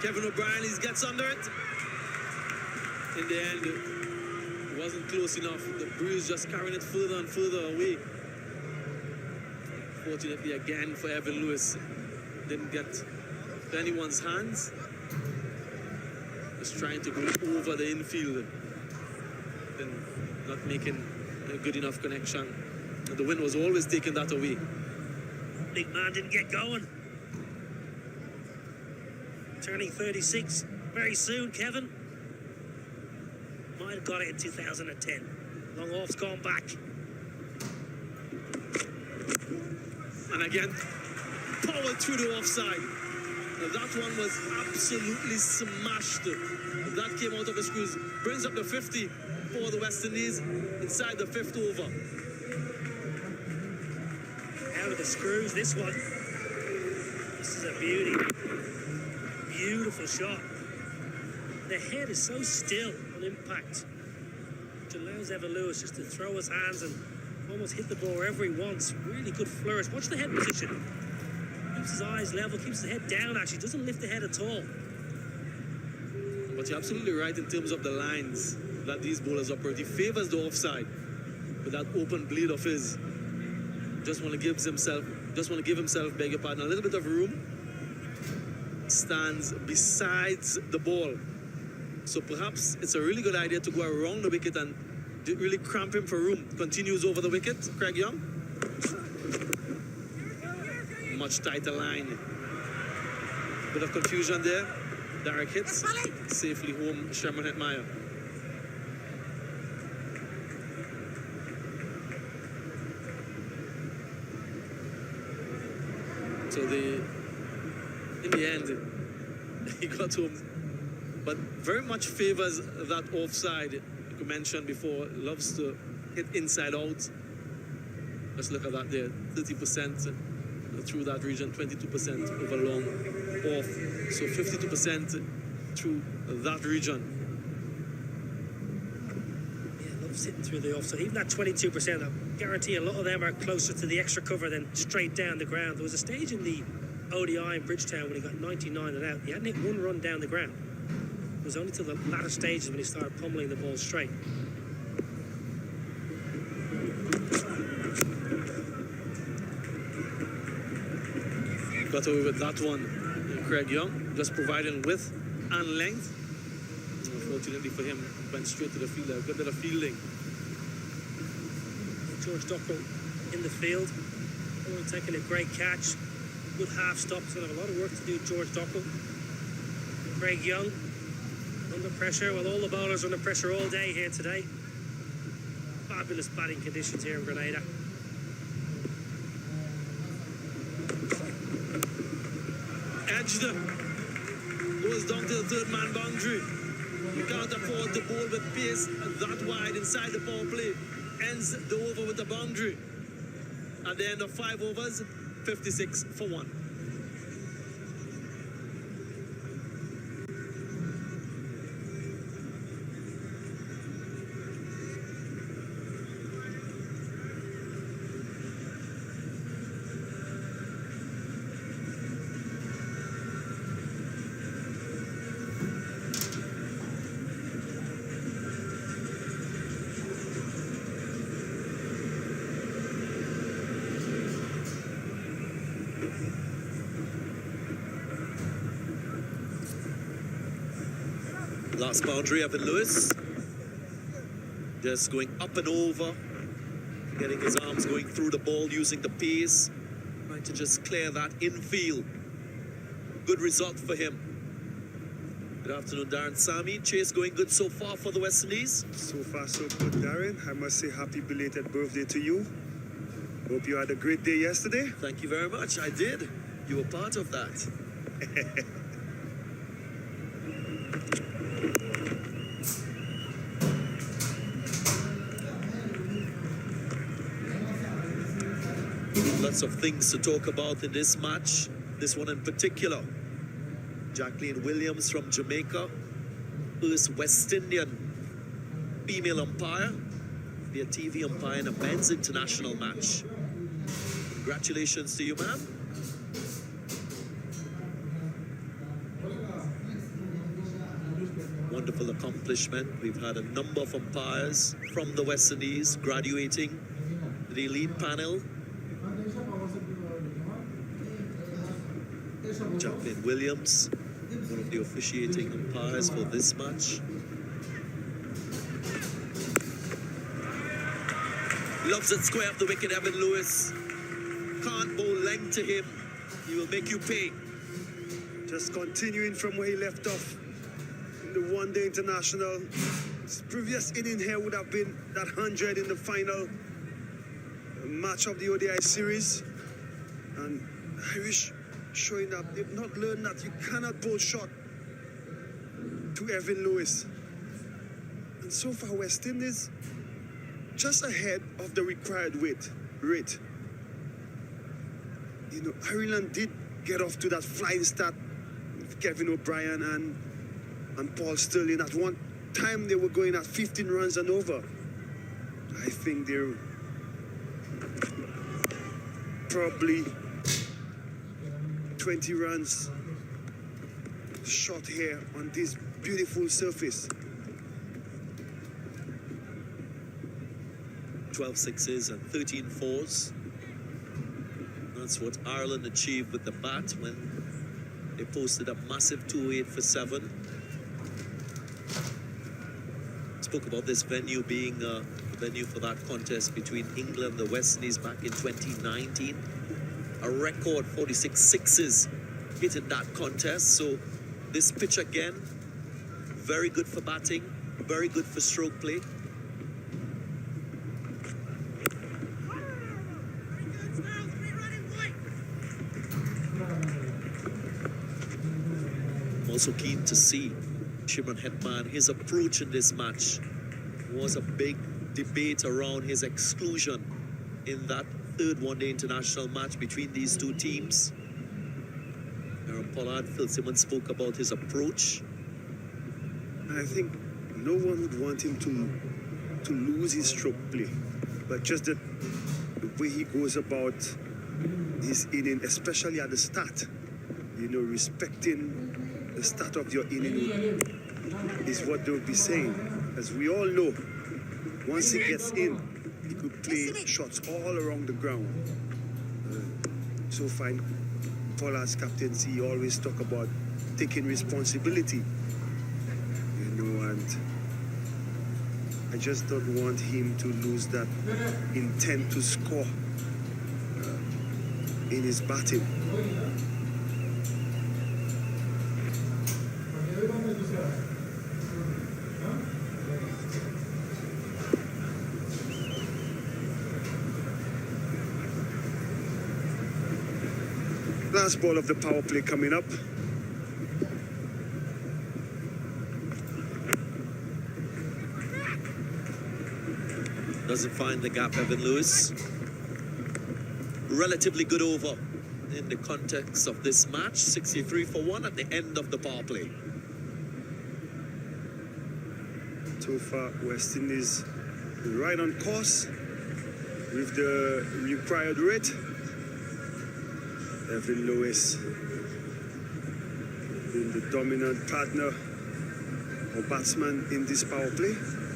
Kevin O'Brien, he gets under it. In the end, it wasn't close enough. The breeze just carrying it further and further away. Fortunately, again, for Evan Lewis, didn't get to anyone's hands. Just trying to go over the infield, then not making a good enough connection. And the wind was always taking that away. Big man didn't get going. Turning 36 very soon, Kevin. Might have got it in 2010. Long off's gone back. And again, powered through the offside. Now that one was absolutely smashed. That came out of the screws. Brings up the 50 for the West Indies inside the 5th over. Out of the screws, this one. This is a beauty. Beautiful shot. The head is so still on impact, which allows Evan Lewis just to throw his hands and almost hit the ball wherever he wants. Really good flourish. Watch the head position. Keeps his eyes level, keeps the head down actually, doesn't lift the head at all. But you're absolutely right in terms of the lines that these bowlers operate. He favors the offside with that open blade of his. Just want to give himself, beg your pardon, a little bit of room. Stands besides the ball. So perhaps it's a really good idea to go around the wicket and really cramp him for room. Continues over the wicket, Craig Young. Much tighter line. Bit of confusion there. Derek hits. Safely home, Sherman Hetmeyer. So in the end, he got home. But very much favors that offside. Like you mentioned before, loves to hit inside out. Let's look at that there. 30% through that region, 22% over long off. So 52% through that region. Yeah, sitting through the offside. Even that 22%, I guarantee a lot of them are closer to the extra cover than straight down the ground. There was a stage in the ODI in Bridgetown when he got 99 and out. He hadn't hit one run down the ground. It was only to the latter stages when he started pummeling the ball straight. Got away with that one, Craig Young, just providing width and length. Unfortunately for him, went straight to the field. A good bit of fielding. George Dockrell in the field. Taking a great catch. Good half stop. He's going to have a lot of work to do, George Dockrell. Craig Young under pressure. Well, all the bowlers are under pressure all day here today. Fabulous batting conditions here in Grenada. Edged. Goes down to the third man boundary. You can't afford to bowl with pace that wide inside the power play. Ends the over with a boundary. At the end of 5 overs, 56 for 1. Last boundary, Evan Lewis. Just going up and over. Getting his arms going through the ball, using the pace. Trying to just clear that infield. Good result for him. Good afternoon, Darren Sammy. Chase going good so far for the West Indies? So far, so good, Darren. I must say happy belated birthday to you. Hope you had a great day yesterday. Thank you very much. I did. You were part of that. Lots of things to talk about in this match. This one in particular. Jacqueline Williams from Jamaica, first West Indian female umpire, be a TV umpire in a men's international match. Congratulations to you, ma'am. Wonderful accomplishment. We've had a number of umpires from the West Indies graduating to the elite panel. Jacqueline Williams, one of the officiating umpires for this match. Loves it square up the wicket, Evan Lewis. Can't bowl length to him. He will make you pay. Just continuing from where he left off in the one-day international. His previous inning here would have been that 100 in the final match of the ODI series. And Irish showing that they've not learned that you cannot bowl short to Evan Lewis. And so far, West Indies just ahead of the required rate. You know, Ireland did get off to that flying start with Kevin O'Brien and Paul Stirling. At one time, they were going at 15 runs and over. I think they're probably 20 runs short here on this beautiful surface. 12 sixes and 13 fours. That's what Ireland achieved with the bat when they posted a massive 208 for 7. Spoke about this venue being the venue for that contest between England and the West Indies back in 2019. A record 46 sixes hit in that contest. So this pitch again, very good for batting, very good for stroke play. I'm also keen to see Shimron Hetman, his approach in this match. Was a big debate around his exclusion in that third one-day international match between these two teams. Aaron Pollard, Phil Simmons spoke about his approach. I think no one would want him to to lose his stroke play, but just the way he goes about his inning, especially at the start, respecting the start of your inning is what they'll be saying. As we all know, once he gets in, he could play shots all around the ground. So fine, Pollard's captaincy, he always talk about taking responsibility, and I just don't want him to lose that intent to score in his batting. Last ball of the power play coming up. Doesn't find the gap, Evan Lewis. Relatively good over in the context of this match. 63 for 1 at the end of the power play. So far, West Indies right on course with the required rate. Evan Lewis being the dominant partner or batsman in this power play,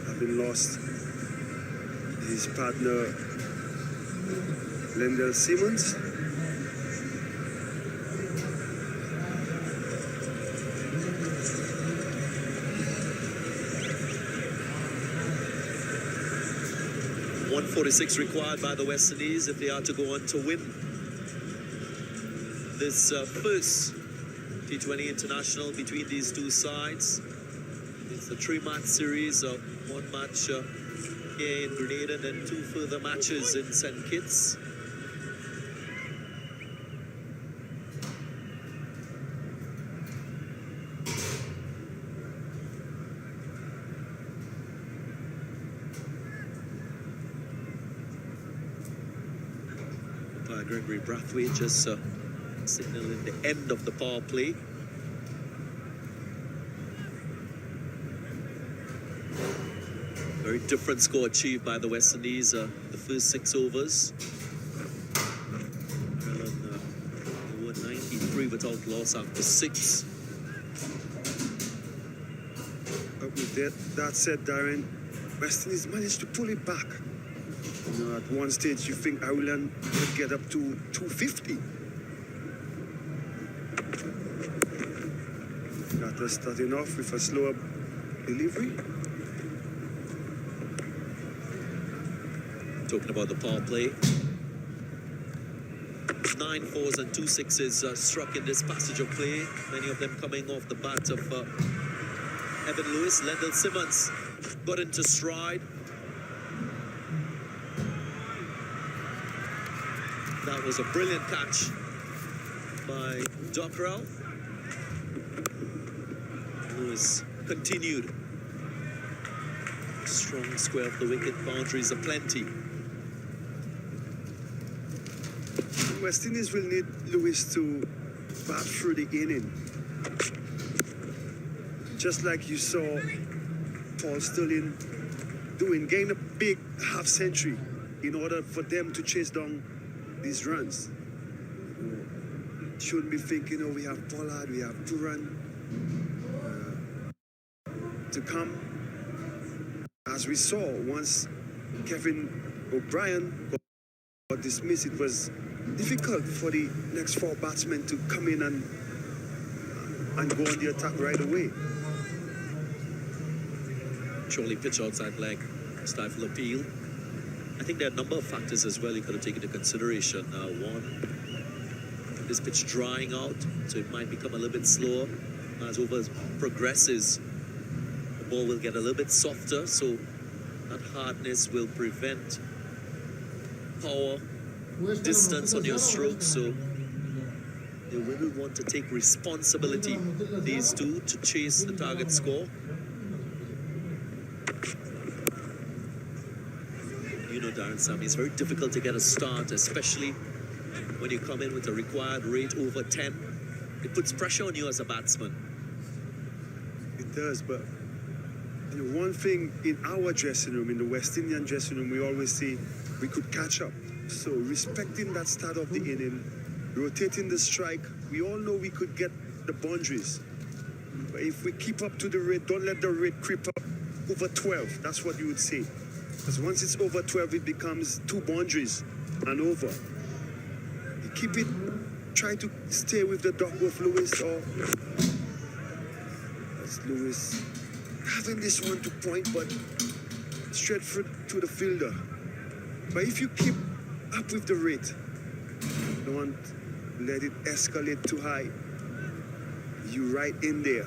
having lost his partner Lendell Simmons. .146 required by the West Indies if they are to go on to win this first T20 international between these two sides. It's a 3-match series of 1 match here in Grenada and then 2 further matches in St. Kitts. Gregory Brathwaite just signaling the end of the power play. Very different score achieved by the West Indies the first 6 overs. They were 93 without loss after 6. With that said, Darren, West Indies managed to pull it back. At one stage, you think Ireland could get up to 250. Got us starting off with a slower delivery. Talking about the power play. 9 4s and 2 6s struck in this passage of play. Many of them coming off the bat of Evan Lewis. Lendell Simmons got into stride. That was a brilliant catch by Dockrell. Lewis continued. Strong square of the wicket, boundaries aplenty. West Indies will need Lewis to bat through the inning. Just like you saw Paul Stirling doing, gain a big half century in order for them to chase down these runs. Shouldn't be thinking, oh, we have Pollard, we have Turan to come. As we saw, once Kevin O'Brien got dismissed, it was difficult for the next 4 batsmen to come in and go on the attack right away. Surely pitch outside leg, stifle appeal. I think there are a number of factors as well you could have taken into consideration. One, this pitch drying out, so it might become a little bit slower. As over progresses, the ball will get a little bit softer, so that hardness will prevent power, distance on your stroke. So they really want to take responsibility, these two, to chase the target score. You know, Darren Sammy, it's very difficult to get a start, especially when you come in with a required rate over 10. It puts pressure on you as a batsman. It does, but And one thing in our dressing room, in the West Indian dressing room, we always say we could catch up. So respecting that start of the inning, rotating the strike, we all know we could get the boundaries. But if we keep up to the rate, don't let the rate creep up over 12. That's what you would say. Because once it's over 12, it becomes 2 boundaries and over. You keep it, try to stay with the Duckworth Lewis, or that's Lewis having this one to point, but straight through to the fielder. But if you keep up with the rate, don't let it escalate too high. You right in there.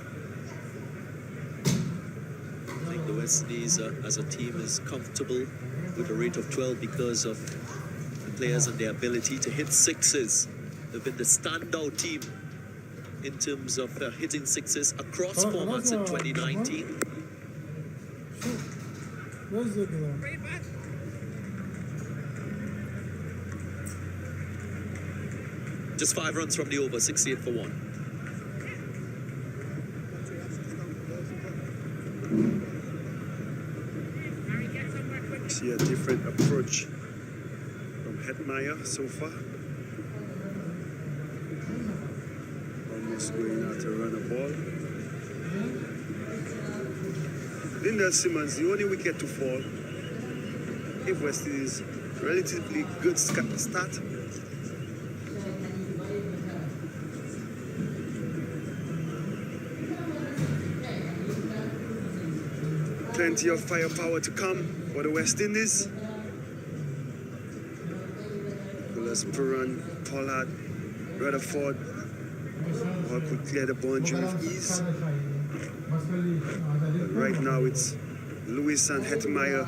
I think the West Indies as a team is comfortable with a rate of 12 because of the players and their ability to hit sixes. They've been the standout team in terms of hitting sixes across formats in 2019. Where's the glove? Just 5 runs from the over, 68 for 1. See a different approach from Hetmeyer so far. Almost going out to run a ball. Linda Simmons, the only wicket to fall. If West Indies relatively good start. Plenty of firepower to come for the West Indies. Nicholas Puran, Pollard, Rutherford all could clear the boundary with ease. But right now it's Lewis and Hetmeyer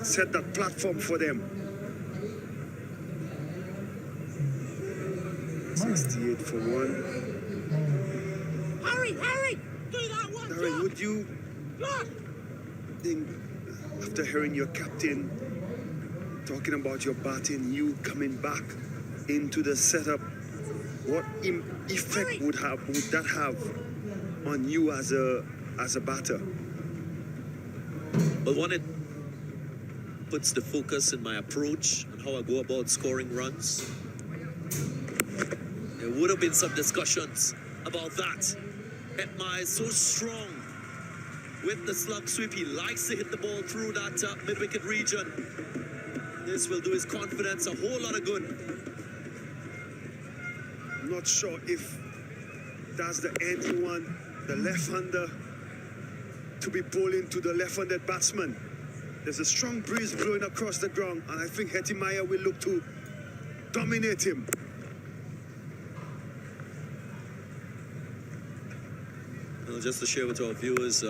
set that platform for them. 68 for 1. Harry! Do that one! Darren, would you think, after hearing your captain talking about your batting, you coming back into the setup, what effect would that have on you as a batter? But one, it puts the focus in my approach and how I go about scoring runs. There would have been some discussions about that. Hetmeyer is so strong with the slug sweep. He likes to hit the ball through that mid-wicket region. This will do his confidence a whole lot of good. Not sure if that's the end he want, the left-hander to be bowling to the left-handed batsman. There's a strong breeze blowing across the ground, and I think Hetmeyer will look to dominate him. Well, just to share with our viewers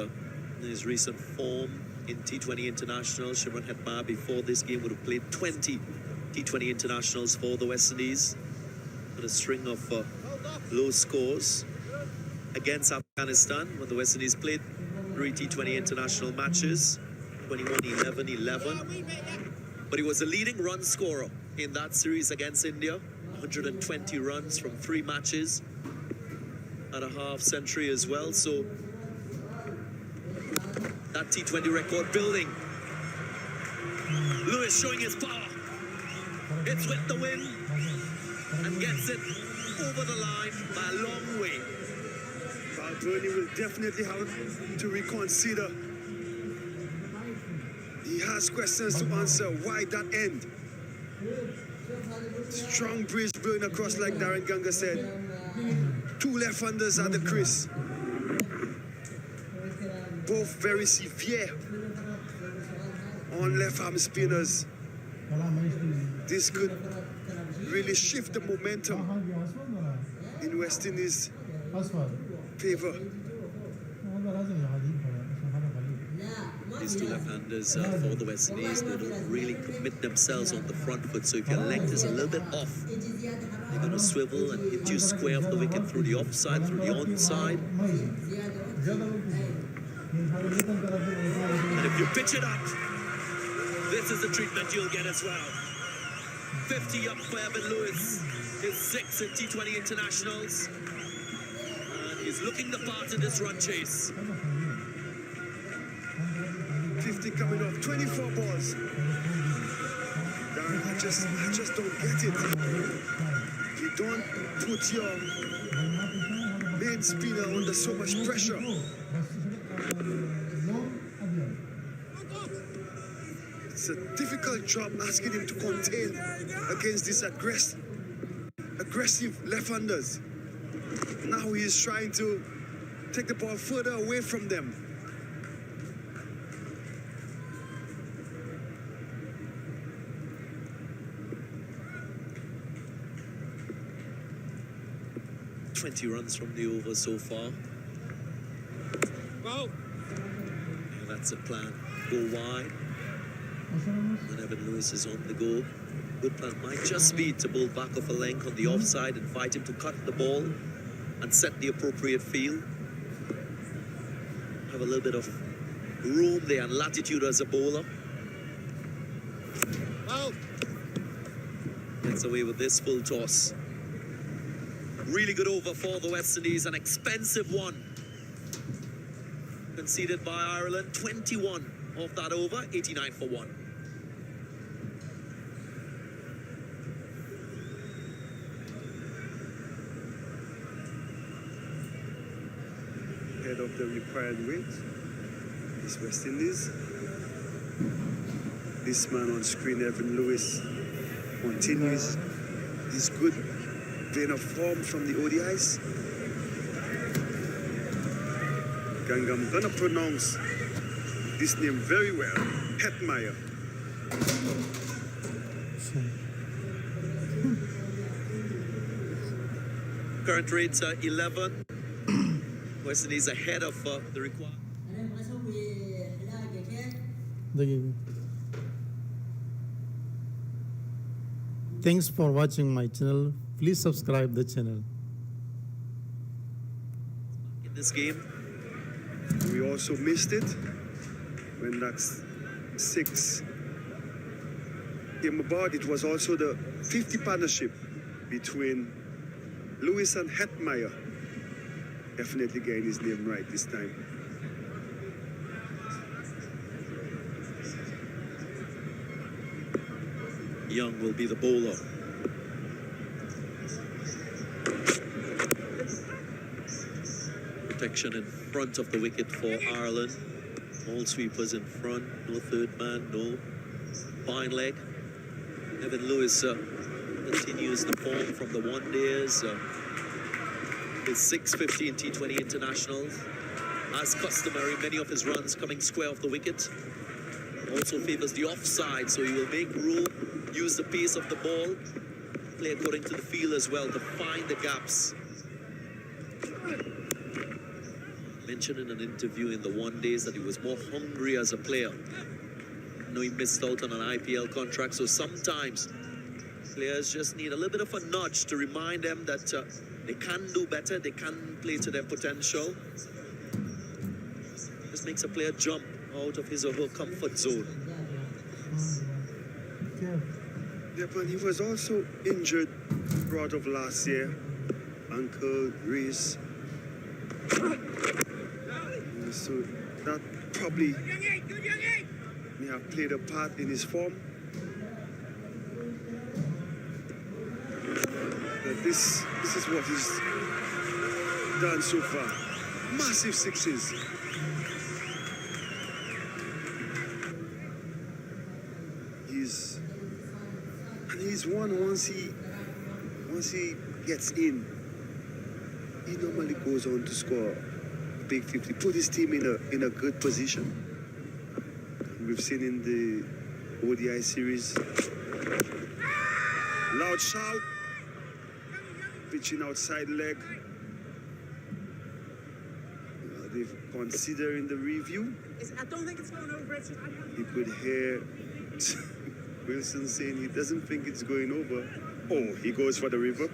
his recent form in T20 internationals, Shimron Hetmeyer before this game would have played 20 T20 internationals for the West Indies, and a string of low scores against Afghanistan when the West Indies played 3 T20 international matches, 21, 11, 11. But he was the leading run scorer in that series against India, 120 runs from 3 matches and a half century as well. So that T20 record building. Lewis showing his power. It's with the wind and gets it over the line by a long way. Valverde will definitely have to reconsider. He has questions to answer. Why that end? Strong breeze blowing across, like Darren Ganga said. 2 left-handers at the crease. Both very severe on left-arm spinners. This could really shift the momentum in West Indies' favor. These 2 left-handers for the West Indies, they don't really commit themselves on the front foot. So if your length is a little bit off, they're going to swivel and hit you square of the wicket through the offside, through the onside. And if you pitch it up, this is the treatment you'll get as well. 50 up for Evan Lewis, his 6th in T20 internationals. And he's looking the part in this run chase. coming off 24 balls. Darren, I just don't get it. You don't put your main spinner under so much pressure. It's a difficult job asking him to contain against these aggressive left-handers. Now he is trying to take the ball further away from them. Runs from the over so far. Well, And that's the plan. Go wide. And Evan Lewis is on the go. Good plan might just be to bowl back off a length on the offside and fight him to cut the ball and set the appropriate field. Have a little bit of room there and latitude as a bowler. well, Gets away with this full toss. Really good over for the West Indies, an expensive one. Conceded by Ireland, 21 off that over, 89 for 1. Head of the required weight is West Indies. This man on screen, Evan Lewis, continues his good vein of form from the ODIs. I'm gonna pronounce this name very well, Hetmeyer. Current rates are 11. West Indies ahead of the required. Thanks for watching my channel. Please subscribe the channel. In this game, We also missed it when that 6 came about. It was also the 50 partnership between Lewis and Hetmeyer. Definitely getting his name right this time. Young will be the bowler. Protection in front of the wicket for Ireland. All sweepers in front, no third man, no fine leg. Evan Lewis continues the form from the one days. With 615 T20 internationals. As customary, many of his runs coming square off the wicket. Also favors the offside, so he will make room, use the pace of the ball, play according to the field as well to find the gaps. Mentioned in an interview in the one days that he was more hungry as a player. I know he missed out on an IPL contract, so sometimes players just need a little bit of a nudge to remind them that they can do better, they can play to their potential. This makes a player jump out of his or her comfort zone. Yeah, but he was also injured throughout of last year. Ankle, wrist. So that probably may have played a part in his form. But this is what he's done so far. Massive sixes. He's one once he gets in, he normally goes on to score a big 50, put his team in a good position. We've seen in the ODI series. Loud shout, pitching outside leg. They've considered in the review. I don't think it's going over. You could hear Wilson saying he doesn't think it's going over. Oh, he goes for the river.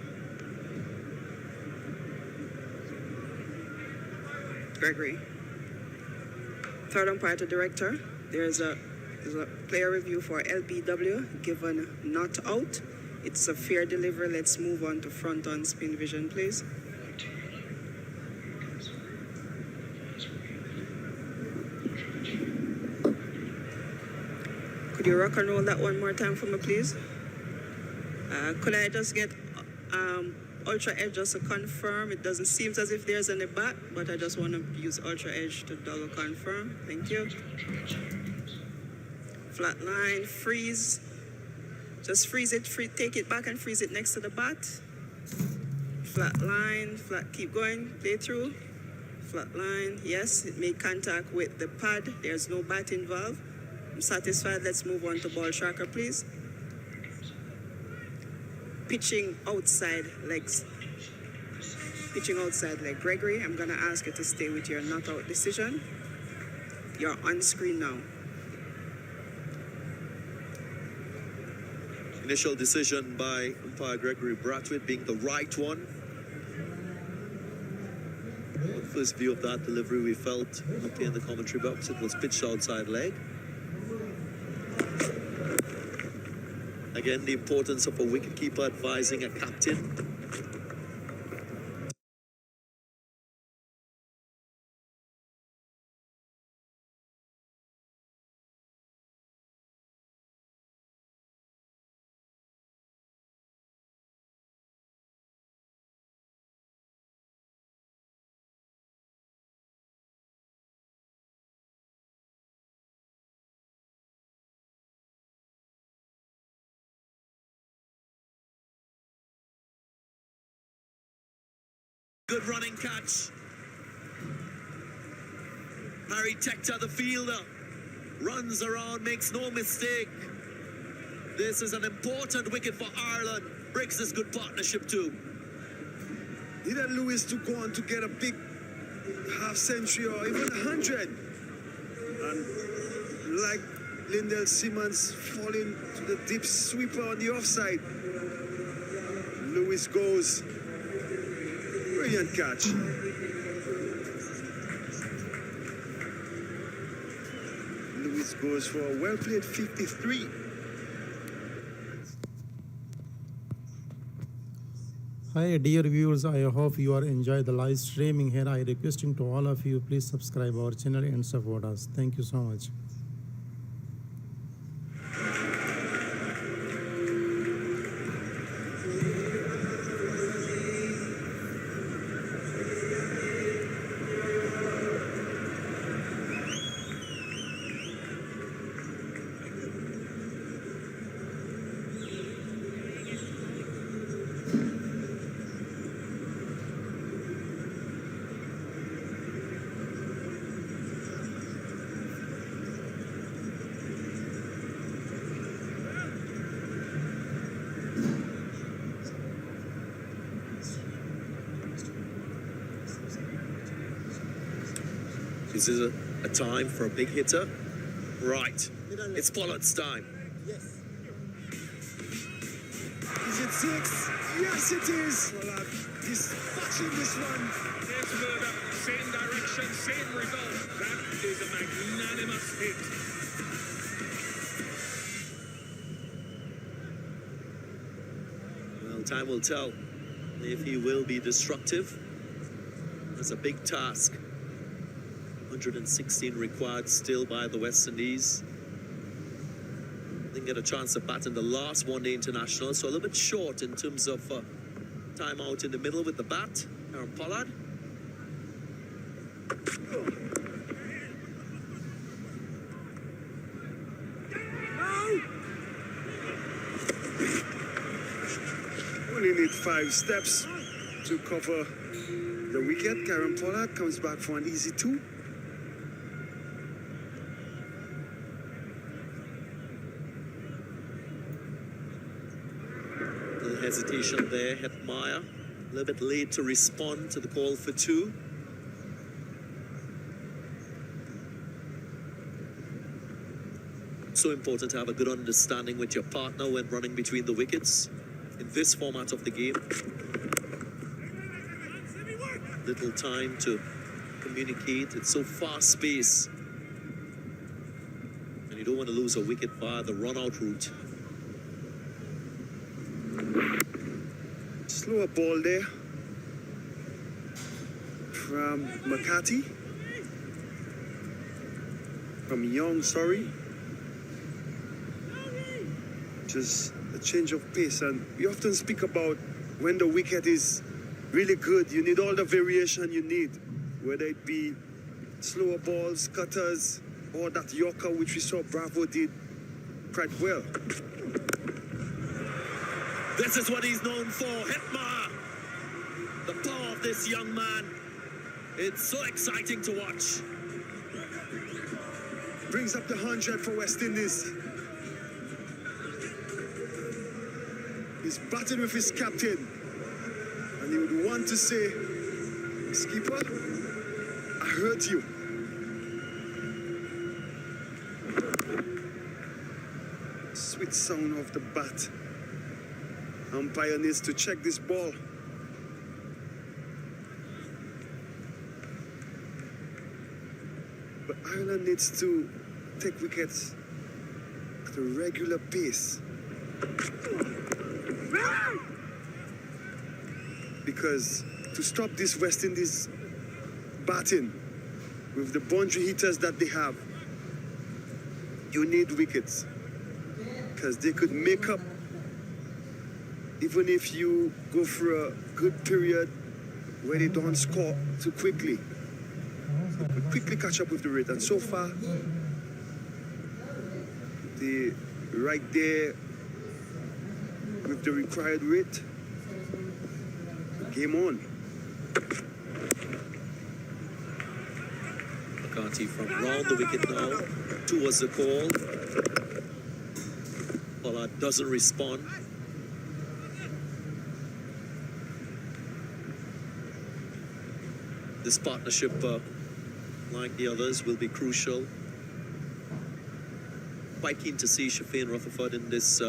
Gregory. Third umpire to director. There's a player review for LBW given not out. It's a fair delivery. Let's move on to front on spin vision, please. you rock and roll that one more time for me, please? Could I just get Ultra Edge just to confirm? It doesn't seem as if there's any bat, but I just want to use Ultra Edge to double confirm. Thank you. Flat line, freeze. Just freeze it, take it back and freeze it next to the bat. Flat line, flat, keep going, play through. Flat line, yes, it made contact with the pad. There's no bat involved. I'm satisfied. Let's move on to ball tracker, please. Pitching outside legs. Pitching outside leg. Gregory, I'm gonna ask you to stay with your not out decision. You're on screen now. Initial decision by umpire Gregory Brathwaite being the right one. The first view of that delivery we felt up here in the commentary box, it was pitched outside leg. Again, the importance of a wicketkeeper advising a captain. Good running catch. Harry Tector, the fielder, runs around, makes no mistake. This is an important wicket for Ireland. Breaks this good partnership too. Needed Lewis to go on to get a big half century or even 100. And like Lindell Simmons falling to the deep sweeper on the offside. Lewis goes. Brilliant catch. Lewis goes for a well-played 53. Hi dear viewers, I hope you are enjoy the live streaming here. I requesting to all of you, please subscribe our channel and support us. Thank you so much. This is a time for a big hitter. Right. It's Pollard's time. Yes. Is it 6? Yes, it is. Pollard dispatching this one. There's Murdoch, same direction, same result. That is a magnanimous hit. Well, time will tell if he will be destructive. That's a big task. 116 required still by the West Indies. Didn't get a chance to bat in the last one-day international, so a little bit short in terms of time out in the middle with the bat. Aaron Pollard. Only need 5 steps to cover the wicket. Karen Pollard comes back for an easy 2. Hesitation there, Hetmeyer. A little bit late to respond to the call for 2. So important to have a good understanding with your partner when running between the wickets in this format of the game. Little time to communicate. It's so fast paced. And you don't want to lose a wicket via the run-out route. Slower ball there from McCarthy. From Young, sorry. just a change of pace. And we often speak about when the wicket is really good, you need all the variation you need, whether it be slower balls, cutters, or that Yorker, which we saw Bravo did quite well. This is what he's known for, Hitmar. The power of this young man. It's so exciting to watch. Brings up the 100 for West Indies. He's batting with his captain. And he would want to say, skipper, I heard you. Sweet sound of the bat. Umpire needs to check this ball. But Ireland needs to take wickets at a regular pace. Because to stop this West Indies batting with the boundary hitters that they have, you need wickets. Because they could make up, even if you go for a good period where they don't score too quickly. They could quickly catch up with the rate. And so far, they're right there with the required rate. Game on. McCarthy from round the wicket now towards the call. Pollard doesn't respond. This partnership, like the others, will be crucial. Quite keen to see Shafeen Rutherford in this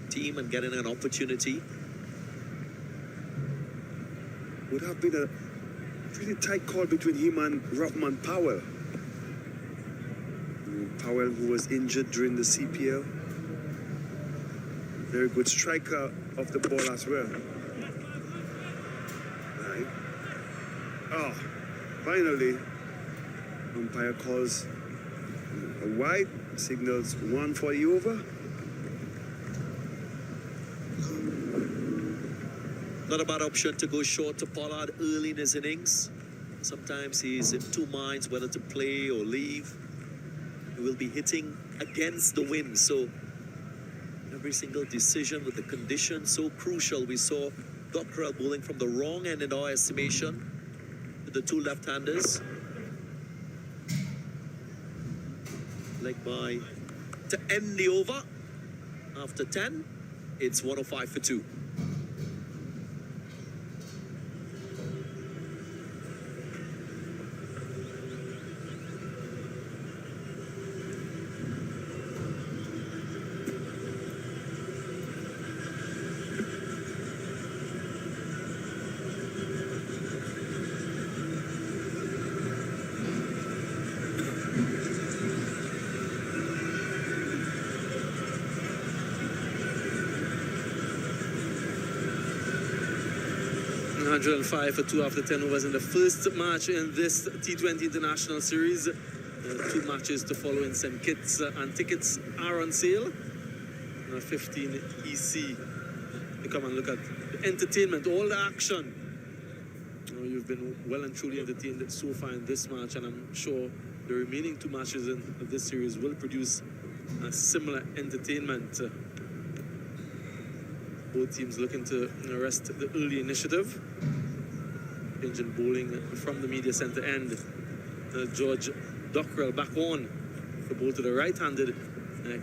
team and getting an opportunity. Would have been a pretty tight call between him and Rahman Powell. Powell, who was injured during the CPL. Very good striker of the ball as well. Right. Oh, finally, umpire calls a wide, signals one for the over. Not a bad option to go short to Pollard early in his innings. Sometimes he's in two minds whether to play or leave. He will be hitting against the wind, so every single decision with the conditions so crucial. We saw Dockrell bowling from the wrong end in our estimation with the two left-handers. Leg by to end the over. After 10, it's 105 for 2. $105 for 2 after 10 overs in the first match in this T20 International Series. 2 matches to follow in St. Kitts, and tickets are on sale. 15 EC. You come and look at the entertainment, all the action. You've been well and truly entertained so far in this match, and I'm sure the remaining 2 matches in this series will produce a similar entertainment. Both teams looking to arrest the early initiative. Engine bowling from the media center end. George Dockrell back on the bowl to the right-handed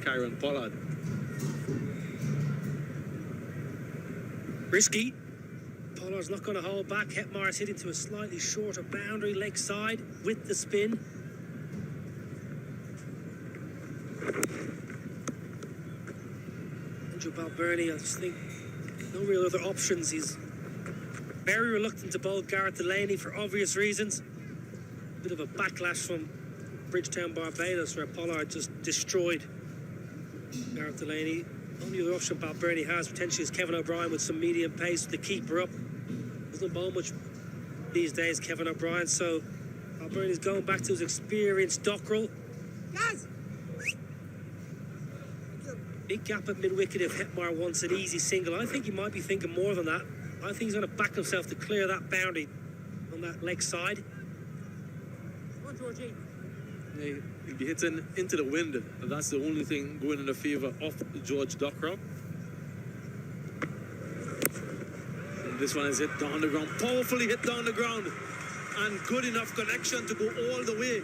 Kieron Pollard. Risky. Pollard's not going to hold back. Hetmar's hitting to a slightly shorter boundary, leg side with the spin. Andrew Balbirnie, I just think no real other options. He's very reluctant to bowl Gareth Delaney for obvious reasons. A bit of a backlash from Bridgetown, Barbados, where Pollard just destroyed Gareth Delaney. Only other option Balbirnie has potentially is Kevin O'Brien with some medium pace to keep her up. Doesn't bowl much these days, Kevin O'Brien, so Balbirnie's going back to his experienced Dockrell. Guys! Big gap at mid-wicket if Hetmar wants an easy single. I think he might be thinking more than that. I think he's going to back himself to clear that boundary on that leg side. Come on, Georgie. He'll be hitting into the wind. That's the only thing going in the favour of George Dockrell. And this one is hit down the ground, powerfully hit down the ground, and good enough connection to go all the way.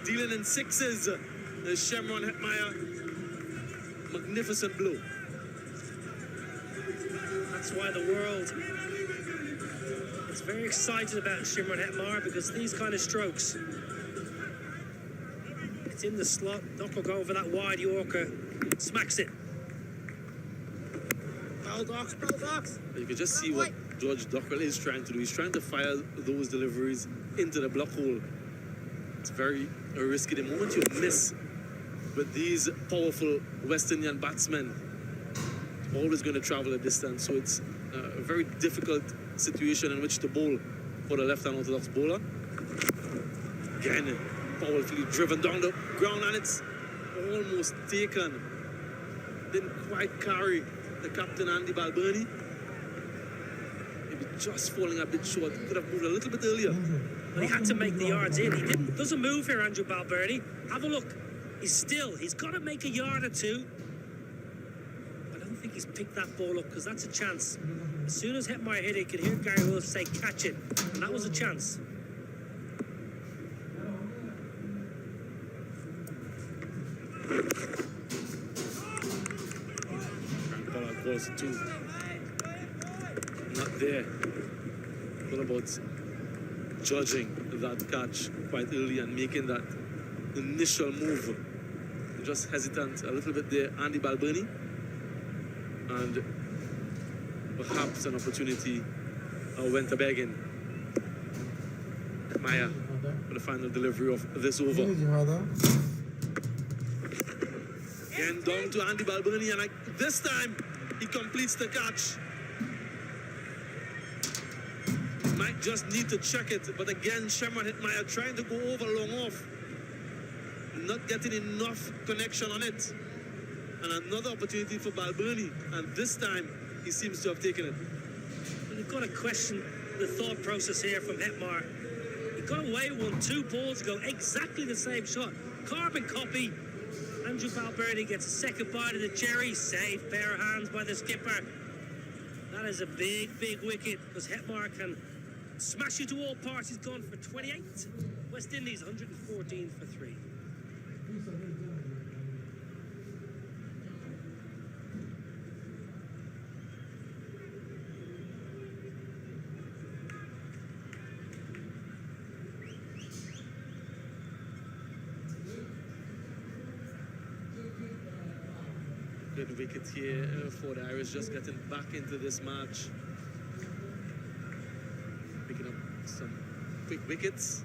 Dealing in sixes, Shemron Hetmyer, magnificent blow. That's why the world is very excited about Shimron Hetmyer, because these kind of strokes, it's in the slot. Dockrell going for that wide Yorker, smacks it. Foul box. You can just see what George Dockrell is trying to do. He's trying to fire those deliveries into the block hole. It's very risky. The moment you miss with these powerful West Indian batsmen, always going to travel a distance. So it's a very difficult situation in which to bowl for the left-hand orthodox bowler. Again, powerfully driven down the ground, and it's almost taken. Didn't quite carry the captain, Andy Balbirnie. Maybe just falling a bit short. Could have moved a little bit earlier. But he had to make the yards in. He didn't. Doesn't move here, Andrew Balbirnie. Have a look. He's got to make a yard or two. I don't think he's picked that ball up, because that's a chance. As soon as Hetmyer hit it, you could hear Gary Willis say, catch it. And that was a chance. Pollard calls it two. Not there. What about judging that catch quite early and making that initial move? Just hesitant a little bit there, Andy Balbirnie. And perhaps an opportunity went a begging. Maya for the final delivery of this over. Again down to Andy Balbirnie, and this time he completes the catch. Might just need to check it, but again Shemron Hetmyer trying to go over long off, not getting enough connection on it. And another opportunity for Balbirnie, and this time he seems to have taken it. And you've got to question the thought process here from Hetmyer. He got away with 2 balls ago, exactly the same shot. Carbon copy. Andrew Balbirnie gets a second bite of the cherry. Safe pair of hands by the skipper. That is a big, big wicket, because Hetmyer can smash it to all parts. He's gone for 28. West Indies 114 for 3. Good wicket here for the Irish, just getting back into this match. Picking up some quick wickets.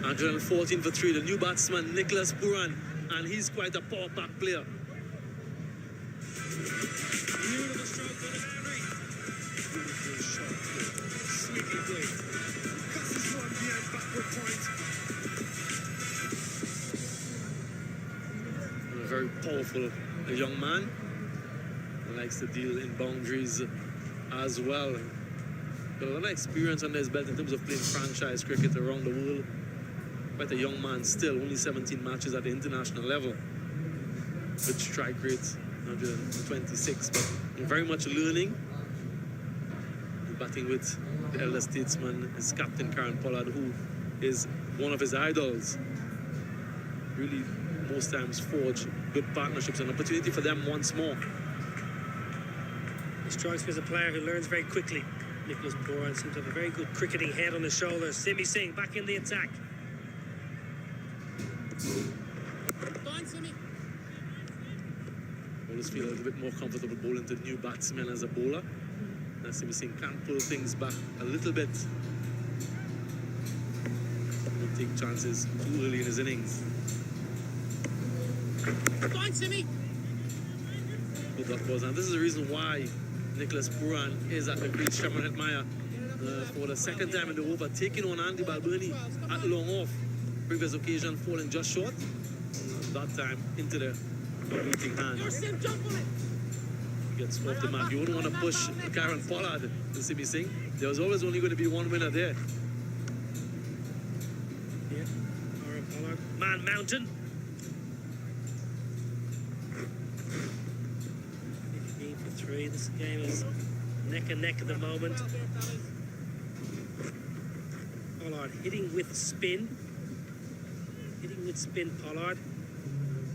And 14 for 3, the new batsman Nicholas Puran, and he's quite a power pack player. Beautiful stroke on the boundary. Beautiful shot. Sneaky play. Cuts this one behind backward point. A very powerful young man. He likes to deal in boundaries as well. Got a lot of experience under his belt in terms of playing franchise cricket around the world. Quite a young man still, only 17 matches at the international level. With strike rate, 126, but very much learning. Batting with the elder statesman, his captain Karen Pollard, who is one of his idols. Really, most times forge good partnerships, an opportunity for them once more. He strikes me as a player who learns very quickly. Nicholas Puran seems to have a very good cricketing head on his shoulders. Simi Singh back in the attack. Bowlers feel a little bit more comfortable bowling to new batsmen as a bowler. Simi Singh can pull things back a little bit. take chances too early in his innings. Go on, Simmy. With that buzz. And this is the reason why Nicholas Puran is at the crease. Sherman Hetmeyer for the second time in the over, taking on Andy Balboni at long off. Previous occasion falling just short. That time into the meeting hand. Sim, jump on it. He gets off the mark. You wouldn't want to push Karen Pollard to Simi Singh. There was always only going to be one winner there. Yeah, Karen Pollard. Man Mountain. 15 for 3. This game is neck and neck at the moment. Pollard hitting with spin. Hitting with spin, Pollard.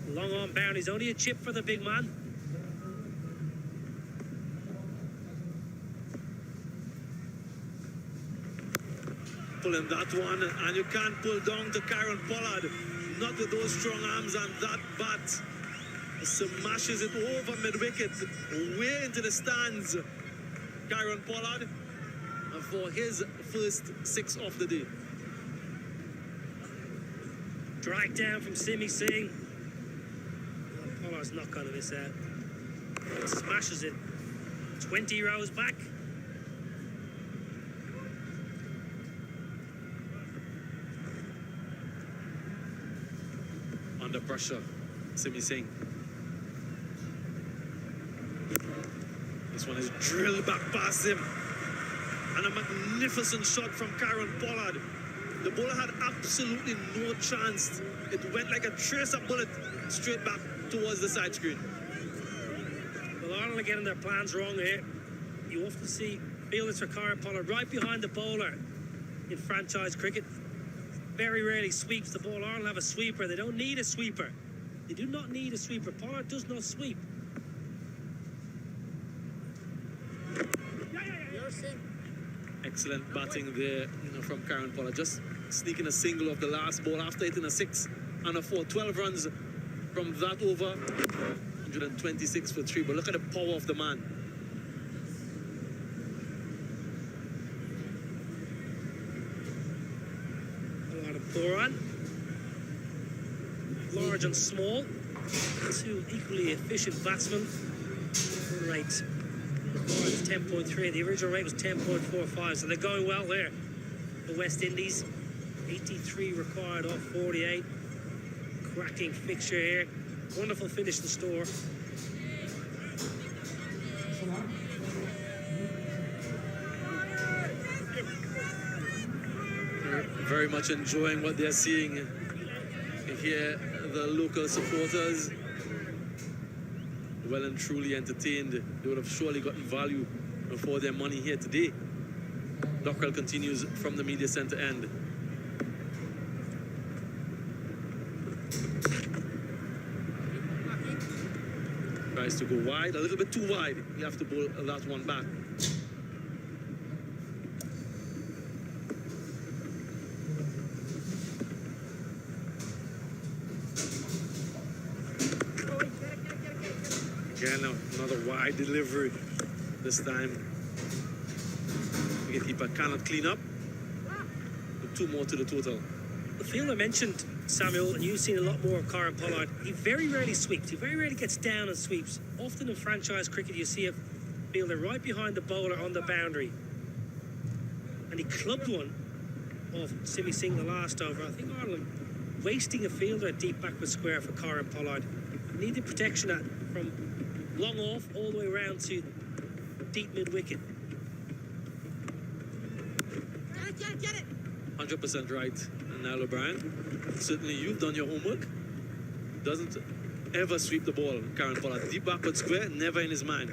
Long on boundaries, only a chip for the big man. Pulling that one, and you can't pull down to Karen Pollard. Not with those strong arms and that bat. Smashes it over mid-wicket, way into the stands. Karen Pollard for his first 6 of the day. Drag down from Simi Singh. Pollard's not going to miss out. Smashes it. 20 rows back. Under pressure, Simi Singh. This one is drilled back past him. And a magnificent shot from Karen Pollard. The bowler had absolutely no chance. It went like a tracer bullet straight back towards the side screen. Well, Ireland are getting their plans wrong here. You often see fielders for Karen Pollard right behind the bowler in franchise cricket. Very rarely sweeps the ball. Ireland have a sweeper. They don't need a sweeper. They do not need a sweeper. Pollard does not sweep. Excellent batting there, from Karen Pollard. Just sneaking a single off the last ball after hitting a 6 and a 4. 12 runs from that over. 126 for 3. But look at the power of the man. A lot of Puran. Large and small. 2 equally efficient batsmen. Right. The record is 10.3. The original rate was 10.45, so they're going well there. The West Indies, 83 required off 48. Cracking fixture here. Wonderful finish to store. They're very much enjoying what they're seeing here. The local supporters, well and truly entertained. They would have surely gotten value for their money here today. Dockrell continues from the media center end. Tries to go wide, a little bit too wide. You have to bowl that one back. Again, another wide delivery. This time, wicketkeeper cannot clean up. 2 more to the total. The fielder mentioned, Samuel, and you've seen a lot more of Karen Pollard. He very rarely sweeps. He very rarely gets down and sweeps. Often in franchise cricket, you see a fielder right behind the bowler on the boundary. And he clubbed one off Simi Singh the last over. I think Ireland wasting a fielder at deep backward square for Karen Pollard. Needed protection from long off all the way around to deep mid-wicket. Get it. 100% right, Niall O'Brien. Certainly you've done your homework. Doesn't ever sweep the ball, Karen Pollard. Deep backward square, never in his mind.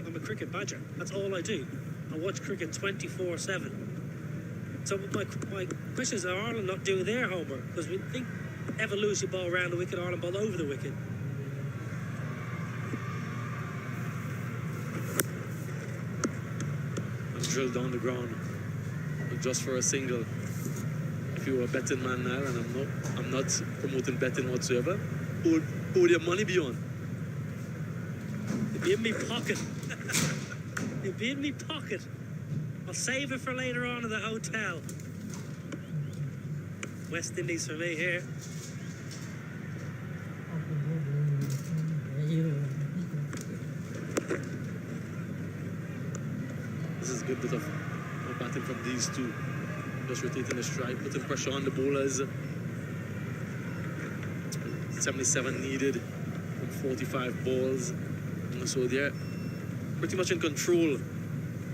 I'm a cricket badger. That's all I do. I watch cricket 24/7. So my question is, are Ireland not doing their homework? Because we think ever lose your ball around the wicket, Ireland ball over the wicket. And drilled down the ground just for a single. If you were a betting man now, and I'm not promoting betting whatsoever, who would your money be on? It'd be in me pocket. It'd be in me pocket. I'll save it for later on in the hotel. West Indies for me here. This is good bit of batting from these two. Just rotating the strike, putting pressure on the bowlers. 77 needed from 45 balls. So they're pretty much in control.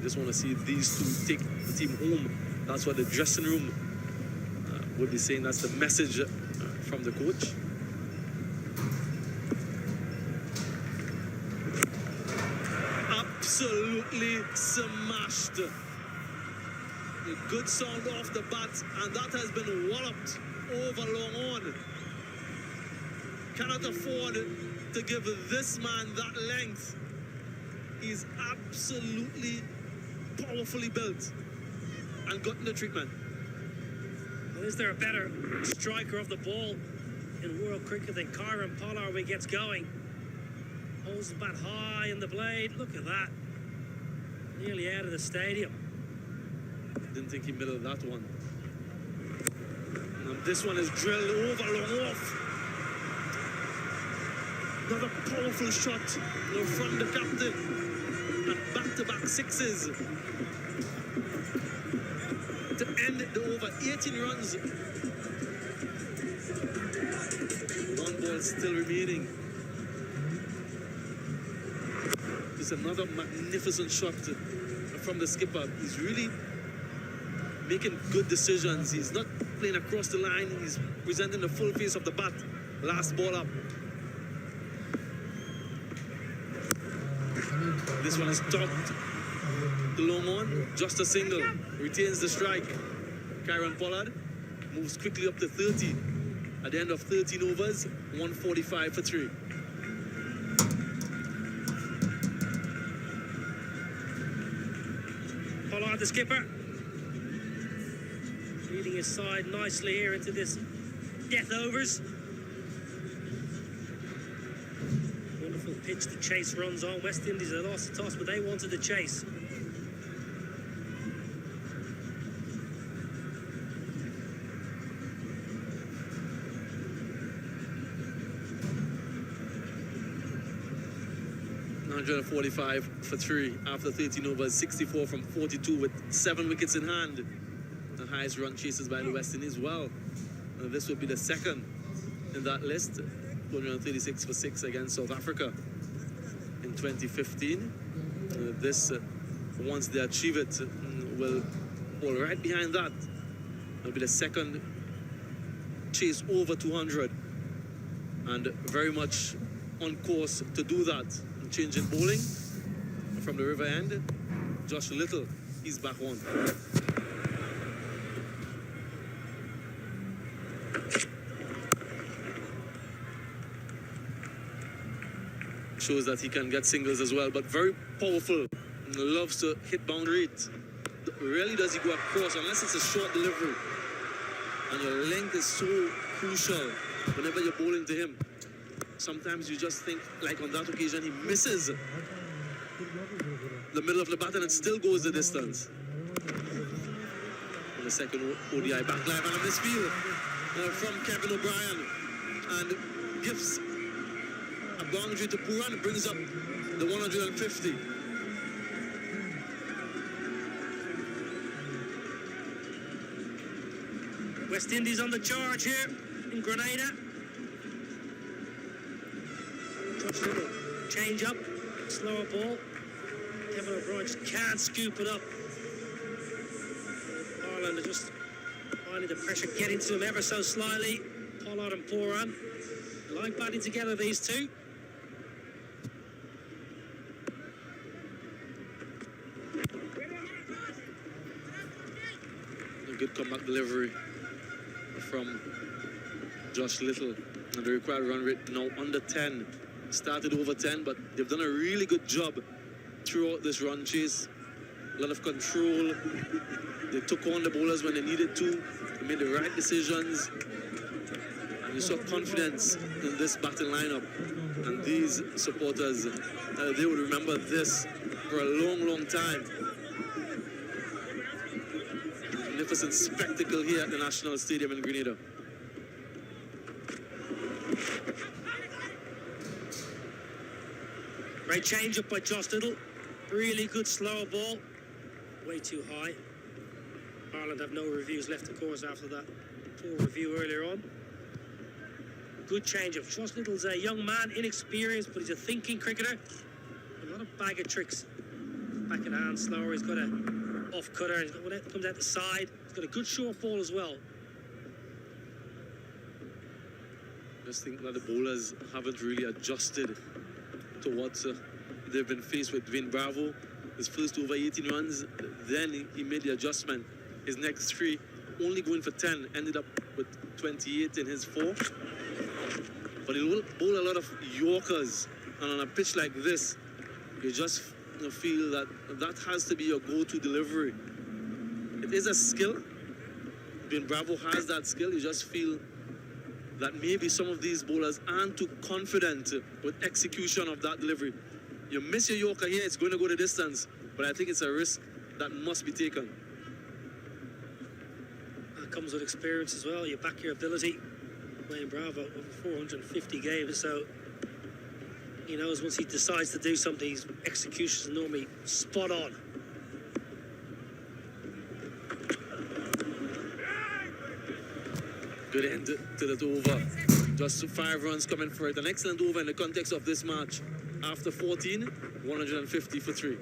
Just want to see these two take the team home. That's what the dressing room would be saying. That's the message from the coach. Absolutely smashed. A good sound off the bat, and that has been walloped over long on. Cannot afford to give this man that length. He's absolutely powerfully built and gotten the treatment. Well, is there a better striker of the ball in world cricket than Kyron Pollard when he gets going? Holds the bat high in the blade. Look at that. Nearly out of the stadium. Didn't think he middled that one. And this one is drilled over long off. Another powerful shot from the captain. And back-to-back sixes. To end the over 18 runs. One ball still remaining. Just another magnificent shot from the skipper. He's really making good decisions. He's not playing across the line. He's presenting the full face of the bat. Last ball up. This one is topped. The long on, just a single. Retains the strike. Kyron Pollard moves quickly up to 30. At the end of 13 overs, 145 for 3. Pollard, the skipper, leading his side nicely here into this death overs. Wonderful pitch to chase runs on. West Indies had lost the toss, but they wanted the chase. $145 for 3 after 13 overs, 64 from 42 with 7 wickets in hand. The highest run chases by the West Indies. Well, this would be the second in that list. 236 for 6 against South Africa in 2015. This, once they achieve it, will fall right behind that. It'll be the second chase over 200, and very much on course to do that. Changing bowling from the river end. Josh Little, he's back on. Shows that he can get singles as well, but very powerful. Loves to hit boundary. Rarely does he go across unless it's a short delivery. And your length is so crucial whenever you're bowling to him. Sometimes you just think, like on that occasion, he misses the middle of the bat and it still goes the distance. On the second ODI back live and a misfield from Kevin O'Brien, and gives a boundary to Puran, brings up the 150. West Indies on the charge here in Grenada. Change up, slower ball. Kevin O'Brien just can't scoop it up. Ireland are just finding the pressure getting to him ever so slightly. Pollard and Puran like batting together, these two. A good comeback delivery from Josh Little, and the required run rate now under 10. Started over 10, but they've done a really good job throughout this run chase. A lot of control. They took on the bowlers when they needed to. They made the right decisions. And you saw confidence in this batting lineup. And these supporters, they will remember this for a long, long time. magnificent spectacle here at the National Stadium in Grenada. Great change up by Josh Little. Really good slower ball. Way too high. Ireland have no reviews left, of course, after that poor review earlier on. Good change up. Josh Little's a young man, inexperienced, but he's a thinking cricketer. A lot of bag of tricks. Back in hand, slower. He's got a off cutter. He's got, when it comes out the side, he's got a good short ball as well. Just think that the bowlers haven't really adjusted to what they've been faced with. Dwayne Bravo, his first over 18 runs, then he made the adjustment. His next three, only going for 10, ended up with 28 in his four. But he'll bowl a lot of Yorkers, and on a pitch like this, you just feel that that has to be your go-to delivery. It is a skill. Dwayne Bravo has that skill. You just feel that maybe some of these bowlers aren't too confident with execution of that delivery. You miss your Yorker here, it's going to go the distance, but I think it's a risk that must be taken. That comes with experience as well. You back your ability. Dwayne Bravo over 450 games, so he knows once he decides to do something, his executions are normally spot on. Good end to that over. Just 5 runs coming for it. An excellent over in the context of this match. After 14, 150 for 3.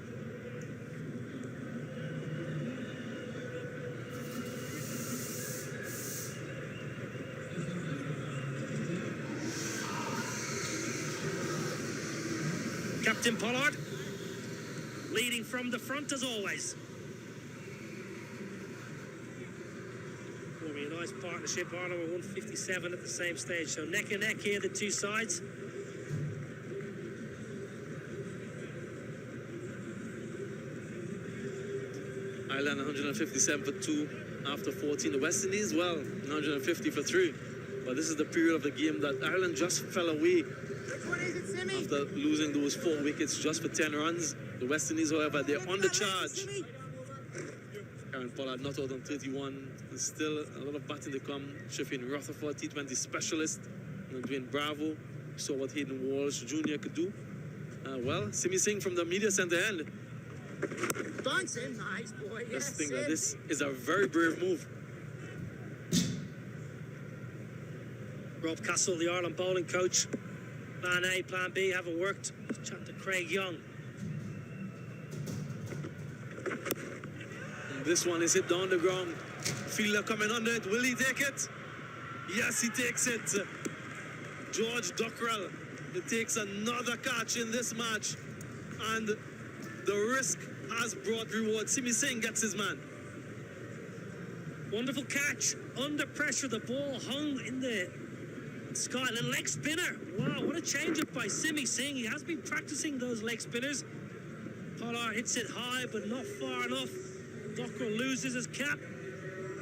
Captain Pollard leading from the front as always. Forming a nice partnership. Ireland were 157 at the same stage, so neck and neck here, the two sides. Ireland 157 for 2 after 14. The West Indies, well, 150 for 3. But this is the period of the game that Ireland just fell away after losing those 4 wickets just for 10 runs. The West Indies, however, they're on the charge. Karen Pollard not out on 31. There's still a lot of batting to come. Shifting Rutherford, T20 specialist. And Dwayne Bravo saw what Hayden Walsh Jr. could do. Well, Simi Singh from the media centre end. Thanks, Sim. Nice boy. Just Yes, think that Sim. this is a very brave move. Rob Castle, the Ireland bowling coach. Plan A, plan B haven't worked. Let's chat to Craig Young. And this one is hit down the ground. Fielder coming under it. Will he take it? Yes, he takes it. George Dockrell takes another catch in this match. And the risk has brought reward. Simi Singh gets his man. Wonderful catch. Under pressure, the ball hung in the sky. And a leg spinner. Wow, what a change-up by Simi Singh. He has been practicing those leg spinners. Pollard hits it high, but not far enough. Dockrell loses his cap.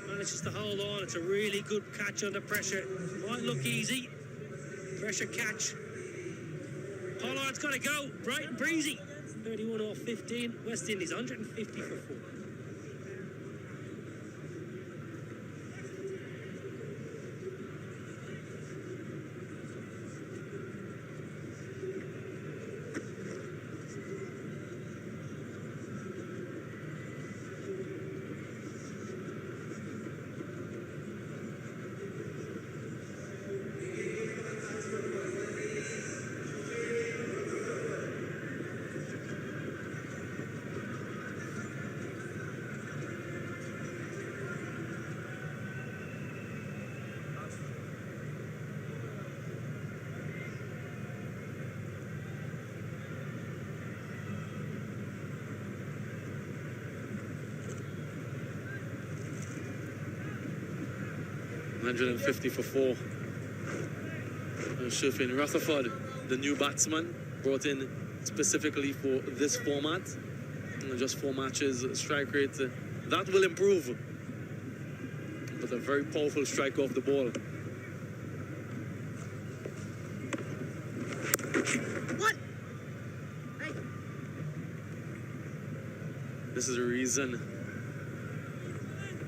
Manages to hold on. It's a really good catch under pressure. Might look easy. Pressure catch. Pollard's got to go. Bright and breezy. 31 off 15. West Indies 150 for 4. $150 for 4. Shifting Rutherford, the new batsman, brought in specifically for this format. Just 4 matches, strike rate, that will improve. But a very powerful strike off the ball. What? Hey. This is the reason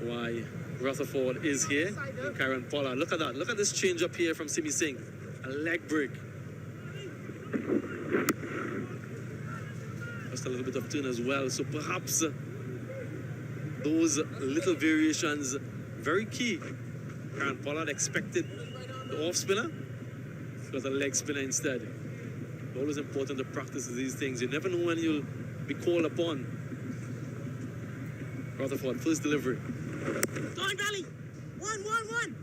why Rutherford is here. And Karen Pollard, look at that. Look at this change up here from Simi Singh. A leg break. Just a little bit of turn as well. So perhaps those little variations, very key. Karen Pollard expected the off spinner, got a leg spinner instead. Always important to practice these things. You never know when you'll be called upon. Rutherford, first delivery. Go on, Valley. One.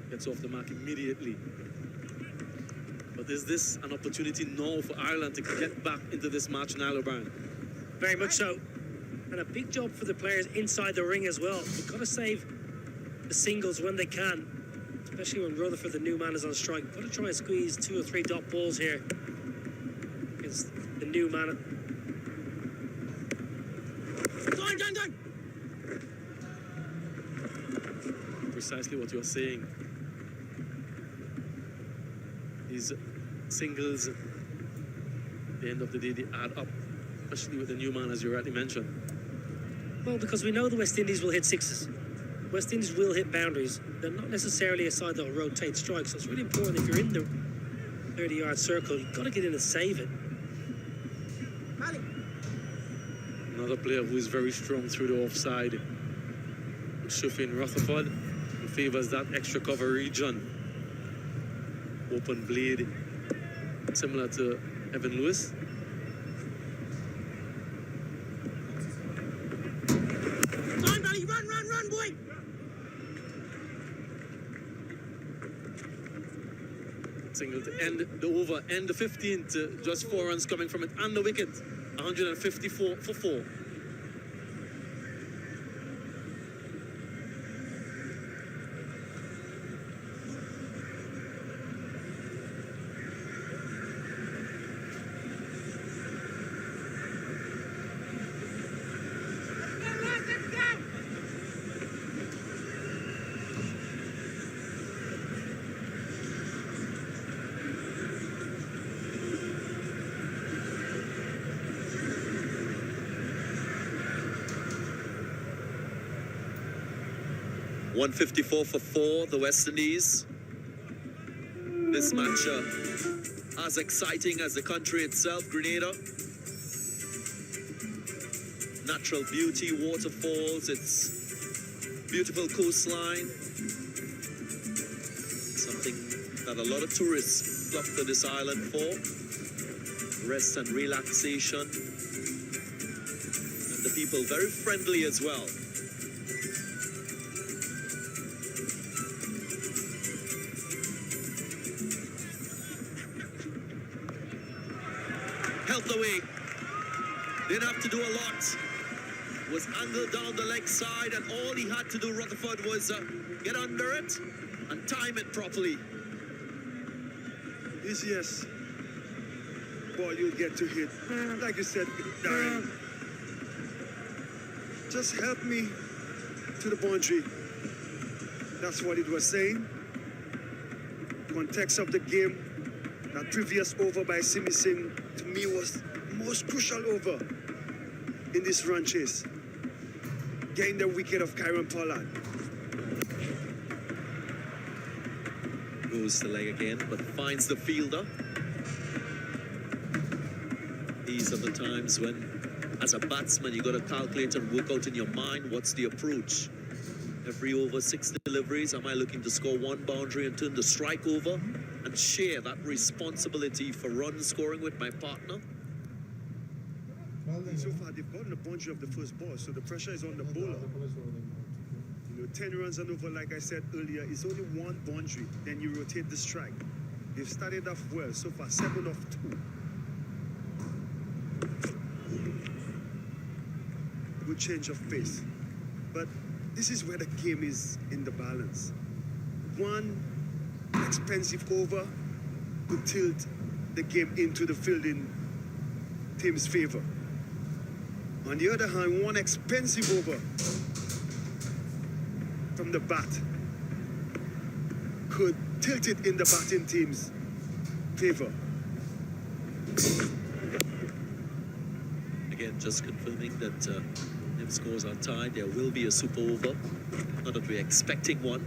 Gets off the mark immediately. But is this an opportunity now for Ireland to get back into this match now, O'Brien? Very much so. And a big job for the players inside the ring as well. They've got to save the singles when they can, especially when Rutherford, the new man, is on strike. Got to try and squeeze 2 or 3 dot balls here against the new man. Done. Precisely what you're saying. These singles, at the end of the day, they add up, especially with the new man, as you rightly mentioned. Well, because we know the West Indies will hit sixes. West Indies will hit boundaries. They're not necessarily a side that will rotate strikes. So it's really important if you're in the 30-yard circle, you've got to get in and save it. Another player who is very strong through the offside, Shufin Rutherford, who favors that extra cover region. Open blade, similar to Evan Lewis. Go on, Valley. Run, boy. Single to end the over, end the 15th, just 4 runs coming from it, and the wicket, 154 for 4. Let's go. 154 for 4, the West Indies. This match as exciting as the country itself, Grenada. Natural beauty, waterfalls, its beautiful coastline. Something that a lot of tourists flock to this island for. Rest and relaxation. And the people very friendly as well. Helped away. Didn't have to do a lot. Was angled down the leg side, and all he had to do, Rutherford, was get under it and time it properly. Easiest ball you'll get to hit. Like you said, Darren, just help me to the boundary. That's what it was saying. Context of the game, that previous over by Simi Singh, to me, was most crucial over in this run chase. Getting the wicket of Karen Pollard. Goes the leg again, but finds the fielder. These are the times when, as a batsman, you got to calculate and work out in your mind what's the approach. Every over 6 deliveries, am I looking to score 1 boundary and turn the strike over and share that responsibility for run scoring with my partner? And so far, they've gotten the boundary of the first ball, so the pressure is on the bowler. 10 runs and over, like I said earlier, it's only 1 boundary, then you rotate the strike. They've started off well, so far 7 of 2. Good change of pace. But this is where the game is in the balance. 1 expensive over could tilt the game into the fielding team's favor. On the other hand, 1 expensive over from the bat could tilt it in the batting team's favor. Again, just confirming that if scores are tied, there will be a super over. Not that we're expecting one.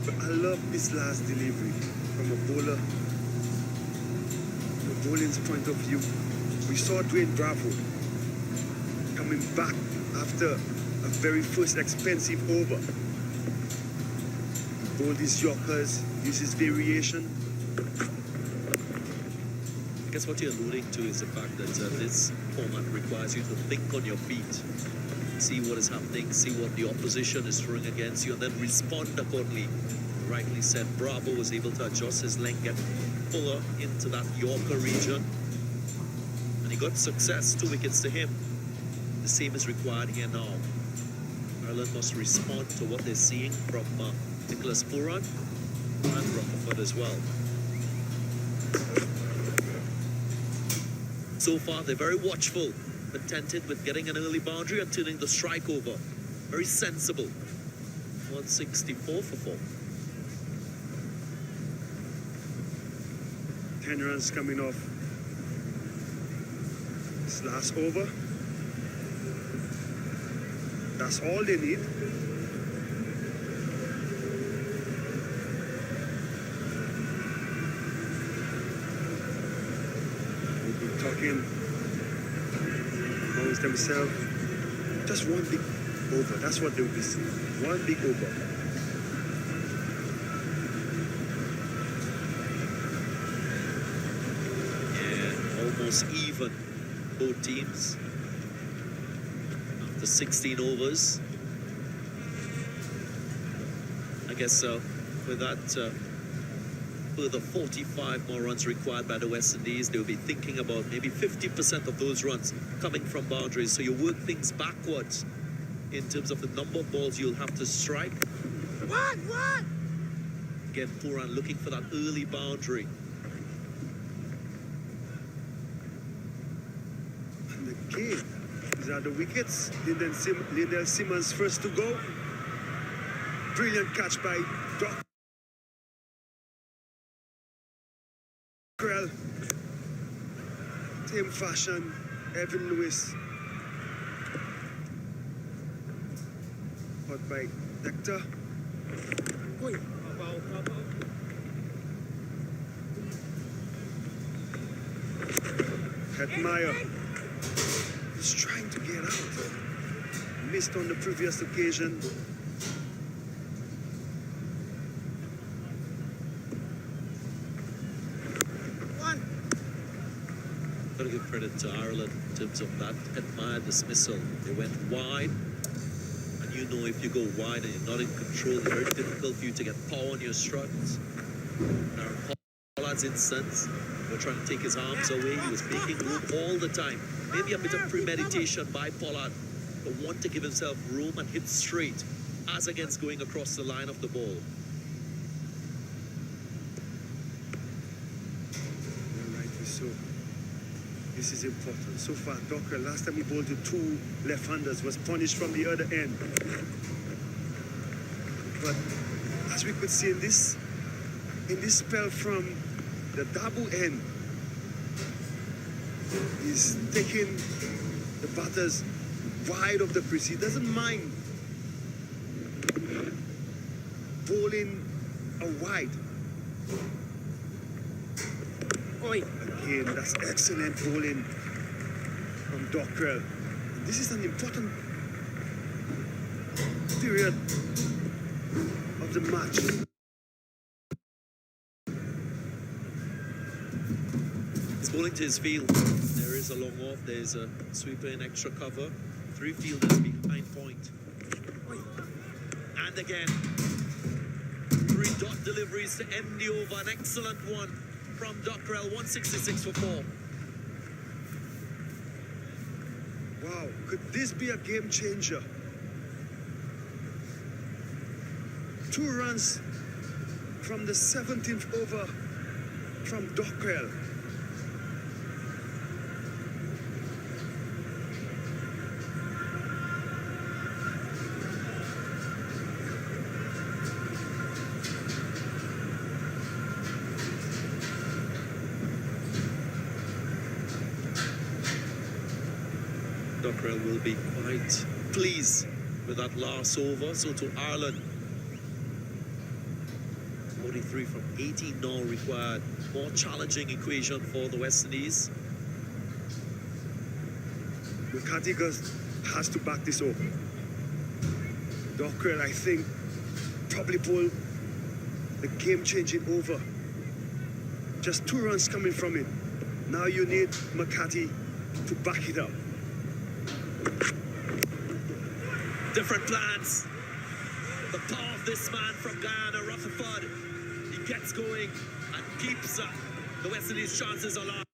But I love this last delivery from a bowler. From a bowling's point of view. We saw Dwayne Bravo coming back after a very first expensive over. Bowled his Yorkers, uses variation. I guess what you're alluding to is the fact that this format requires you to think on your feet, see what is happening, see what the opposition is throwing against you, and then respond accordingly. Rightly said, Bravo was able to adjust his length, get fuller into that Yorker region, and he got success, 2 wickets to him. The same is required here now. Ireland must respond to what they're seeing from Nicholas Pooran and Rutherford as well. So far, they're very watchful, contented with getting an early boundary and turning the strike over. Very sensible. 164 for 4. 10 runs coming off this last over. That's all they need. We've been talking amongst themselves. Just one big over. That's what they'll be seeing. One big over. Almost even, both teams. After 16 overs. I guess with that further 45 more runs required by the West Indies, they will be thinking about maybe 50% of those runs coming from boundaries. So you work things backwards in terms of the number of balls you'll have to strike. What? Again, Pooran looking for that early boundary. Game. These are the wickets. Lindell Simmons first to go. Brilliant catch by Dockrell. Same fashion, Evan Lewis. Caught by Nectar. Hetmeyer. He's trying to get out. Missed on the previous occasion. Gotta give credit to Ireland in terms of that Hetmeyer dismissal. They went wide, and you know if you go wide and you're not in control, it's very difficult for you to get power on your struts. Now, Pollard's instance, we're trying to take his arms away. He was making room all the time. Maybe a bit of premeditation by Pollard, but want to give himself room and hit straight, as against going across the line of the ball. Rightly so. This is important. So far, Docker, last time he bowled to 2 left-handers, was punished from the other end. But as we could see in this spell from the double end, he's taking the batters wide of the crease. He doesn't mind bowling a wide. Again, that's excellent bowling from Dockrell. This is an important period of the match. He's bowling to his field. There is a long off. There's a sweeper in extra cover. 3 fielders behind point. And again, 3 dot deliveries to end the over. An excellent one from Dockrell. 166 for 4. Wow, could this be a game changer? 2 runs from the 17th over from Dockrell. Dockrell will be quite pleased with that last over. So to Ireland, 43 from 18 now required. More challenging equation for the West Indies. McCarthy has to back this up. Dockrell, I think, probably pull the game-changing over. Just 2 runs coming from it. Now you need McCarthy to back it up. Different plans. The power of this man from Guyana, Rutherford. He gets going and keeps the West Indies' chances alive.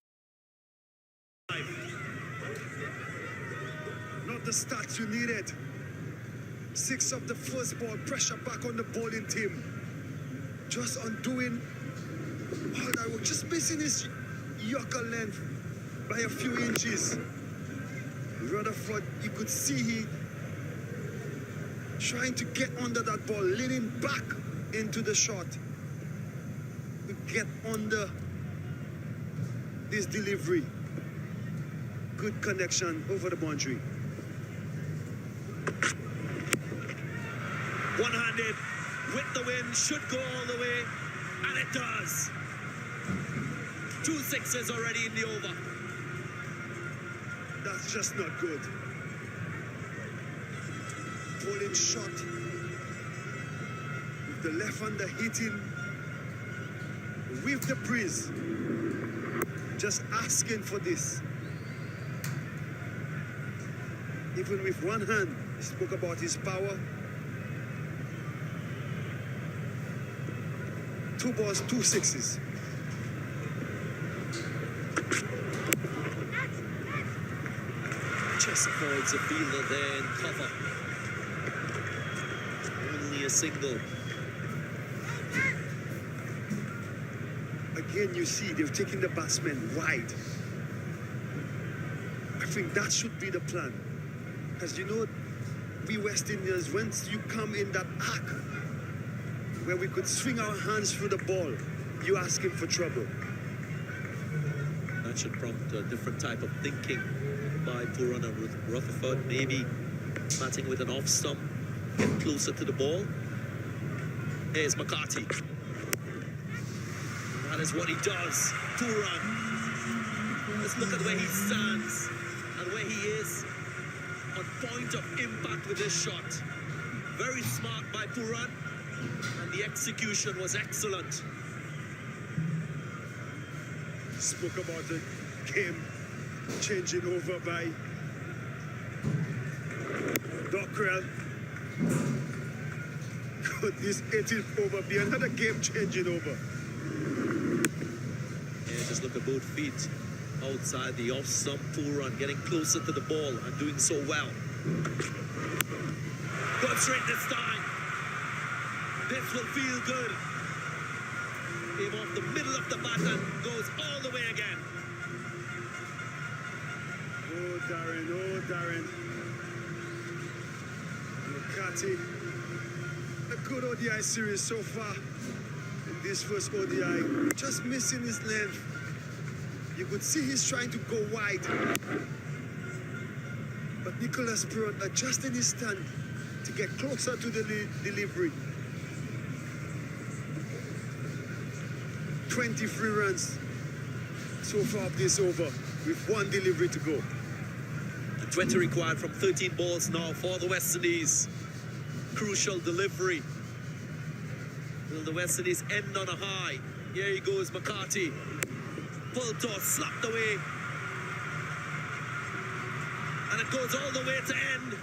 Not the stats you needed. 6 of the first ball, pressure back on the bowling team. Just undoing all that work, just missing his yorker length by a few inches. Rutherford, you could see he trying to get under that ball, leaning back into the shot. To get under this delivery. Good connection over the boundary. One-handed with the wind, should go all the way, and it does. 2 sixes already in the over. That's just not good. Bowling shot with the left hander hitting with the breeze. Just asking for this. Even with one hand, he spoke about his power. 2 balls, 2 sixes. Just avoids a fielder there in cover. Only a single. Again, you see they've taken the batsman wide. I think that should be the plan. Because you know, we West Indians, once you come in that arc where we could swing our hands through the ball, you asking for trouble. That should prompt a different type of thinking by Puran and Rutherford. Maybe batting with an off stump, get closer to the ball. Here's McCarthy. That is what he does. Puran. Let's look at where he stands and where he is on point of impact with this shot. Very smart by Puran, and the execution was excellent. Spoke about the game changing over by Dockrell. Could this 18th over be another game changing over? Yeah, just look at both feet outside the off stump. Puran getting closer to the ball and doing so well. Going straight this time. This will feel good. Came off the middle of the bat and goes all the way again. Oh, Darren, oh, Darren. McCarthy. A good ODI series so far in this first ODI. Just missing his length. You could see he's trying to go wide. But Nicholas Puran adjusting his stand to get closer to the delivery. 23 runs so far of this over with 1 delivery to go. 20 required from 13 balls now for the West Indies. Crucial delivery. Will the West Indies end on a high? Here he goes, McCarthy. Full toss, slapped away. And it goes all the way to end.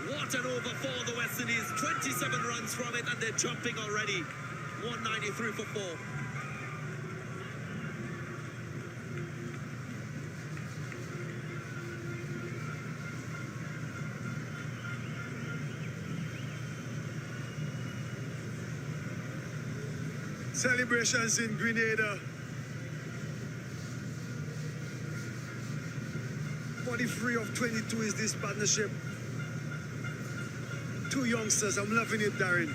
What an over for the West Indies. 27 runs from it, and they're jumping already. 193 for 4. Celebrations in Grenada. 43 of 22 is this partnership. 2 youngsters, I'm loving it, Darren.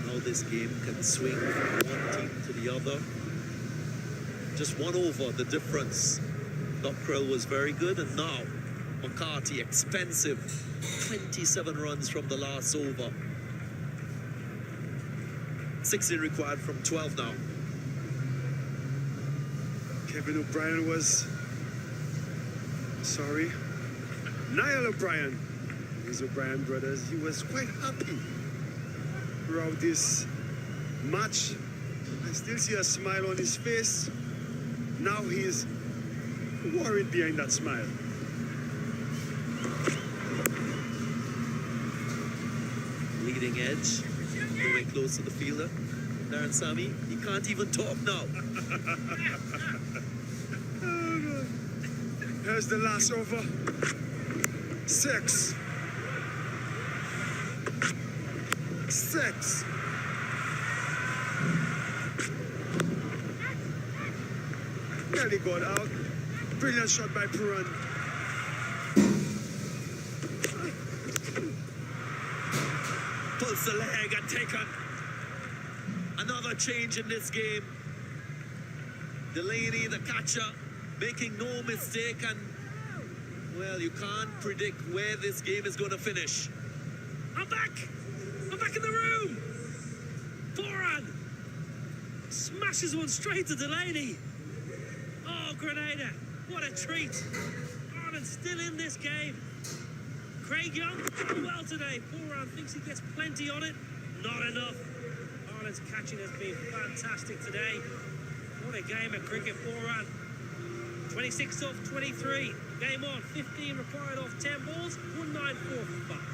Now this game can swing from one team to the other. Just 1 over the difference. Dockrell was very good, and now McCarthy, expensive. 27 runs from the last over. 16 required from 12 now. Kevin O'Brien was sorry. Niall O'Brien, his O'Brien brothers, he was quite happy throughout this match. I still see a smile on his face. Now he's worried behind that smile. Leading edge, going close to the fielder. Darren Sammy, he can't even talk now. Here's the last over. 6. 6. Nearly got out. Brilliant shot by Puran. Pulls the leg and taken. Another change in this game. Delaney, the catcher, making no mistake, and well, you can't predict where this game is going to finish. I'm back in the room. Boran smashes one straight to Delaney. Oh, Grenada, what a treat. Ireland still in this game. Craig Young, well today. Boran thinks he gets plenty on it. Not enough. Ireland's catching has been fantastic today. What a game of cricket, Boran. 26 off 23. Game on. 15 required off 10 balls. 194 for 5.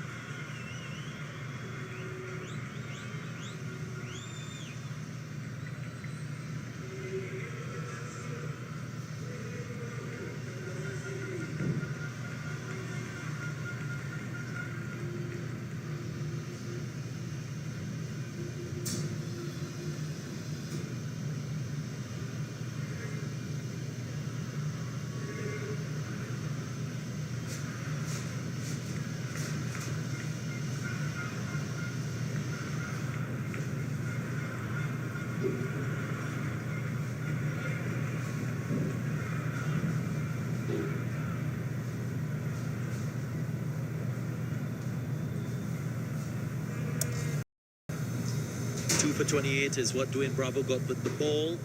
For 28 is what Dwayne Bravo got with the ball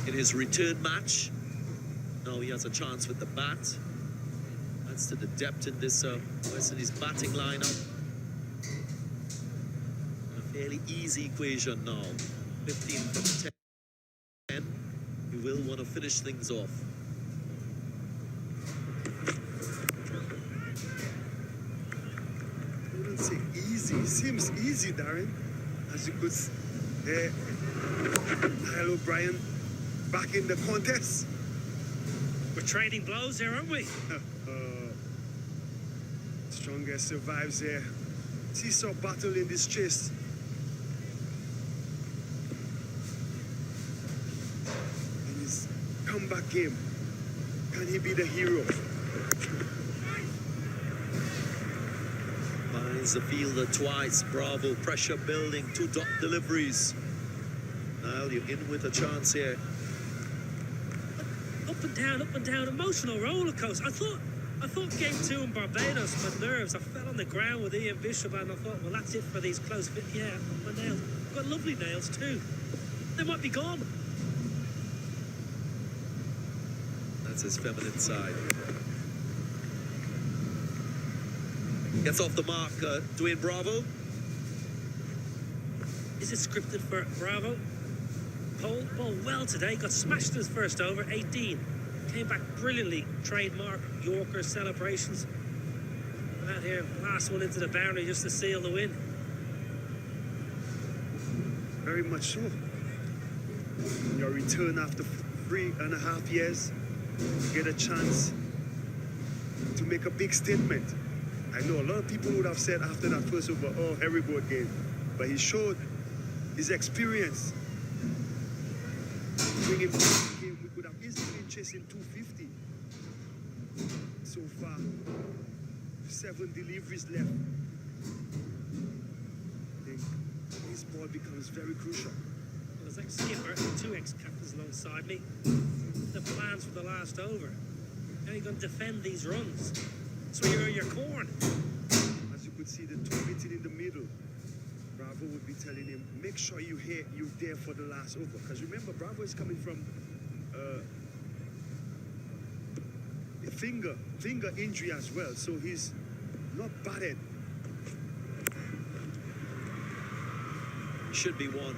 in his return match. Now he has a chance with the bat. That's to the depth in this West Indies batting lineup. A fairly easy equation now. 15 from 10. You will want to finish things off. I wouldn't say easy. Seems easy, Darren. As you could see, Niall O'Brien back in the contest. We're trading blows here, aren't we? Strongest survives here. Seesaw battle in this chase. In his comeback game, can he be the hero? Finds the fielder twice. Bravo, pressure building, 2 dot deliveries. Now you're in with a chance here. Up and down, emotional roller coaster. I thought game 2 in Barbados, my nerves. I fell on the ground with Ian Bishop, and I thought, well, that's it for these close fit. Yeah, my nails. I've got lovely nails too. They might be gone. That's his feminine side. Gets off the mark, Dwayne Bravo. Is it scripted for Bravo? Paul well today, got smashed in his first over, 18. Came back brilliantly, trademark Yorker celebrations. Out here, last one into the boundary just to seal the win. Very much so. Your return after 3.5 years, you get a chance to make a big statement. I know a lot of people would have said after that first over, oh, Heribord game. But he showed his experience. Bring him to the game, we could have easily been chasing 250. So far, 7 deliveries left. I think this ball becomes very crucial. Well, as ex-skipper, two ex-captains alongside me, the plans for the last over. How are you going to defend these runs? That's where you earn your corn. As you could see, the two meeting in the middle. Bravo would be telling him, make sure you're there for the last over. Because remember, Bravo is coming from a finger injury as well. So he's not batted. Should be one.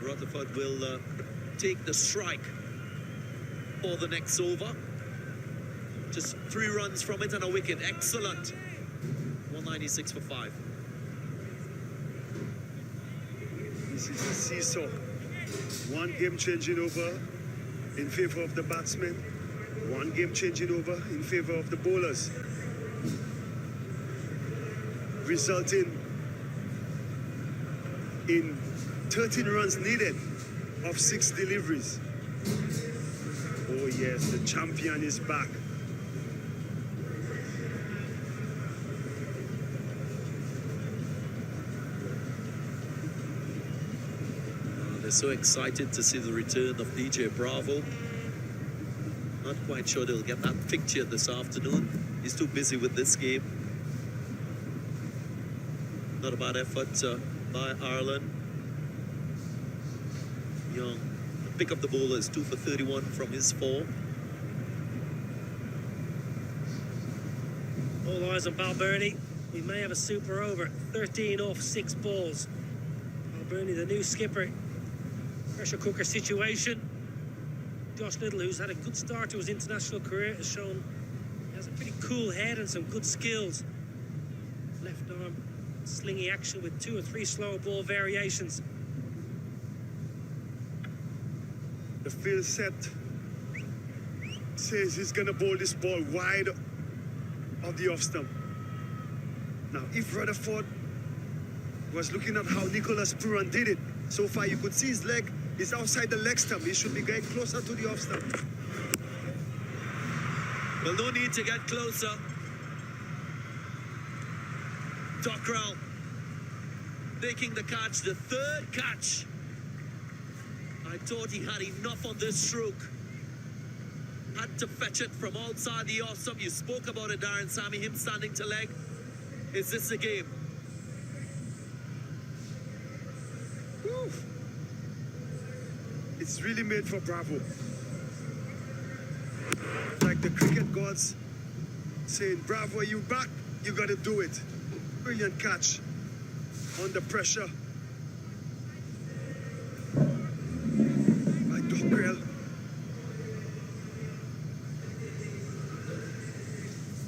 Rutherford will take the strike for the next over. Just 3 runs from it and a wicket. Excellent. 196 for 5. This is a seesaw. One game changing over in favor of the batsmen. One game changing over in favor of the bowlers. Resulting in 13 runs needed of 6 deliveries. Oh yes, the champion is back. They're so excited to see the return of DJ Bravo. Not quite sure they'll get that picture this afternoon. He's too busy with this game. Not a bad effort by Ireland. Young pick up the bowlers, 2 for 31 from his 4. All eyes on Balbirnie. We may have a super over. 13 off 6 balls. Balbirnie, the new skipper. Pressure cooker situation. Josh Little, who's had a good start to his international career, has shown he has a pretty cool head and some good skills. Left arm slingy action with 2 or 3 slower ball variations. The field set says he's gonna bowl this ball wide of the off stump. Now, if Rutherford was looking at how Nicholas Puran did it, so far you could see his leg is outside the leg stump. He should be getting closer to the off stump. Well, no need to get closer. Dockrell taking the catch, the 3rd catch. I thought he had enough on this stroke. Had to fetch it from outside the off stump. You spoke about it, Darren Sammy, him standing to leg. Is this the game? Whew. It's really made for Bravo. Like the cricket gods saying, Bravo, you back? You gotta do it. Brilliant catch. Under pressure. By Dockrell.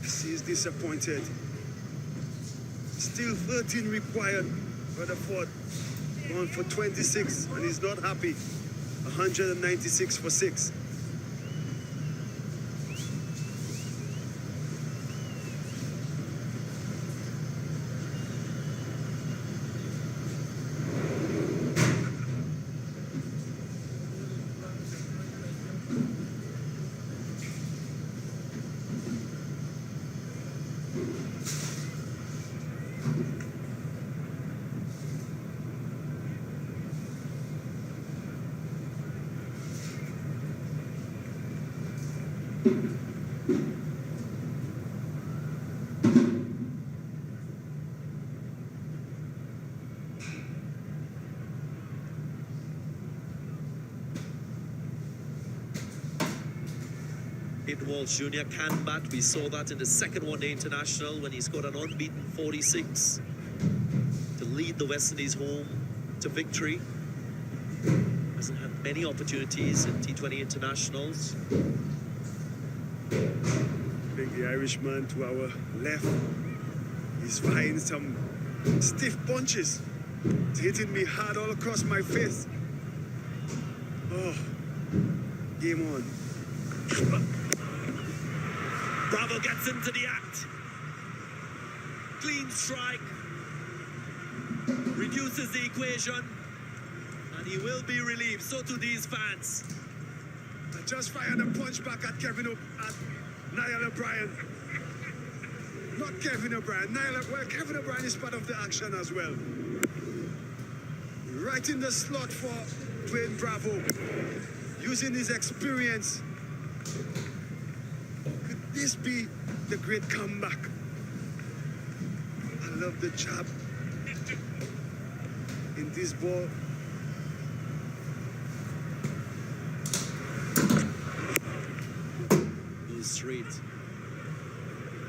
He's disappointed. Still 13 required. Rutherford gone for 26 and he's not happy. 196 for 6. Hayden Walsh Jr. can bat. We saw that in the second one-day international when he scored an unbeaten 46 to lead the West Indies home to victory. Hasn't had many opportunities in T20 internationals. Bring the Irishman to our left. He's firing some stiff punches. It's hitting me hard all across my face. Oh, game on. Bravo gets into the act. Clean strike. Reduces the equation. And he will be relieved. So do these fans. I just fired a punch back at Niall O'Brien. Not Kevin O'Brien. Well, Kevin O'Brien is part of the action as well. Right in the slot for Dwayne Bravo. Using his experience. Could this be the great comeback? I love the jab in this ball. Goes straight.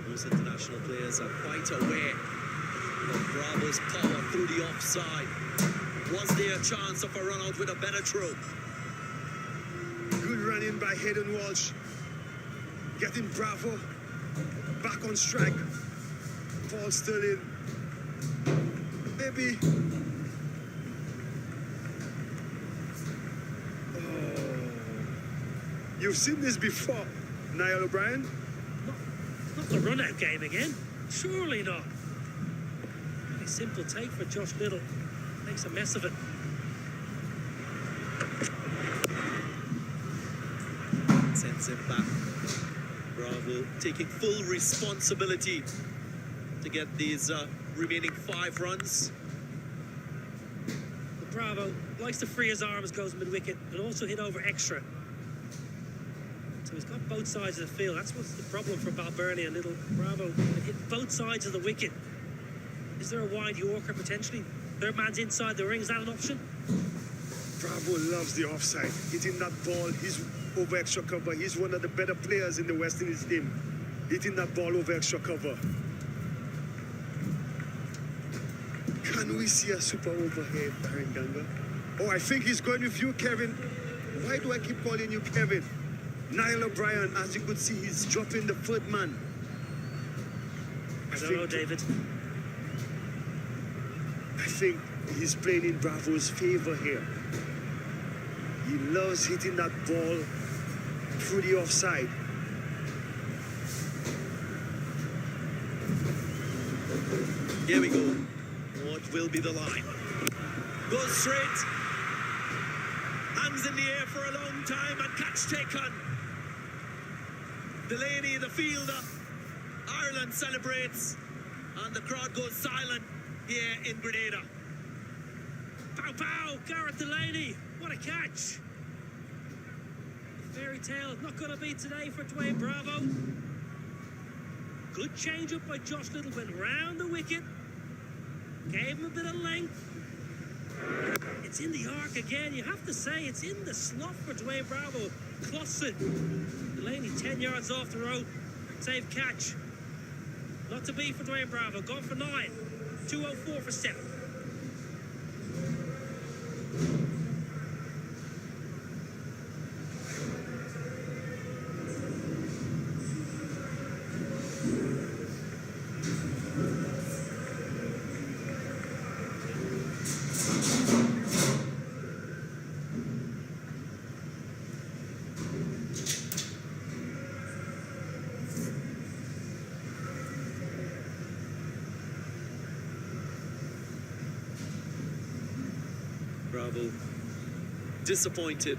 Most international players are quite aware of Bravo's power through the offside. Was there a chance of a run out with a better throw? Good running by Hayden Walsh. Getting Bravo back on strike. Paul Sterling. Maybe. Oh. You've seen this before, Niall O'Brien? Not the run-out game again. Surely not. Very simple take for Josh Little. Makes a mess of it. Sends him back. Bravo taking full responsibility to get these remaining 5 runs. But Bravo likes to free his arms, goes mid-wicket, and also hit over extra. So he's got both sides of the field. That's what's the problem for Balbirnie. A little Bravo can hit both sides of the wicket. Is there a wide Yorker potentially? Third man's inside the ring. Is that an option? Bravo loves the offside. Hitting that ball, he's over extra cover. He's one of the better players in the West Indies team. Hitting that ball over extra cover. Can we see a super overhead, Darren Ganga? Oh, I think he's going with you, Kevin. Why do I keep calling you Kevin? Niall O'Brien, as you could see, he's dropping the third man. I don't know, David. I think he's playing in Bravo's favor here. He loves hitting that ball through the offside. Here we go. What will be the line? Goes straight. Hands in the air for a long time and catch taken. Delaney, the fielder. Ireland celebrates. And the crowd goes silent here in Grenada. Pow pow! Gareth Delaney! What a catch! The fairy tale not going to be today for Dwayne Bravo. Good change up by Josh Little, went round the wicket, gave him a bit of length. It's in the arc again, you have to say, it's in the slot for Dwayne Bravo. Clausen. Delaney 10 yards off the rope. Save catch. Not to be for Dwayne Bravo, gone for 9. 204 for 7. Bravo disappointed,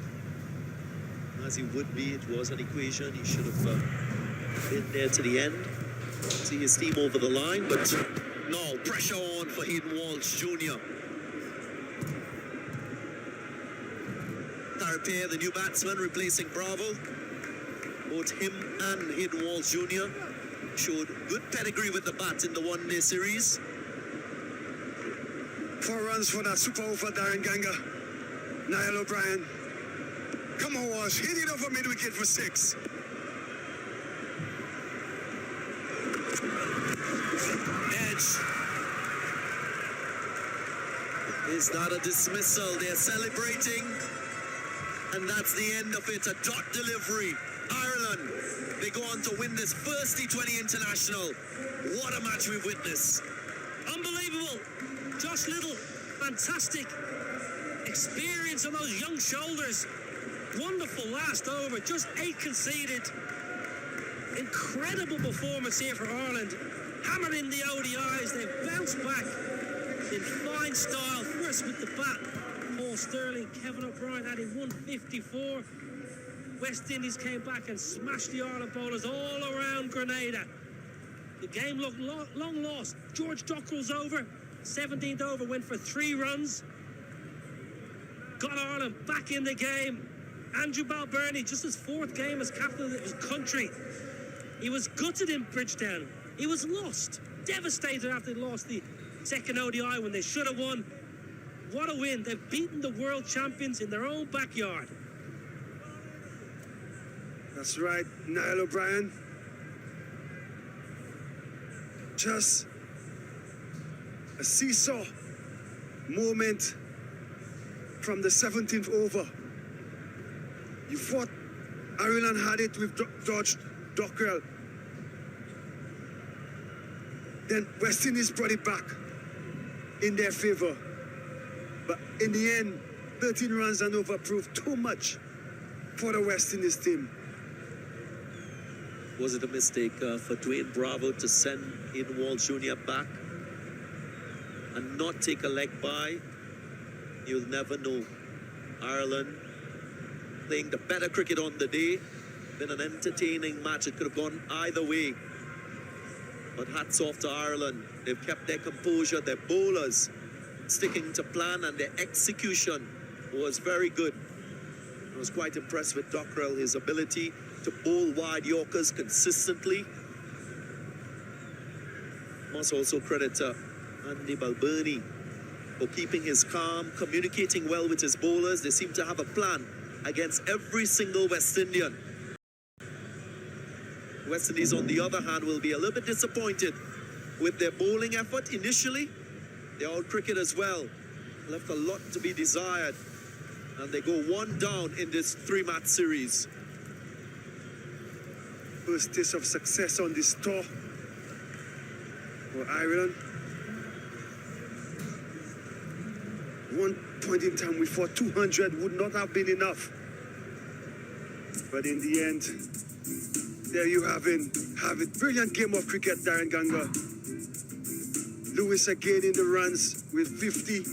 as he would be. It was an equation. He should have been there to the end. See his team over the line, but no, pressure on for Hayden Walsh Jr. Tarapia, the new batsman, replacing Bravo. Both him and Hayden Walsh Jr. showed good pedigree with the bat in the one-day series. 4 runs for that super over Darren Ganga. Niall O'Brien. Come on, Walsh. Hit it over mid-wicket for 6. Edge. It's not a dismissal. They're celebrating. And that's the end of it. A dot delivery. Ireland. They go on to win this first T20 international. What a match we've witnessed. Unbelievable. Josh Little, fantastic experience on those young shoulders. Wonderful last over, just 8 conceded. Incredible performance here for Ireland. Hammered in the ODIs, they've bounced back in fine style. First with the bat, Paul Sterling, Kevin O'Brien adding 154. West Indies came back and smashed the Ireland bowlers all around Grenada. The game looked long lost. George Dockrell's over. 17th over went for 3 runs. got Ireland back in the game. Andrew Balbirnie, just his fourth game as captain of his country. He was gutted in Bridgetown. He was lost, devastated after they lost the second ODI when they should have won. What a win. They've beaten the world champions in their own backyard. That's right, Niall O'Brien. Just a seesaw moment from the 17th over. You thought Ireland had it with George Dockrell. Then West Indies brought it back in their favor. But in the end, 13 runs and over proved too much for the West Indies team. Was it a mistake for Dwayne Bravo to send in Wall Jr. back and not take a leg bye? You'll never know. Ireland playing the better cricket on the day. Been an entertaining match. It could have gone either way. But hats off to Ireland. They've kept their composure. Their bowlers sticking to plan, and their execution was very good. I was quite impressed with Dockrell, his ability to bowl wide Yorkers consistently. Must also credit Andy Balbirnie for keeping his calm, communicating well with his bowlers. They seem to have a plan against every single West Indian. West Indies, on the other hand, will be a little bit disappointed with their bowling effort initially. They're all cricket as well. Left a lot to be desired. And they go one down in this three-match series. First taste of success on this tour for Ireland. One point in time we thought 200 would not have been enough. But in the end, there you have it. Brilliant game of cricket, Darren Ganga. Lewis again in the runs with 50.